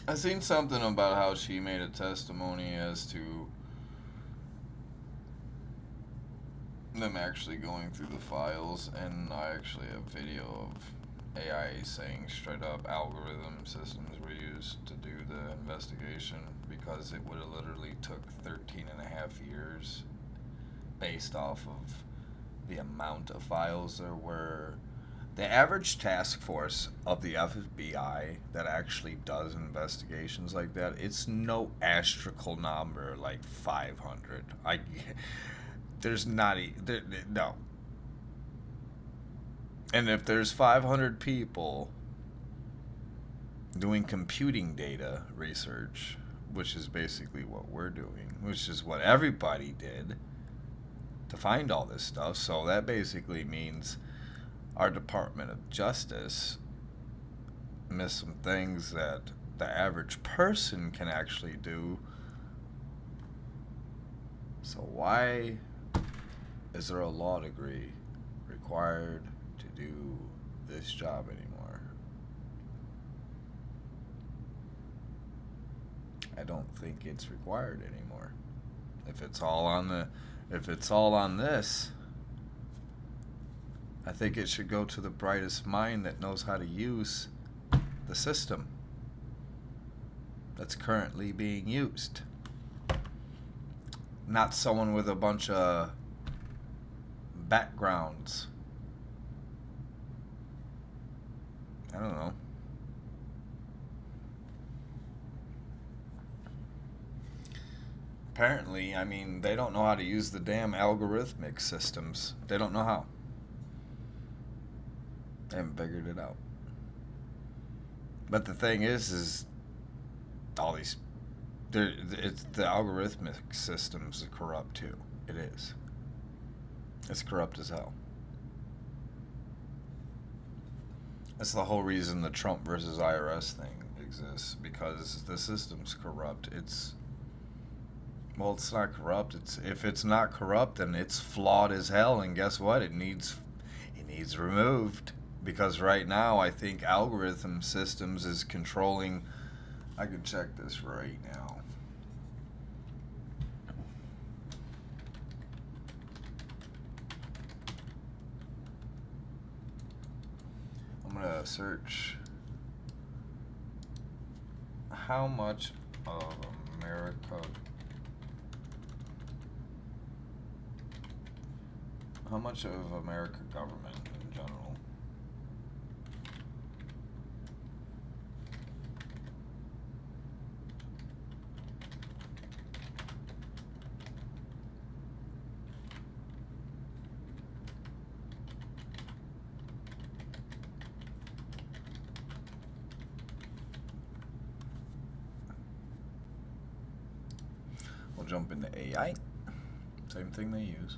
I seen something about how she made a testimony as to them actually going through the files, and I actually have video of AI saying straight up algorithm systems were used to do the investigation because it would have literally took 13 and a half years based off of the amount of files there were. The average task force of the FBI that actually does investigations like that, it's no astronomical number like 500. There's not no. And if there's 500 people doing computing data research, which is basically what we're doing, which is what everybody did to find all this stuff, so that basically means our Department of Justice missed some things that the average person can actually do. So why is there a law degree required to do this job anymore. I don't think it's required anymore. If it's all on this, I think it should go to the brightest mind that knows how to use the system that's currently being used. Not someone with a bunch of backgrounds. I don't know. Apparently, I mean, they don't know how to use the damn algorithmic systems. They don't know how. They haven't figured it out. But the thing is all these, it's the algorithmic systems are corrupt too. It is. It's corrupt as hell. That's the whole reason the Trump versus IRS thing exists, because the system's corrupt. It's not corrupt. If it's not corrupt, then it's flawed as hell. And guess what? It needs removed, because right now I think algorithm systems is controlling. I could check this right now. I'm gonna search how much of America government in general we'll jump into AI. Same thing they use.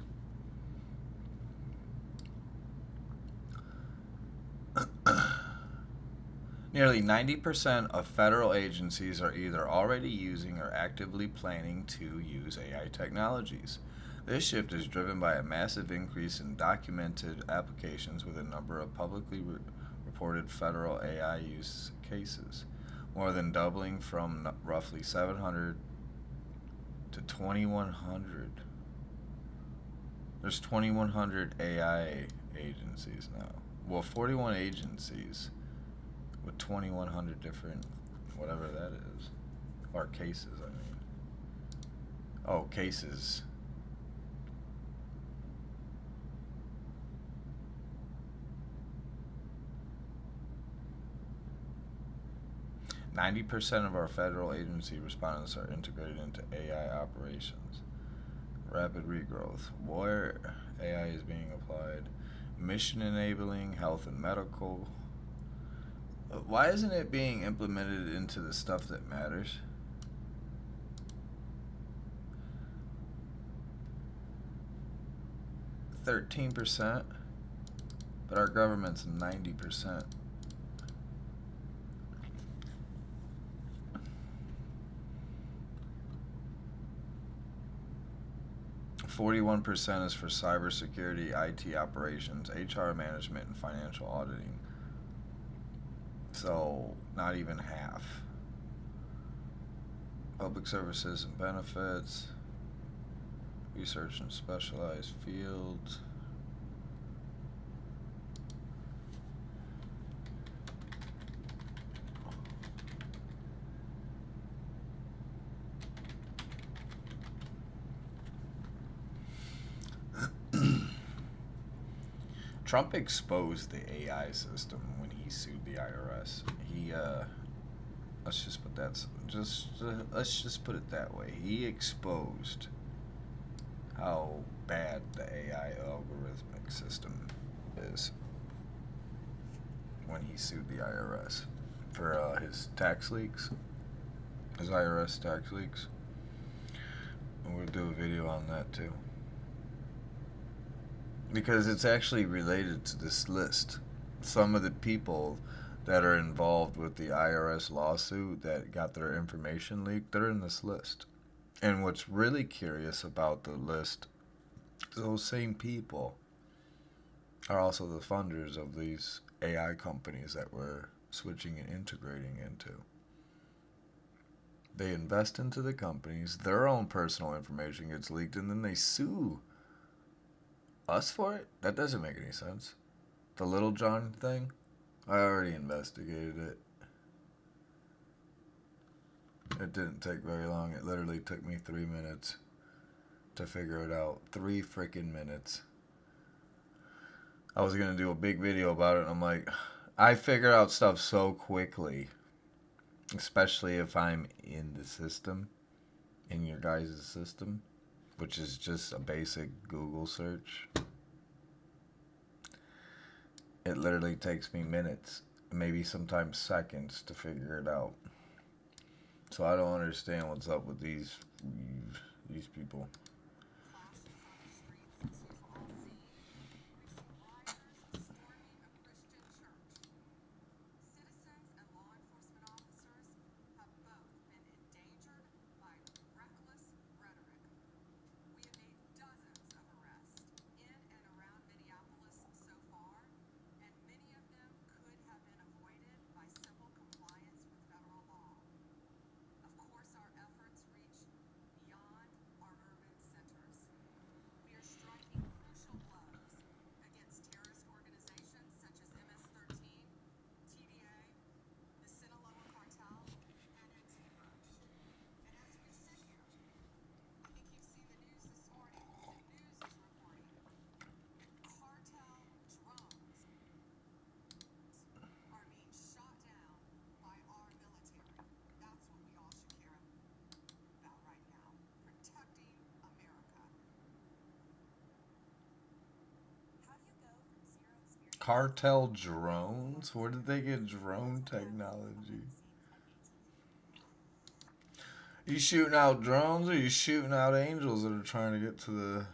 Nearly 90% of federal agencies are either already using or actively planning to use AI technologies. This shift is driven by a massive increase in documented applications with a number of publicly reported federal AI use cases, more than doubling from roughly 700 to 2,100. There's 2,100 AI agencies now. Well, 41 agencies with 2,100 different, whatever that is, or cases, I mean. Oh, cases. "90% of our federal agency respondents are integrated into AI operations. Rapid regrowth. Where AI is being applied. Mission enabling, health and medical." Why isn't it being implemented into the stuff that matters? %, but our government's 90%. %41 is for cybersecurity, IT operations, HR management, and financial auditing. So, not even half. Public services and benefits, research in specialized fields. Trump exposed the AI system when he sued the IRS. Let's just put it that way. He exposed how bad the AI algorithmic system is when he sued the IRS for his tax leaks, his IRS tax leaks. And we'll do a video on that too, because it's actually related to this list. Some of the people that are involved with the IRS lawsuit that got their information leaked, they're in this list. And what's really curious about the list, those same people are also the funders of these AI companies that we're switching and integrating into. They invest into the companies, their own personal information gets leaked, and then they sue us for it? That doesn't make any sense. The Little John thing, I already investigated it. It didn't take very long. It literally took me 3 minutes to figure it out. 3 freaking minutes. I was going to do a big video about it, and I'm like, I figure out stuff so quickly. Especially if I'm in the system, in your guys' system, which is just a basic Google search. It literally takes me minutes, maybe sometimes seconds to figure it out. So I don't understand what's up with these people. Cartel drones? Where did they get drone technology? Are you shooting out drones, or are you shooting out angels that are trying to get to the...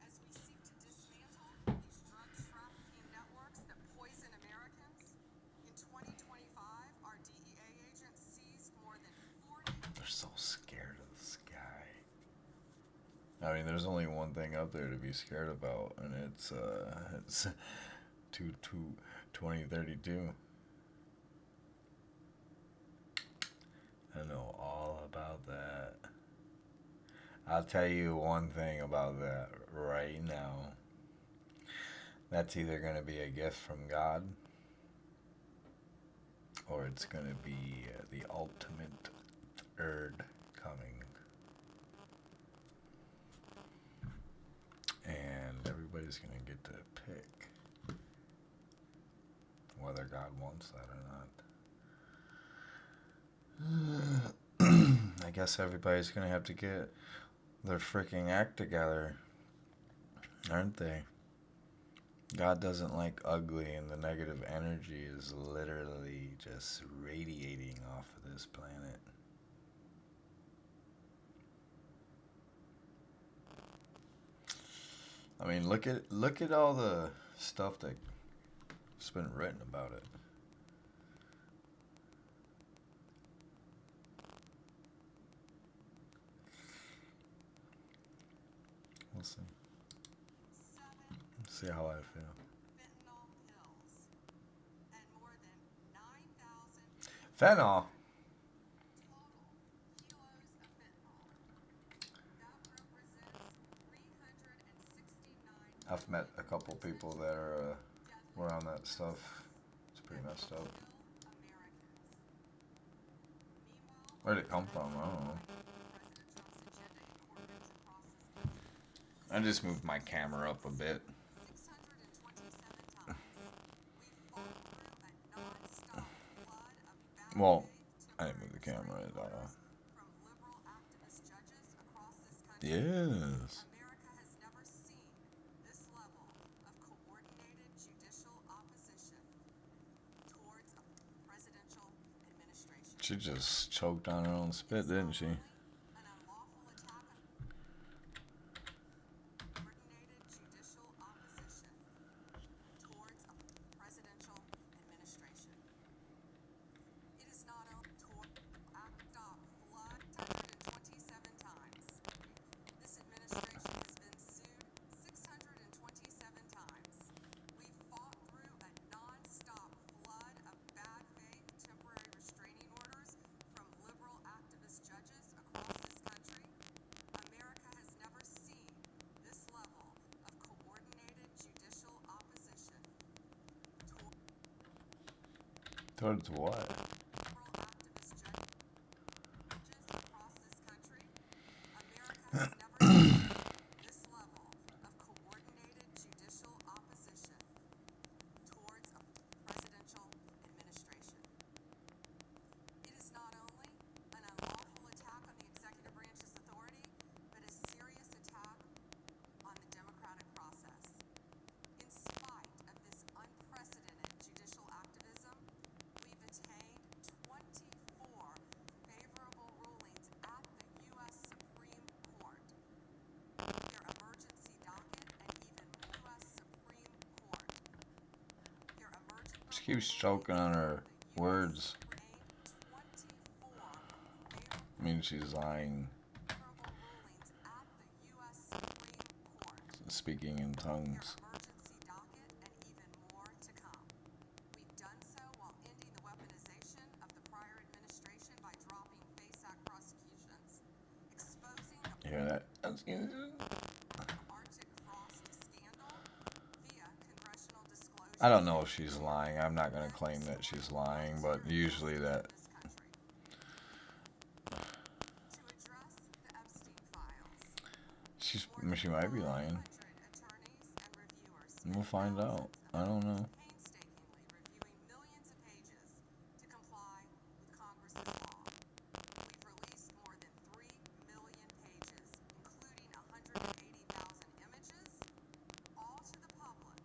As we seek to dismantle these drug trafficking networks that poison Americans, in 2025, our DEA agents seized more than 40... They're so scared of the sky. I mean, there's only one thing out there to be scared about, and it's 2032. I know all about that. I'll tell you one thing about that right now. That's either going to be a gift from God, or it's going to be the ultimate third coming. And everybody's going to get to pick whether God wants that or not. I guess everybody's going to have to get their freaking act together, aren't they? God doesn't like ugly, and the negative energy is literally just radiating off of this planet. I mean, look at all the stuff that's been written about it. We'll see. Let's see how I feel. Fentanyl pills and more than 9,000 Fentanyl. total kilos of fentanyl. That represents 369 I've met a couple people that are were on that stuff. It's pretty messed up. Americans. Meanwhile, Where'd it come from? I don't know. President Trump's agenda in courtrooms across this country. I just moved my camera up a bit. 627 times. We've fought through a non-stop flood of bad Well, faith I didn't move the camera. orders from liberal activist judges across this country. Yes. America has never seen this level of coordinated judicial opposition towards a presidential administration. She just choked on her own spit, didn't she? An unlawful attack on coordinated judicial opposition towards a presidential administration. It is not only toward stop flood 627 times. This administration has been sued 627 Towards what? Several activist judges across this country, America has never seen this level of coordinated judicial opposition towards a presidential administration. It is not only an unlawful attack on the executive branch's authority, but a serious attack on the democratic process. In spite of this unprecedented judicial activism, we've attained 24 favorable rulings at the U.S. Supreme Court. Their emergency docket and even U.S. Supreme Court. Their emergency She keeps choking on her words. I mean, she's lying, speaking in tongues. emergency docket and even more to come. We've done so while ending the weaponization of the prior administration by dropping FACE Act prosecutions, exposing the You hear that? Arctic Frost scandal via congressional disclosure. I don't know if she's lying. I'm not going to claim that she's lying, but usually that. This country. To address the Epstein files, She might be lying. 100 attorneys and reviewers We'll find out. I don't know. painstakingly reviewing millions of pages to comply with Congress's law. We've released more than 3 million pages, including 180,000 images, all to the public,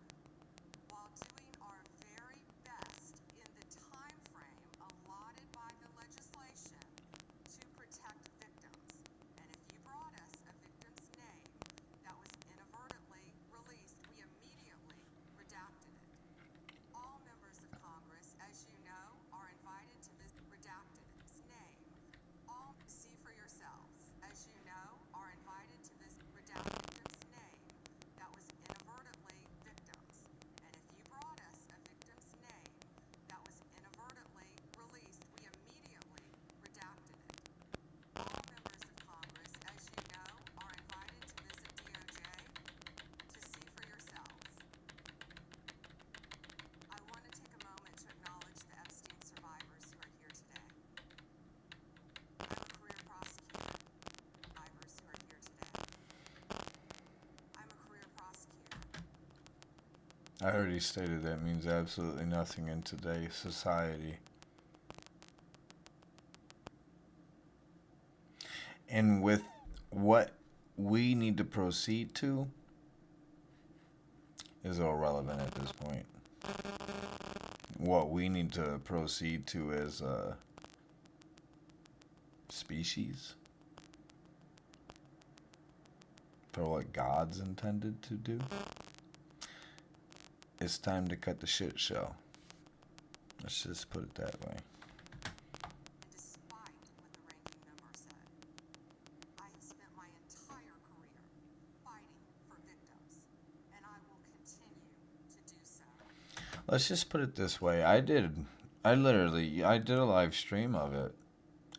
while doing our very best in the time frame allotted by the legislation to protect victims. And if you brought us a victim's name that was inadvertently released, we immediately redacted it. All members of Congress, as you know, are invited to visit redacted its name. All see for yourselves, as you know, are invited to visit redacted victim's name that was inadvertently victims. And if you brought us a victim's name that was inadvertently released, we immediately redacted it. All members of Congress, as you know, are invited to visit DOJ to see for yourselves. I want to take a moment to acknowledge the Epstein survivors who are here today. I'm a career prosecutor. Survivors who are here today. I'm a career prosecutor. I already stated that means absolutely nothing in today's society. And with what we need to proceed to is irrelevant at this point. What we need to proceed to as a species, for what God's intended to do, it's time to cut the shit show. Let's just put it that way. And despite what the ranking member said, I have spent my entire career fighting for victims, and I will continue to do so. Let's just put it this way. I did a live stream of it.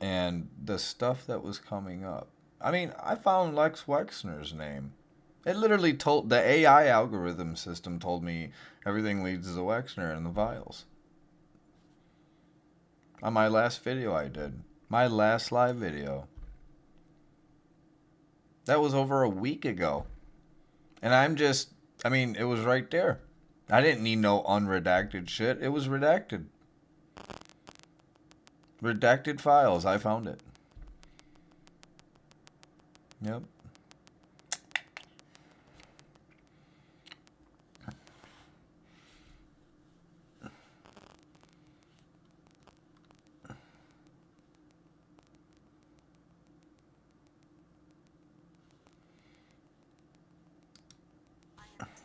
And the stuff that was coming up. I mean, I found Lex Wexner's name. It literally told, the AI algorithm system told me everything leads to Wexner in the files. On my last video I did. My last live video. That was over a week ago. And it was right there. I didn't need no unredacted shit. It was redacted. Redacted files. I found it. Yep.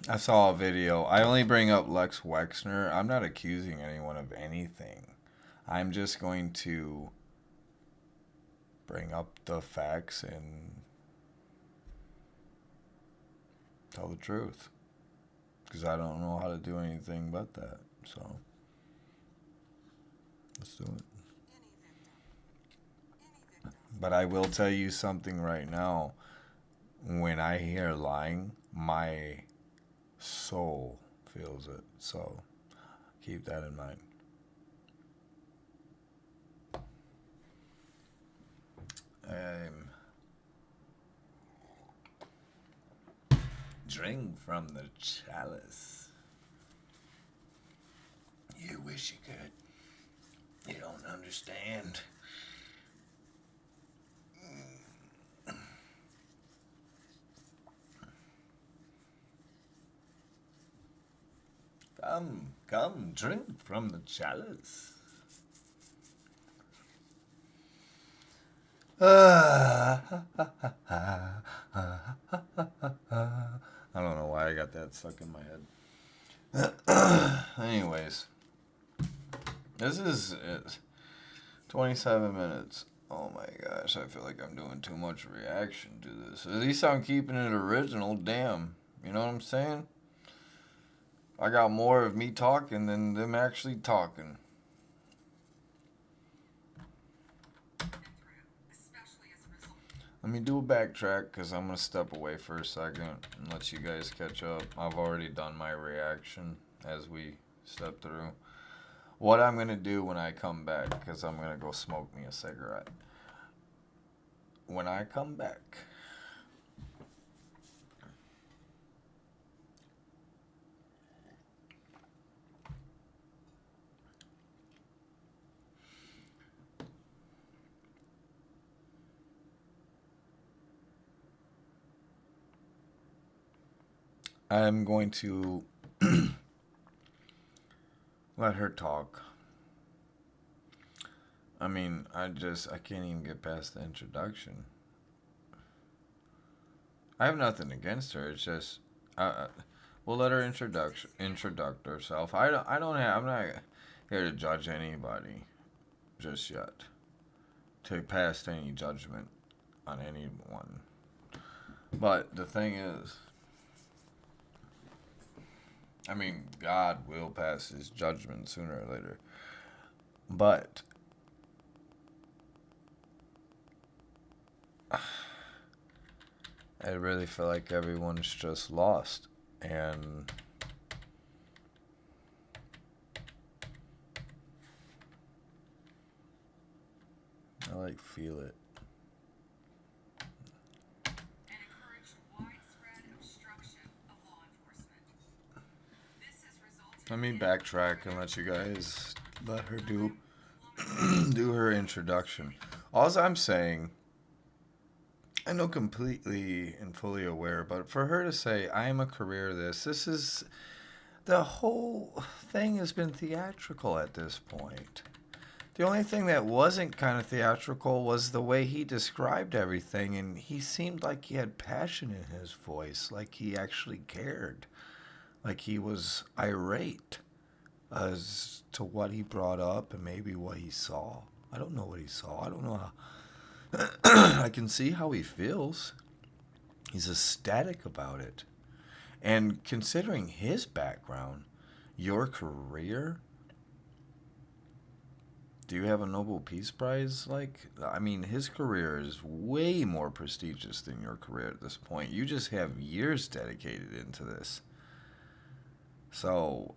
I saw a video. I only bring up Lex Wexner. I'm not accusing anyone of anything. I'm just going to bring up the facts and tell the truth. Because I don't know how to do anything but that. So, let's do it. But I will tell you something right now. When I hear lying, my soul feels it. So, keep that in mind. Drink from the chalice. You wish you could. You don't understand. Come, drink from the chalice. I don't know why I got that stuck in my head. Anyways, this is 27 minutes. Oh my gosh, I feel like I'm doing too much reaction to this. At least I'm keeping it original. Damn. You know what I'm saying? I got more of me talking than them actually talking. Let me do a backtrack because I'm going to step away for a second and let you guys catch up. I've already done my reaction as we step through. What I'm going to do when I come back, because I'm going to go smoke me a cigarette. When I come back, I'm going to let her talk. I mean, I can't even get past the introduction. I have nothing against her. It's just, we'll let her introduct herself. I'm not here to judge anybody just yet. To pass any judgment on anyone. But the thing is, I mean, God will pass his judgment sooner or later. But I really feel like everyone's just lost. And I feel it. Let me backtrack and let you guys let her do her introduction. All I'm saying, I know completely and fully aware, but for her to say, I am a career this is, the whole thing has been theatrical at this point. The only thing that wasn't kind of theatrical was the way he described everything, and he seemed like he had passion in his voice, like he actually cared. Like he was irate as to what he brought up and maybe what he saw. I don't know what he saw. I don't know how. I can see how he feels. He's ecstatic about it. And considering his background, your career, do you have a Nobel Peace Prize? I mean, his career is way more prestigious than your career at this point. You just have years dedicated into this. So,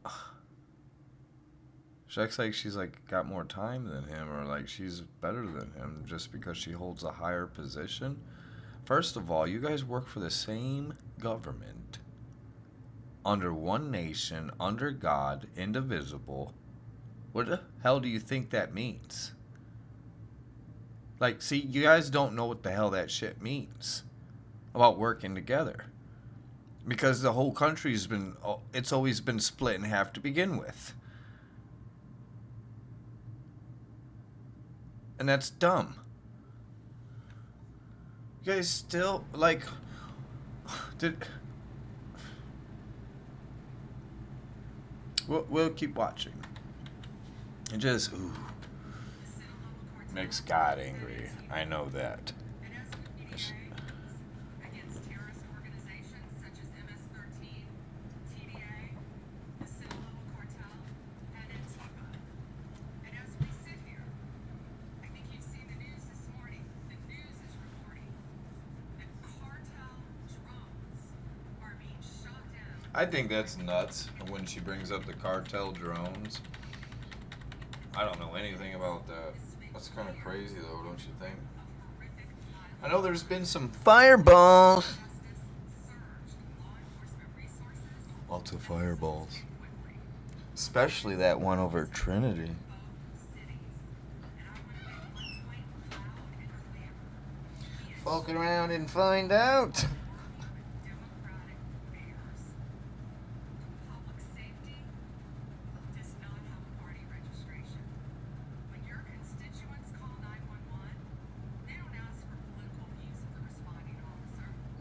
she acts like she's got more time than him, or she's better than him just because she holds a higher position. First of all, you guys work for the same government, under one nation, under God, indivisible. What the hell do you think that means? See, you guys don't know what the hell that shit means about working together. Because the whole country's it's always been split in half to begin with. And that's dumb. You guys still, We'll keep watching. It just, makes God angry. I know that. I think that's nuts when she brings up the cartel drones. I don't know anything about that. That's kind of crazy though, don't you think? I know there's been some fireballs. Lots of fireballs. Especially that one over Trinity. Fuck around and find out.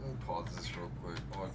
Let me pause this real quick. Hold on.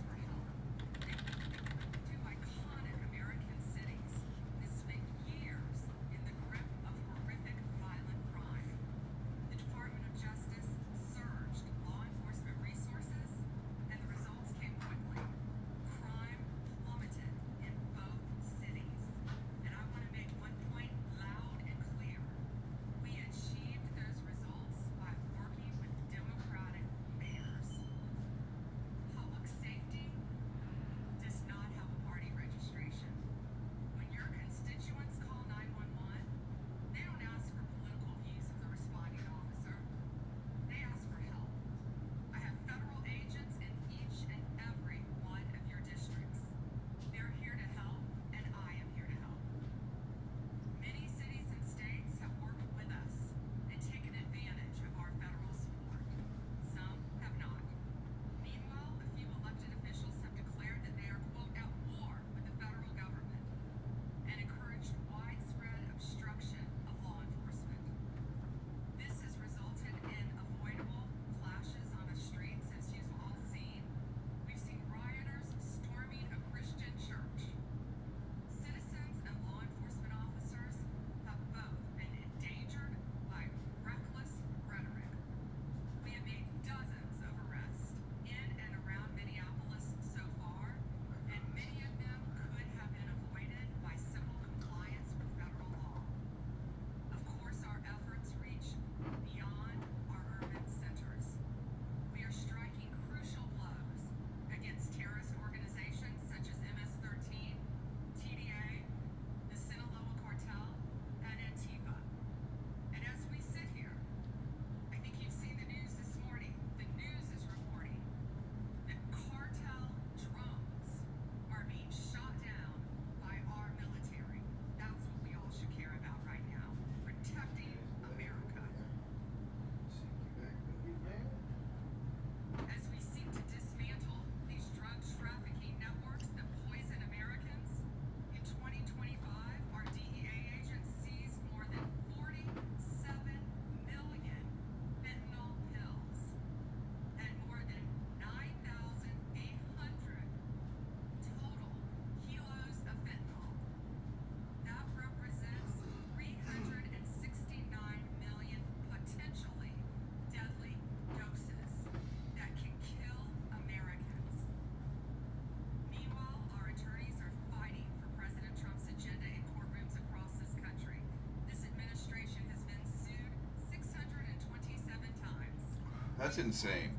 That's insane.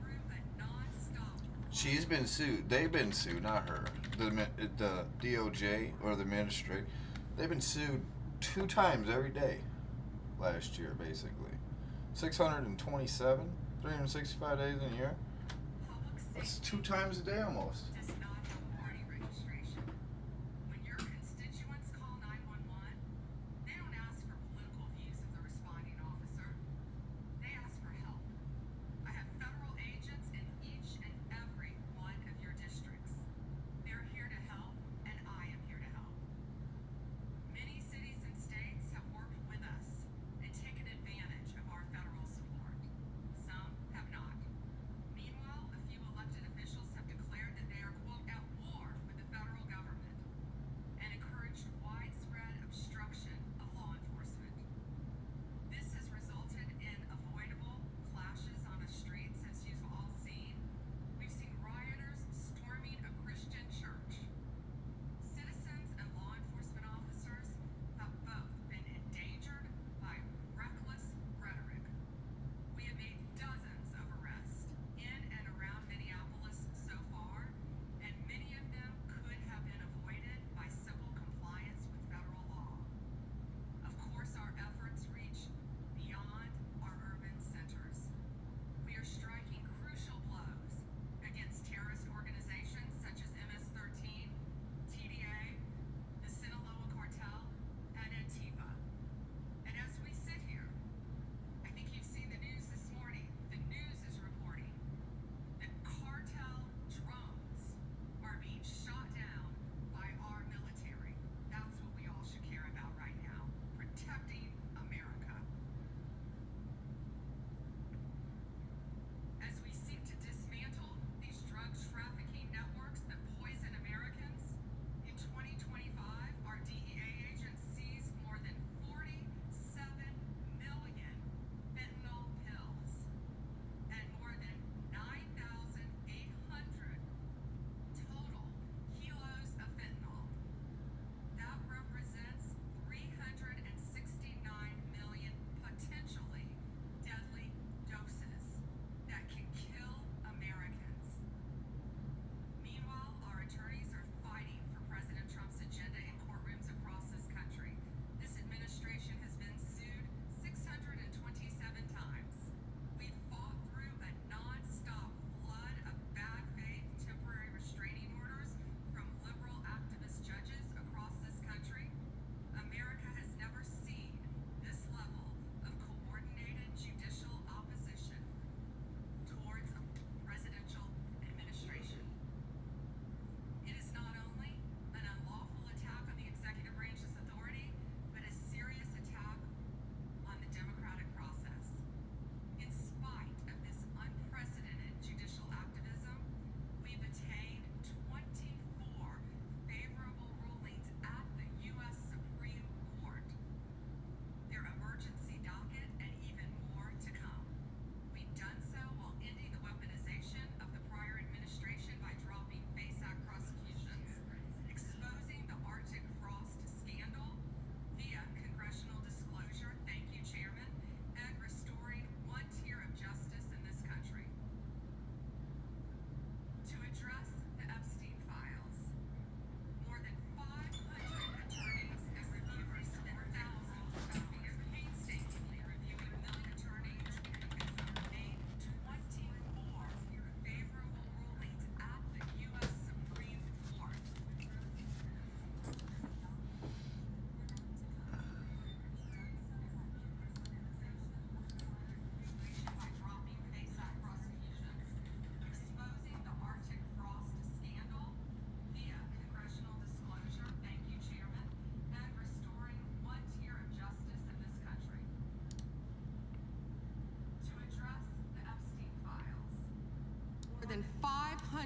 She's been sued. They've been sued, not her. The DOJ or the magistrate. They've been sued 2 times every day last year, basically. 627, 365 days in a year. That's 2 times a day almost.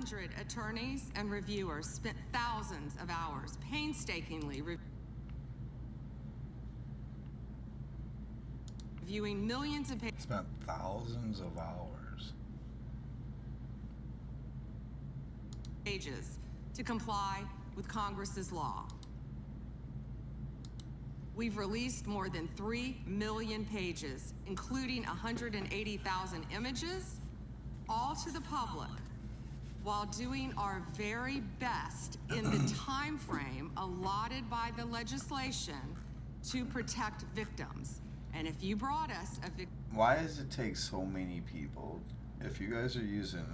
100 attorneys and reviewers spent thousands of hours painstakingly reviewing millions of Spent thousands of hours. pages to comply with Congress's law. We've released more than 3 million pages, including 180,000 images, all to the public, while doing our very best in the time frame allotted by the legislation to protect victims. And if you brought us a victim... Why does it take so many people? If you guys are using...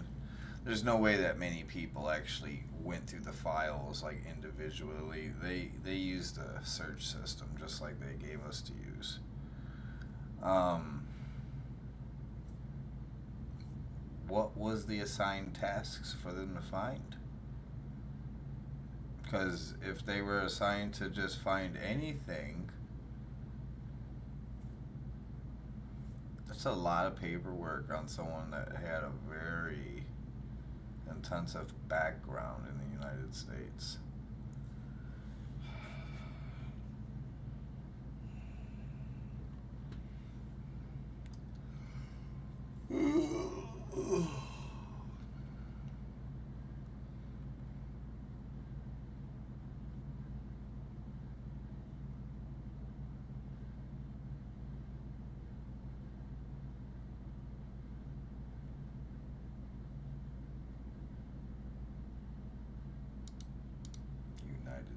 There's no way that many people actually went through the files like individually. They used a search system just like they gave us to use. What was the assigned tasks for them to find? Because if they were assigned to just find anything, that's a lot of paperwork on someone that had a very intensive background in the United States.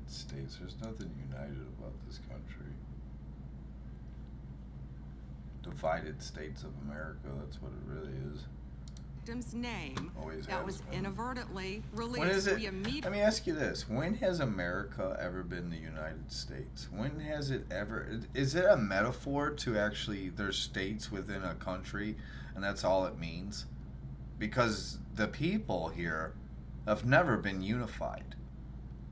States. There's nothing united about this country. Divided States of America, that's what it really is. Victim's name Always that has was been. inadvertently released. When is it? We Let me ask you this. When has America ever been the United States? When has it ever... Is it a metaphor to actually... There's states within a country and that's all it means? Because the people here have never been unified.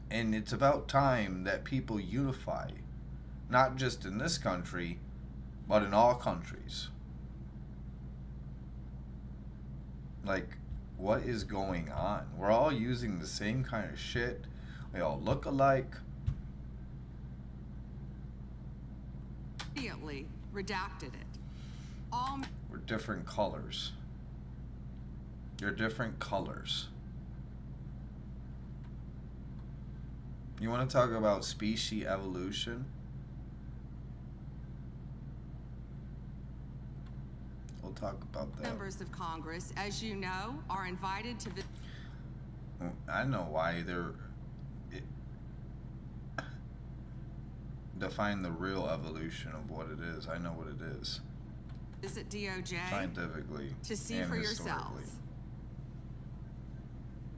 And it's about time that people unify, not just in this country, but in all countries. Like, what is going on? We're all using the same kind of shit. We all look alike. Immediately redacted it. We're different colors. You're different colors. You want to talk about species evolution? We'll talk about that. Members of Congress, as you know, are invited to visit. I know why they're... Define the real evolution of what it is. I know what it is. Visit DOJ Scientifically to see and for historically. yourselves.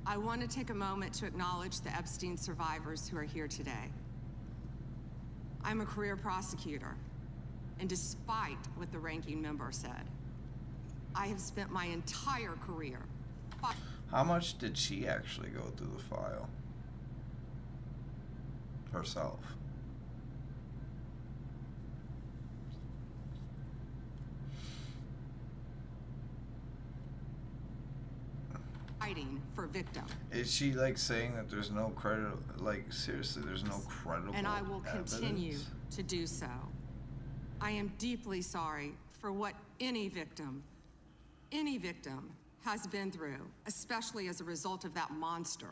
I want to take a moment to acknowledge the Epstein survivors who are here today. I'm a career prosecutor, and despite what the ranking member said, I have spent my entire career. How much did she actually go through the file? Herself. Fighting for victims. Is she like saying that there's no credit? Like seriously, there's no credible And I will continue evidence? to do so. I am deeply sorry for what any victim has been through, especially as a result of that monster.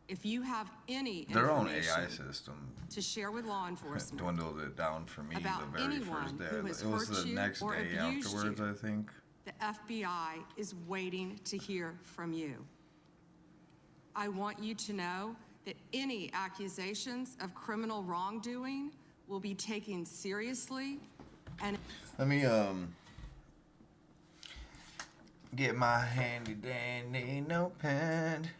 If you have any Their own information AI system to share with law enforcement dwindled it down for me about the very anyone first day. who has It was hurt the you next or day abused afterwards, you, I think. the FBI is waiting to hear from you. I want you to know that any accusations of criminal wrongdoing will be taken seriously and... Let me get my handy dandy notepad.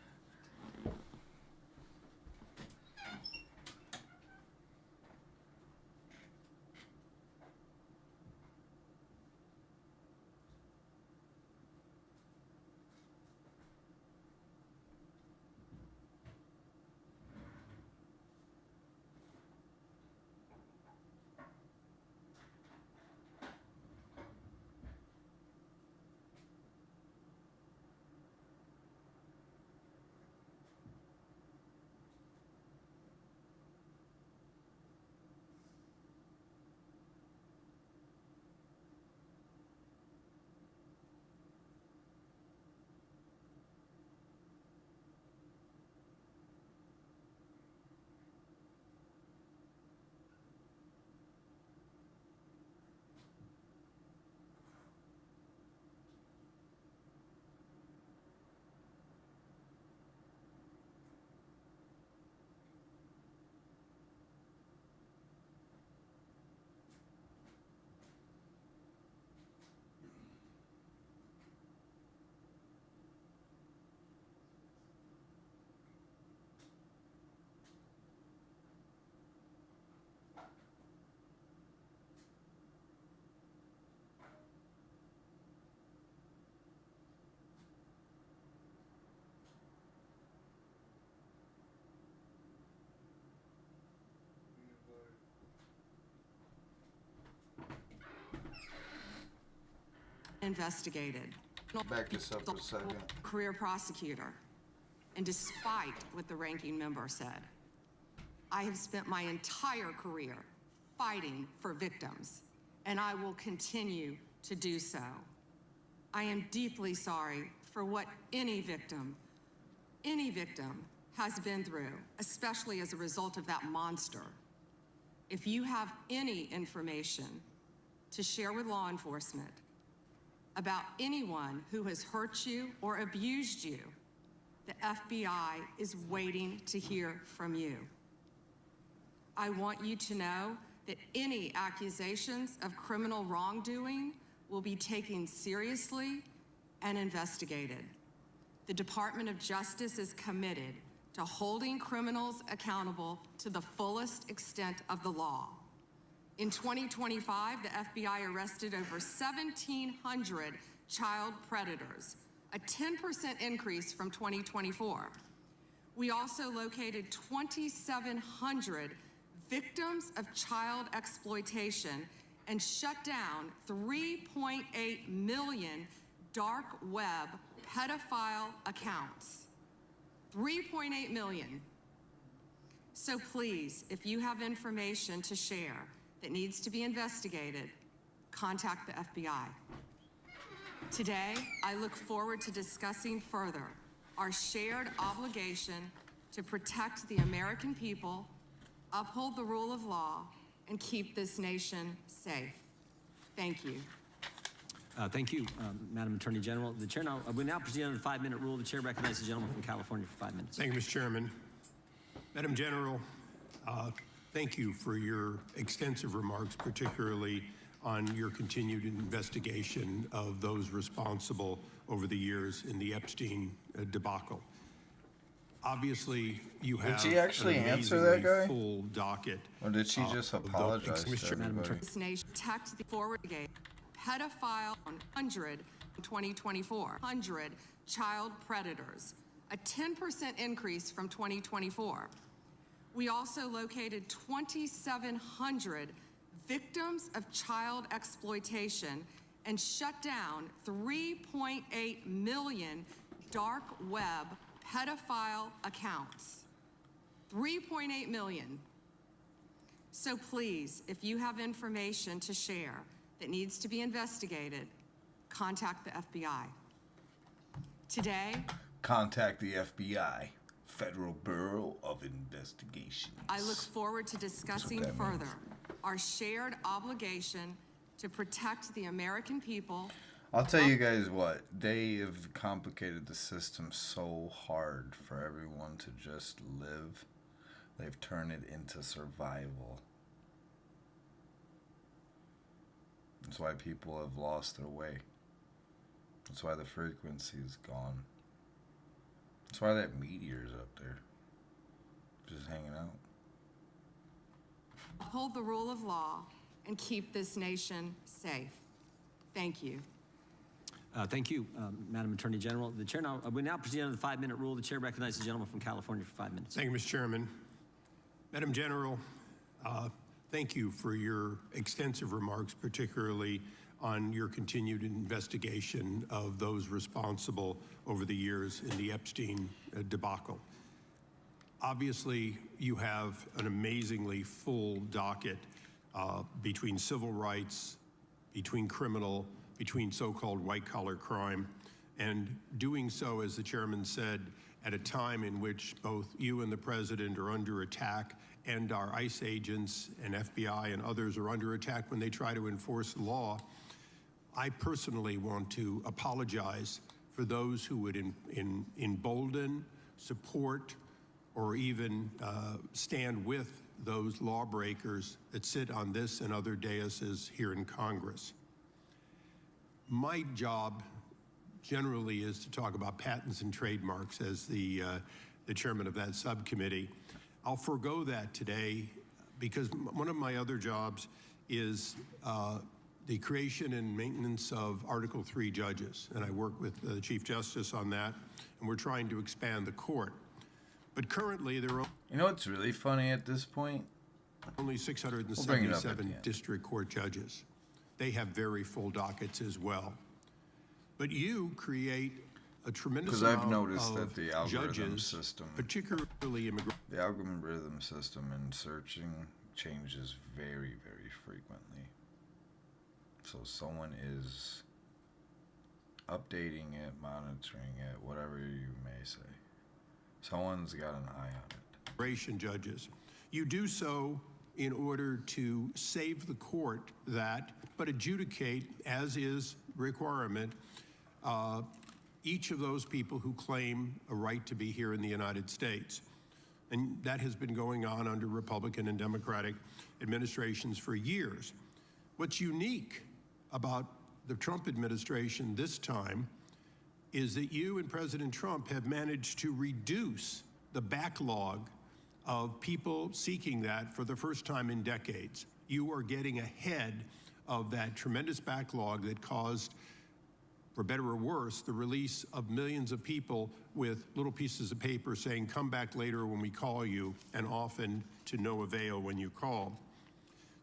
investigated. Back this up a second. Career prosecutor. And despite what the ranking member said, I have spent my entire career fighting for victims, and I will continue to do so. I am deeply sorry for what any victim has been through, especially as a result of that monster. If you have any information to share with law enforcement about anyone who has hurt you or abused you, the FBI is waiting to hear from you. I want you to know that any accusations of criminal wrongdoing will be taken seriously and investigated. The Department of Justice is committed to holding criminals accountable to the fullest extent of the law. In 2025, the FBI arrested over 1,700 child predators, a 10% increase from 2024. We also located 2,700 victims of child exploitation and shut down 3.8 million dark web pedophile accounts. 3.8 million. So please, if you have information to share that needs to be investigated, contact the FBI. Today, I look forward to discussing further our shared obligation to protect the American people, uphold the rule of law, and keep this nation safe. Thank you. Thank you, Madam Attorney General. The Chair we now proceed under the 5-minute rule. The Chair recognizes the gentleman from California for 5 minutes. Thank you, Mr. Chairman. Madam General, thank you for your extensive remarks, particularly on your continued investigation of those responsible over the years in the Epstein debacle. Obviously, you have Did she actually answer that guy? full docket. Or did she just apologize to everybody? This nation protect the forward gate pedophile 100 in 2024, 100 child predators, a 10% increase from 2024. We also located 2,700 victims of child exploitation and shut down 3.8 million dark web pedophile accounts. 3.8 million. So please, if you have information to share that needs to be investigated, contact the FBI. Today, Contact the FBI, Federal Bureau of Investigation. I look forward to discussing that further means. our shared obligation to protect the American people. I'll tell you guys what, they have complicated the system so hard for everyone to just live. They've turned it into survival. That's why people have lost their way. That's why the frequency is gone. That's why that meteor's up there, just hanging out. Uphold the rule of law and keep this nation safe. Thank you. Thank you, Madam Attorney General. The Chair we now proceed under the 5-minute rule. The Chair recognizes the gentleman from California for 5 minutes. Thank you, Mr. Chairman. Madam General, thank you for your extensive remarks, particularly on your continued investigation of those responsible over the years in the Epstein debacle. Obviously, you have an amazingly full docket between civil rights, between criminal, between so-called white-collar crime, and doing so, as the chairman said, at a time in which both you and the president are under attack, and our ICE agents and FBI and others are under attack when they try to enforce the law. I personally want to apologize for those who would embolden, support, or even stand with those lawbreakers that sit on this and other daises here in Congress. My job generally is to talk about patents and trademarks as the chairman of that subcommittee. I'll forego that today because one of my other jobs is the creation and maintenance of Article 3 judges, and I work with the Chief Justice on that, and we're trying to expand the court. But currently, there are You know what's really funny at this point? only bring it up at 677 the end. district court judges. They have very full dockets as well. But you create a tremendous 'Cause I've amount noticed of that the algorithm judges, system- particularly immigrant. The algorithm system in searching changes very, very frequently. So someone is updating it, monitoring it, whatever you may say. Someone's got an eye on it. Immigration judges. You do so in order to save the court that, but adjudicate, as is requirement, each of those people who claim a right to be here in the United States. And that has been going on under Republican and Democratic administrations for years. What's unique about the Trump administration this time is that you and President Trump have managed to reduce the backlog of people seeking that for the first time in decades. You are getting ahead of that tremendous backlog that caused, for better or worse, the release of millions of people with little pieces of paper saying, come back later when we call you, and often to no avail when you call.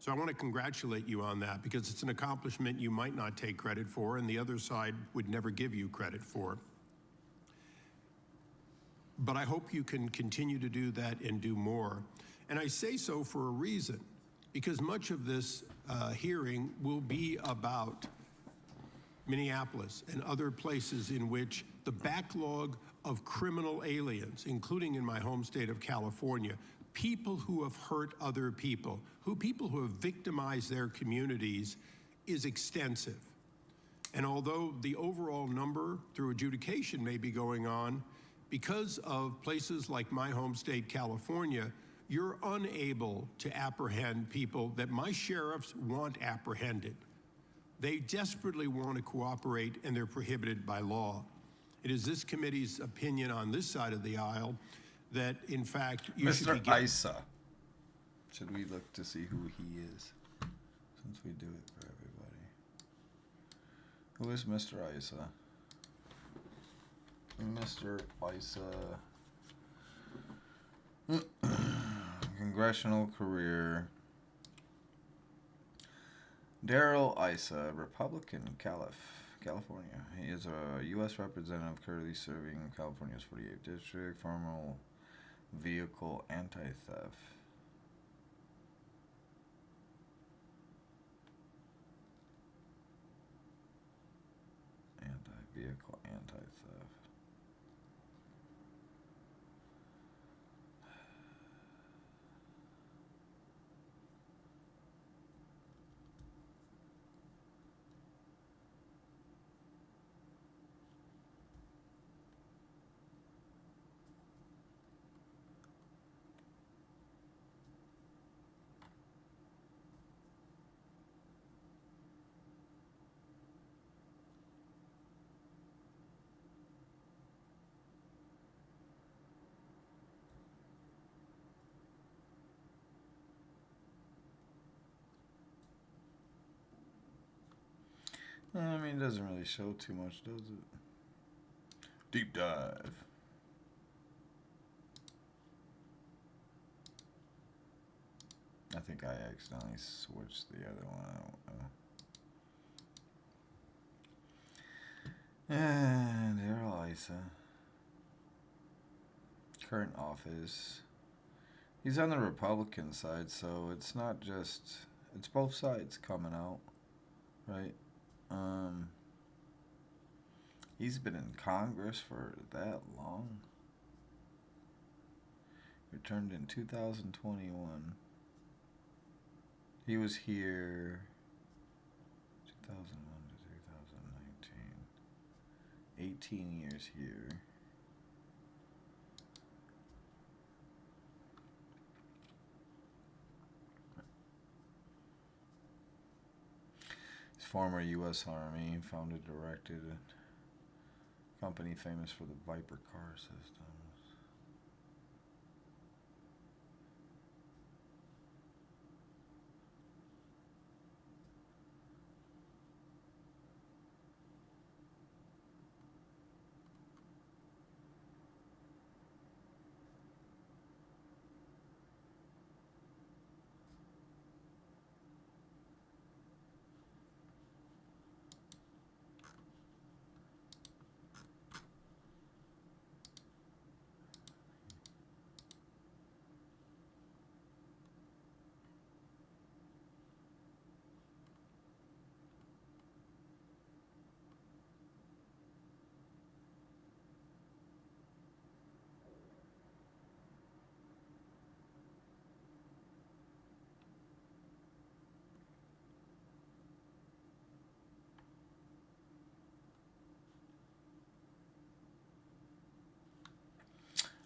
So I want to congratulate you on that, because it's an accomplishment you might not take credit for, and the other side would never give you credit for. But I hope you can continue to do that and do more. And I say so for a reason, because much of this hearing will be about Minneapolis and other places in which the backlog of criminal aliens, including in my home state of California, people who have hurt other people, people who have victimized their communities, is extensive. And although the overall number through adjudication may be going on, because of places like my home state, California, you're unable to apprehend people that my sheriffs want apprehended. They desperately want to cooperate, and they're prohibited by law. It is this committee's opinion on this side of the aisle that, in fact, you should be Mr. Issa. Should we look to see who he is? Since we do it for everybody. Who is Mr. Issa? Mr. Issa. Congressional career. Darrell Issa, Republican, California. He is a U.S. representative currently serving California's 48th district. Formal vehicle anti-theft. Anti-vehicle anti-theft. I mean, it doesn't really show too much, does it? Deep dive. I think I accidentally switched the other one. I don't know. And Darrell Issa. Current office. He's on the Republican side, so it's not just... It's both sides coming out, right? He's been in Congress for that long. Returned in 2021. He was here 2001 to 2019. 18 years here. Former U.S. Army, founded, directed a company famous for the Viper car systems.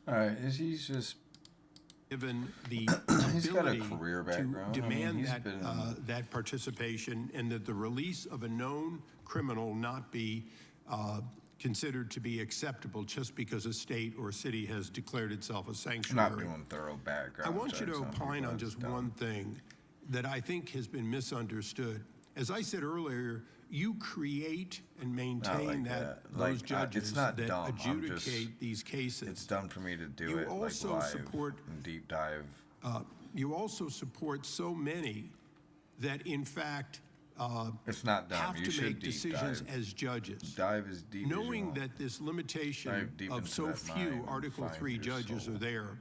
All right, he's just given the he's got a ability career to background. demand he's that, been that participation, and that the release of a known criminal not be considered to be acceptable just because a state or city has declared itself a sanctuary. not doing thorough background. I want you to checks on opine people. on That's just dumb. one thing that I think has been misunderstood. As I said earlier, you create and maintain like that that. those Like, judges it's not that dumb. I'm adjudicate just- these cases. It's dumb for me to do You it also like live support- and deep dive. You also support so many that, in fact, It's not dumb. have You to should make deep decisions dive. as judges. Dive as deep as you Knowing want. that this limitation Dive deep of into so that few mind and Article find 3 your judges soul. are there,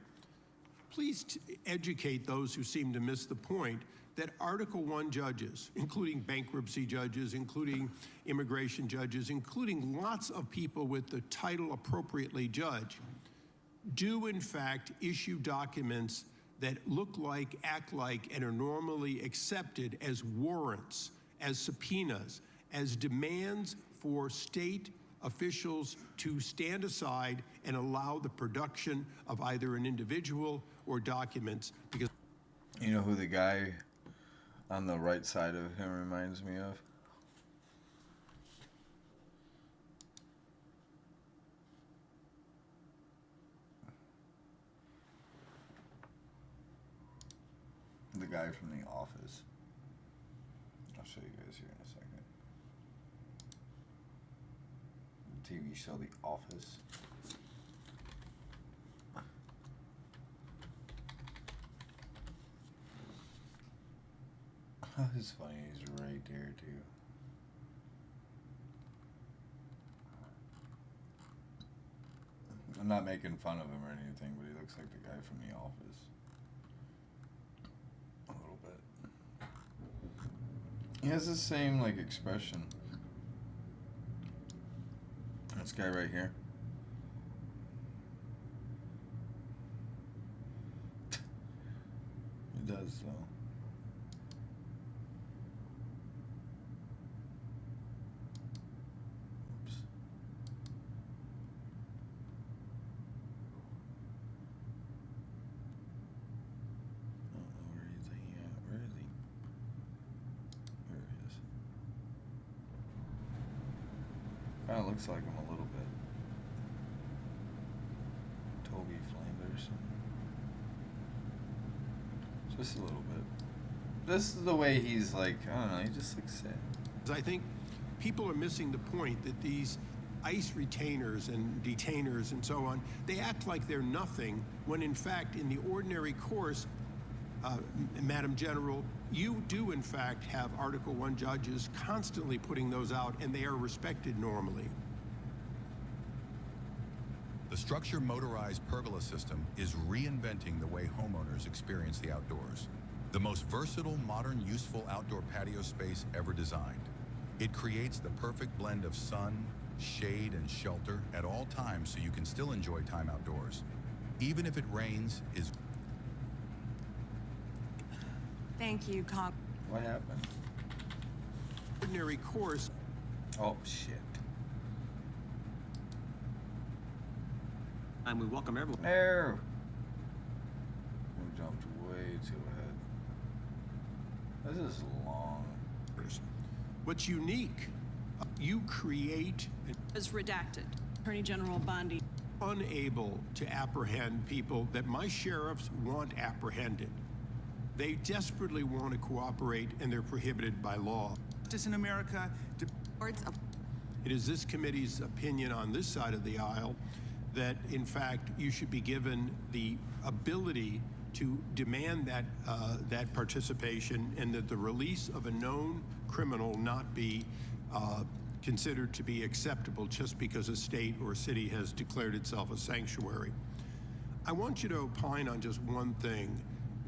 please educate those who seem to miss the point that Article 1 judges, including bankruptcy judges, including immigration judges, including lots of people with the title appropriately judge, do in fact issue documents that look like, act like, and are normally accepted as warrants, as subpoenas, as demands for state officials to stand aside and allow the production of either an individual or documents, because You know who the guy on the right side of him reminds me of? The guy from The Office. I'll show you guys here in a second. The TV show The Office. It's funny, he's right there too. I'm not making fun of him or anything, but he looks like the guy from The Office. A little bit. He has the same like expression. This guy right here. He does though. Oops. I don't know where he's at. Where is he? There he is. Kind of looks like him a little bit. Toby Flanders. Just a little bit. This is the way he's like, I don't know, he just looks sad. I think people are missing the point that these ICE retainers and detainers and so on, they act like they're nothing when in fact in the ordinary course, Madam General, you do in fact have Article 1 judges constantly putting those out, and they are respected normally. The structure motorized pergola system is reinventing the way homeowners experience the outdoors. The most versatile, modern, useful outdoor patio space ever designed. It creates the perfect blend of sun, shade, and shelter at all times so you can still enjoy time outdoors. Even if it rains, is Thank you, What happened? Ordinary course, Oh, shit. And we welcome everyone. No! We jumped way too ahead. This is long. what's unique, you create Is redacted. Attorney General Bondi. unable to apprehend people that my sheriffs want apprehended. They desperately want to cooperate, and they're prohibited by law. Justice in America. Boards of It is this committee's opinion on this side of the aisle that, in fact, you should be given the ability to demand that that participation, and that the release of a known criminal not be considered to be acceptable just because a state or city has declared itself a sanctuary. I want you to opine on just one thing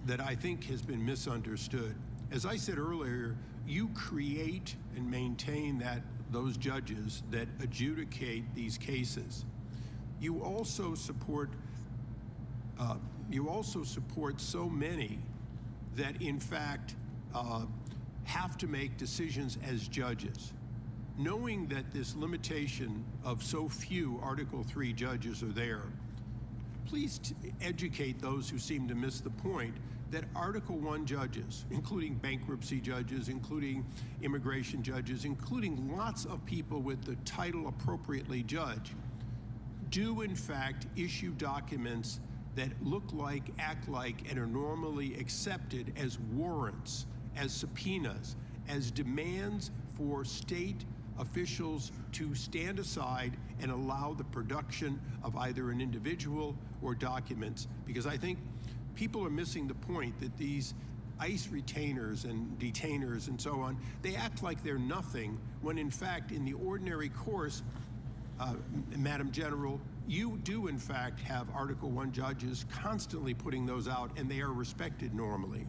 that I think has been misunderstood. As I said earlier, you create and maintain those judges that adjudicate these cases. You also support so many that, in fact, have to make decisions as judges. Knowing that this limitation of so few Article 3 judges are there, please educate those who seem to miss the point that Article I judges, including bankruptcy judges, including immigration judges, including lots of people with the title appropriately judge, do in fact issue documents that look like, act like, and are normally accepted as warrants, as subpoenas, as demands for state officials to stand aside and allow the production of either an individual or documents. Because I think people are missing the point that these ICE retainers and detainers and so on, they act like they're nothing, when in fact, in the ordinary course, Madam General, you do in fact have Article I judges constantly putting those out, and they are respected normally.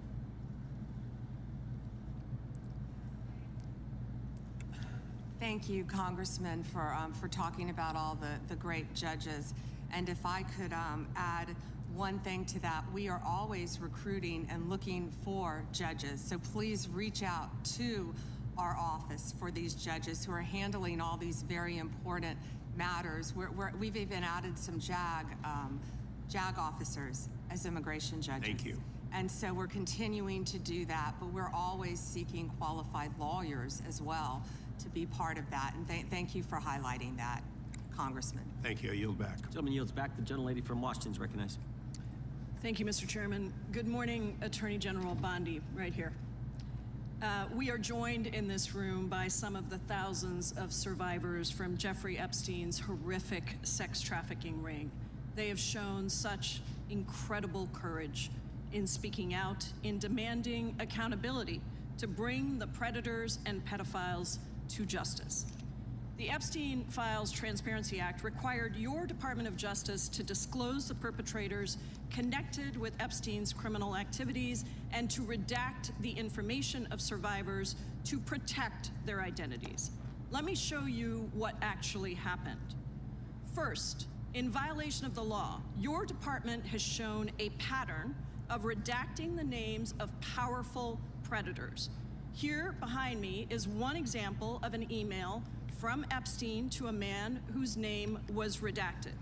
Thank you, Congressman, for talking about all the great judges. And if I could add one thing to that, we are always recruiting and looking for judges. So please reach out to our office for these judges who are handling all these very important matters. We've even added some JAG officers as immigration judges. Thank you. And so we're continuing to do that, but we're always seeking qualified lawyers as well to be part of that. And thank you for highlighting that, Congressman. Thank you. I yield back. Gentleman yields back. The gentlelady from Washington is recognized. Thank you, Mr. Chairman. Good morning, Attorney General Bondi, right here. We are joined in this room by some of the thousands of survivors from Jeffrey Epstein's horrific sex trafficking ring. They have shown such incredible courage in speaking out, in demanding accountability to bring the predators and pedophiles to justice. The Epstein Files Transparency Act required your Department of Justice to disclose the perpetrators connected with Epstein's criminal activities and to redact the information of survivors to protect their identities. Let me show you what actually happened. First, in violation of the law, your department has shown a pattern of redacting the names of powerful predators. Here behind me is one example of an email from Epstein to a man whose name was redacted.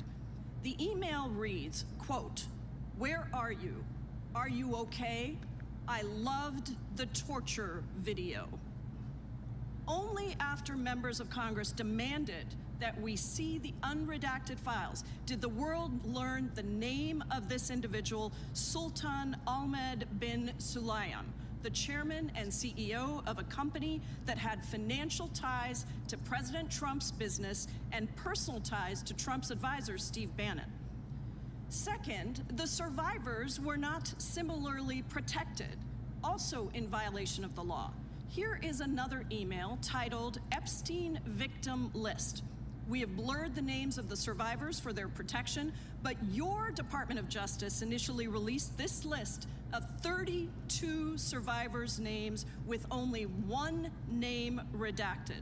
The email reads, quote, "Where are you? Are you okay? I loved the torture video." Only after members of Congress demanded that we see the unredacted files did the world learn the name of this individual, Sultan Ahmed bin Sulayem, the chairman and CEO of a company that had financial ties to President Trump's business and personal ties to Trump's advisor, Steve Bannon. Second, the survivors were not similarly protected, also in violation of the law. Here is another email titled Epstein Victim List. We have blurred the names of the survivors for their protection, but your Department of Justice initially released this list of 32 survivors' names with only one name redacted,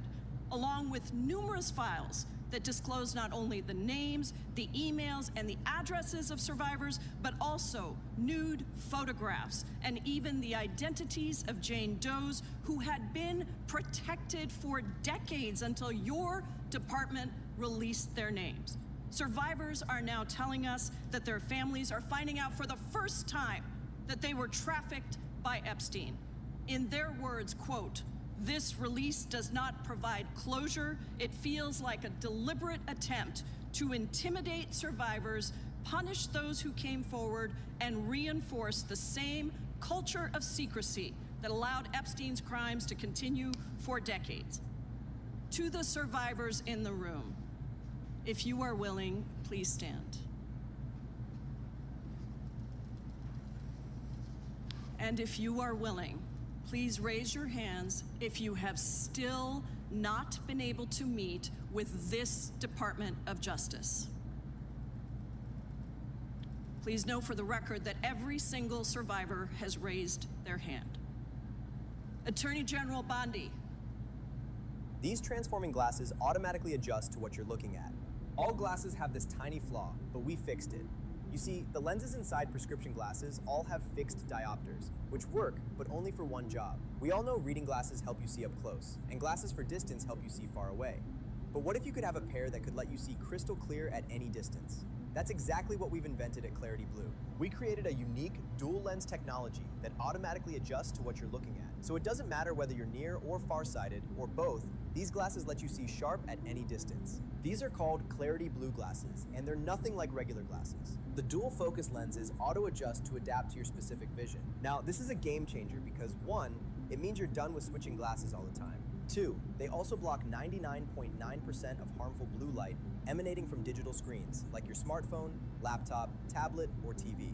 along with numerous files that disclose not only the names, the emails, and the addresses of survivors, but also nude photographs and even the identities of Jane Does who had been protected for decades until your department released their names. Survivors are now telling us that their families are finding out for the first time that they were trafficked by Epstein. In their words, quote, "This release does not provide closure. It feels like a deliberate attempt to intimidate survivors, punish those who came forward, and reinforce the same culture of secrecy that allowed Epstein's crimes to continue for decades." To the survivors in the room, if you are willing, please stand. And if you are willing, please raise your hands if you have still not been able to meet with this Department of Justice. Please know for the record that every single survivor has raised their hand. Attorney General Bondi. These transforming glasses automatically adjust to what you're looking at. All glasses have this tiny flaw, but we fixed it. You see, the lenses inside prescription glasses all have fixed diopters, which work, but only for one job. We all know reading glasses help you see up close, and glasses for distance help you see far away. But what if you could have a pair that could let you see crystal clear at any distance? That's exactly what we've invented at Clarity Blue. We created a unique dual lens technology that automatically adjusts to what you're looking at. So it doesn't matter whether you're near or farsighted, or both, these glasses let you see sharp at any distance. These are called Clarity Blue glasses, and they're nothing like regular glasses. The dual focus lenses auto-adjust to adapt to your specific vision. Now, this is a game changer because 1, it means you're done with switching glasses all the time. 2, they also block 99.9% of harmful blue light emanating from digital screens, like your smartphone, laptop, tablet, or TV.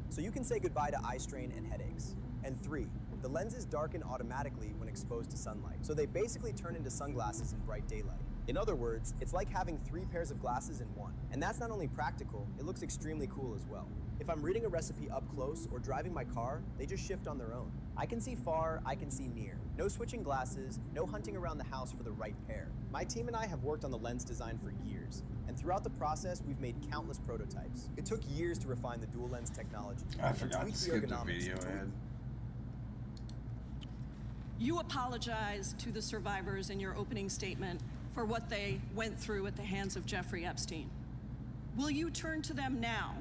So you can say goodbye to eye strain and headaches. And 3, the lenses darken automatically when exposed to sunlight, so they basically turn into sunglasses in bright daylight. In other words, it's like having 3 pairs of glasses in one. And that's not only practical, it looks extremely cool as well. If I'm reading a recipe up close or driving my car, they just shift on their own. I can see far, I can see near. No switching glasses, no hunting around the house for the right pair. My team and I have worked on the lens design for years, and throughout the process, we've made countless prototypes. It took years to refine the dual lens technology. I forgot to skip the video ad. You apologize to the survivors in your opening statement for what they went through at the hands of Jeffrey Epstein. Will you turn to them now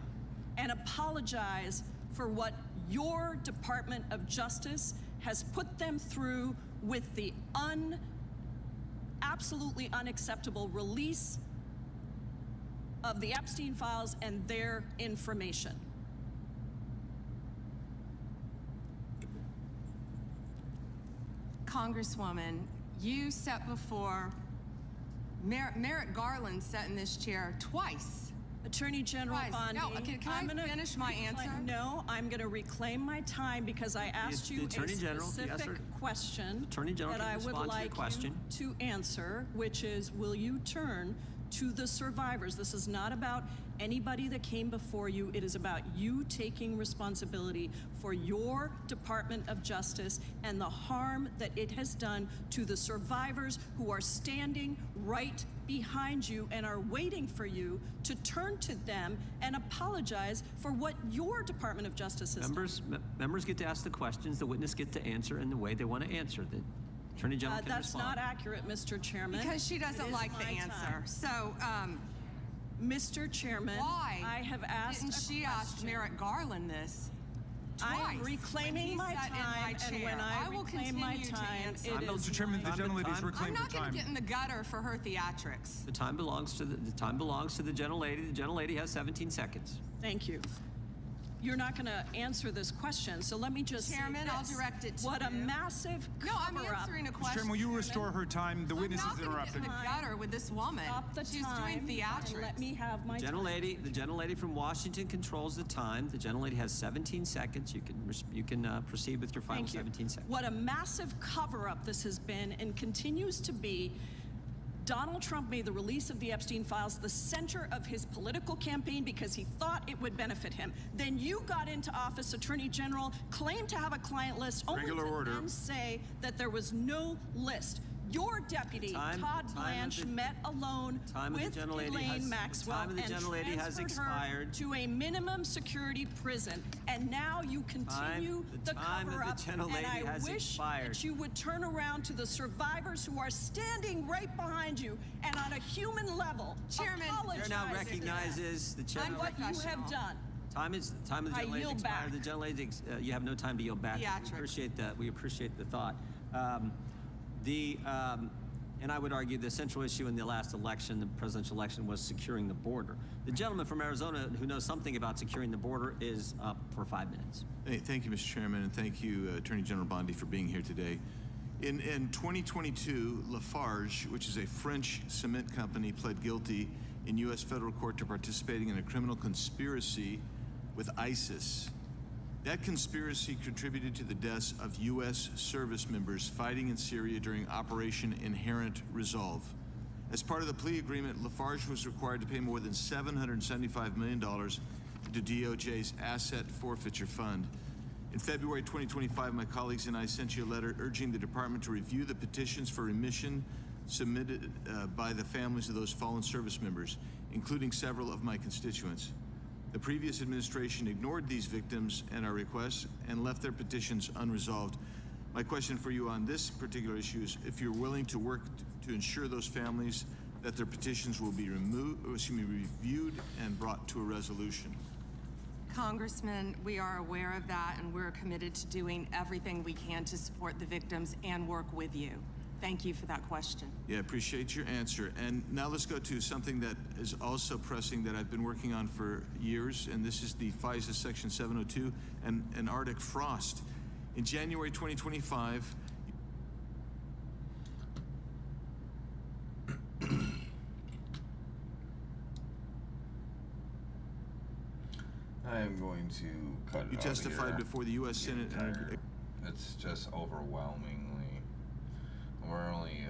and apologize for what your Department of Justice has put them through with the absolutely unacceptable release of the Epstein files and their information? Congresswoman, you sat before Merrick Garland sat in this chair twice. Attorney General Bondi. No, can I finish my answer? No, I'm going to reclaim my time because I asked you a specific question that I would like you to answer, which is, will you turn to the survivors? This is not about anybody that came before you. It is about you taking responsibility for your Department of Justice and the harm that it has done to the survivors who are standing right behind you and are waiting for you to turn to them and apologize for what your Department of Justice has done. Members get to ask the questions, the witness get to answer in the way they want to answer. The Attorney General can That's respond. not accurate, Mr. Chairman. Because she doesn't like the answer. So, Mr. Chairman, why I have asked didn't she ask Merrick Garland this? I am reclaiming my time, and when I reclaim my time, it is Mr. Chairman, the gentlelady's reclaimed her I'm not going time. to get in the gutter for her theatrics. The time belongs to the gentlelady. The gentlelady has 17 seconds. Thank you. You're not going to answer this question, so let me just Chairman, say I'll this. direct it to What a you. massive No, I'm cover-up. answering a Mr. question. Chairman, will you restore her time? The witness is I'm not interrupted. going to get in the gutter with this woman. Stop the She's time doing theatrics. and let me have my time. The gentlelady from Washington controls the time. The gentlelady has 17 seconds. You can proceed with your final Thank you. 17 seconds. What a massive cover-up this has been and continues to be. Donald Trump made the release of the Epstein files the center of his political campaign because he thought it would benefit him. Then you got into office, Attorney General, claimed to have a client list, only to then say that there was no list. Your deputy, Todd Blanche, met alone with Elaine Maxwell and transferred her to a minimum security prison. And now you continue the cover-up, and I wish that you would turn around to the survivors who are standing right behind you and on a human level, Chairman, apologize The chair now recognizes the chair. on what you have done. Time of the gentlelady yield expired. back. The gentlelady, you have no time to yield back. Theatrics. We appreciate that. We appreciate the thought. And I would argue the central issue in the last election, the presidential election, was securing the border. The gentleman from Arizona who knows something about securing the border is up for 5 minutes. Hey, thank you, Mr. Chairman, and thank you, Attorney General Bondi, for being here today. In 2022, Lafarge, which is a French cement company, pled guilty in U.S. federal court to participating in a criminal conspiracy with ISIS. That conspiracy contributed to the deaths of U.S. service members fighting in Syria during Operation Inherent Resolve. As part of the plea agreement, Lafarge was required to pay more than $775 million to DOJ's Asset Forfeiture Fund. In February 2025, my colleagues and I sent you a letter urging the department to review the petitions for remission submitted by the families of those fallen service members, including several of my constituents. The previous administration ignored these victims and our requests and left their petitions unresolved. My question for you on this particular issue is if you're willing to work to ensure those families that their petitions will be reviewed and brought to a resolution? Congressman, we are aware of that, and we're committed to doing everything we can to support the victims and work with you. Thank you for that question. Yeah, appreciate your answer. And now let's go to something that is also pressing that I've been working on for years, and this is the FISA Section 702 and Arctic frost. In January 2025, I am going to cut it you out testified here. before the U.S. Senate. It's just overwhelmingly. We're only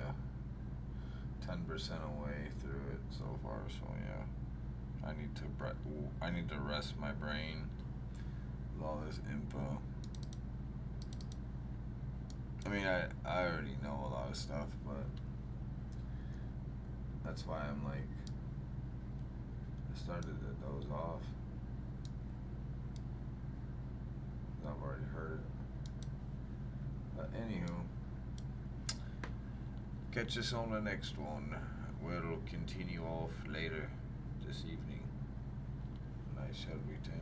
10% away through it so far, so yeah. I need to rest my brain with all this info. I mean, I already know a lot of stuff, but that's why I'm like, I started to doze off. I've already heard it. But anywho, catch us on the next one, where it'll continue off later this evening. Nice, shall we 10?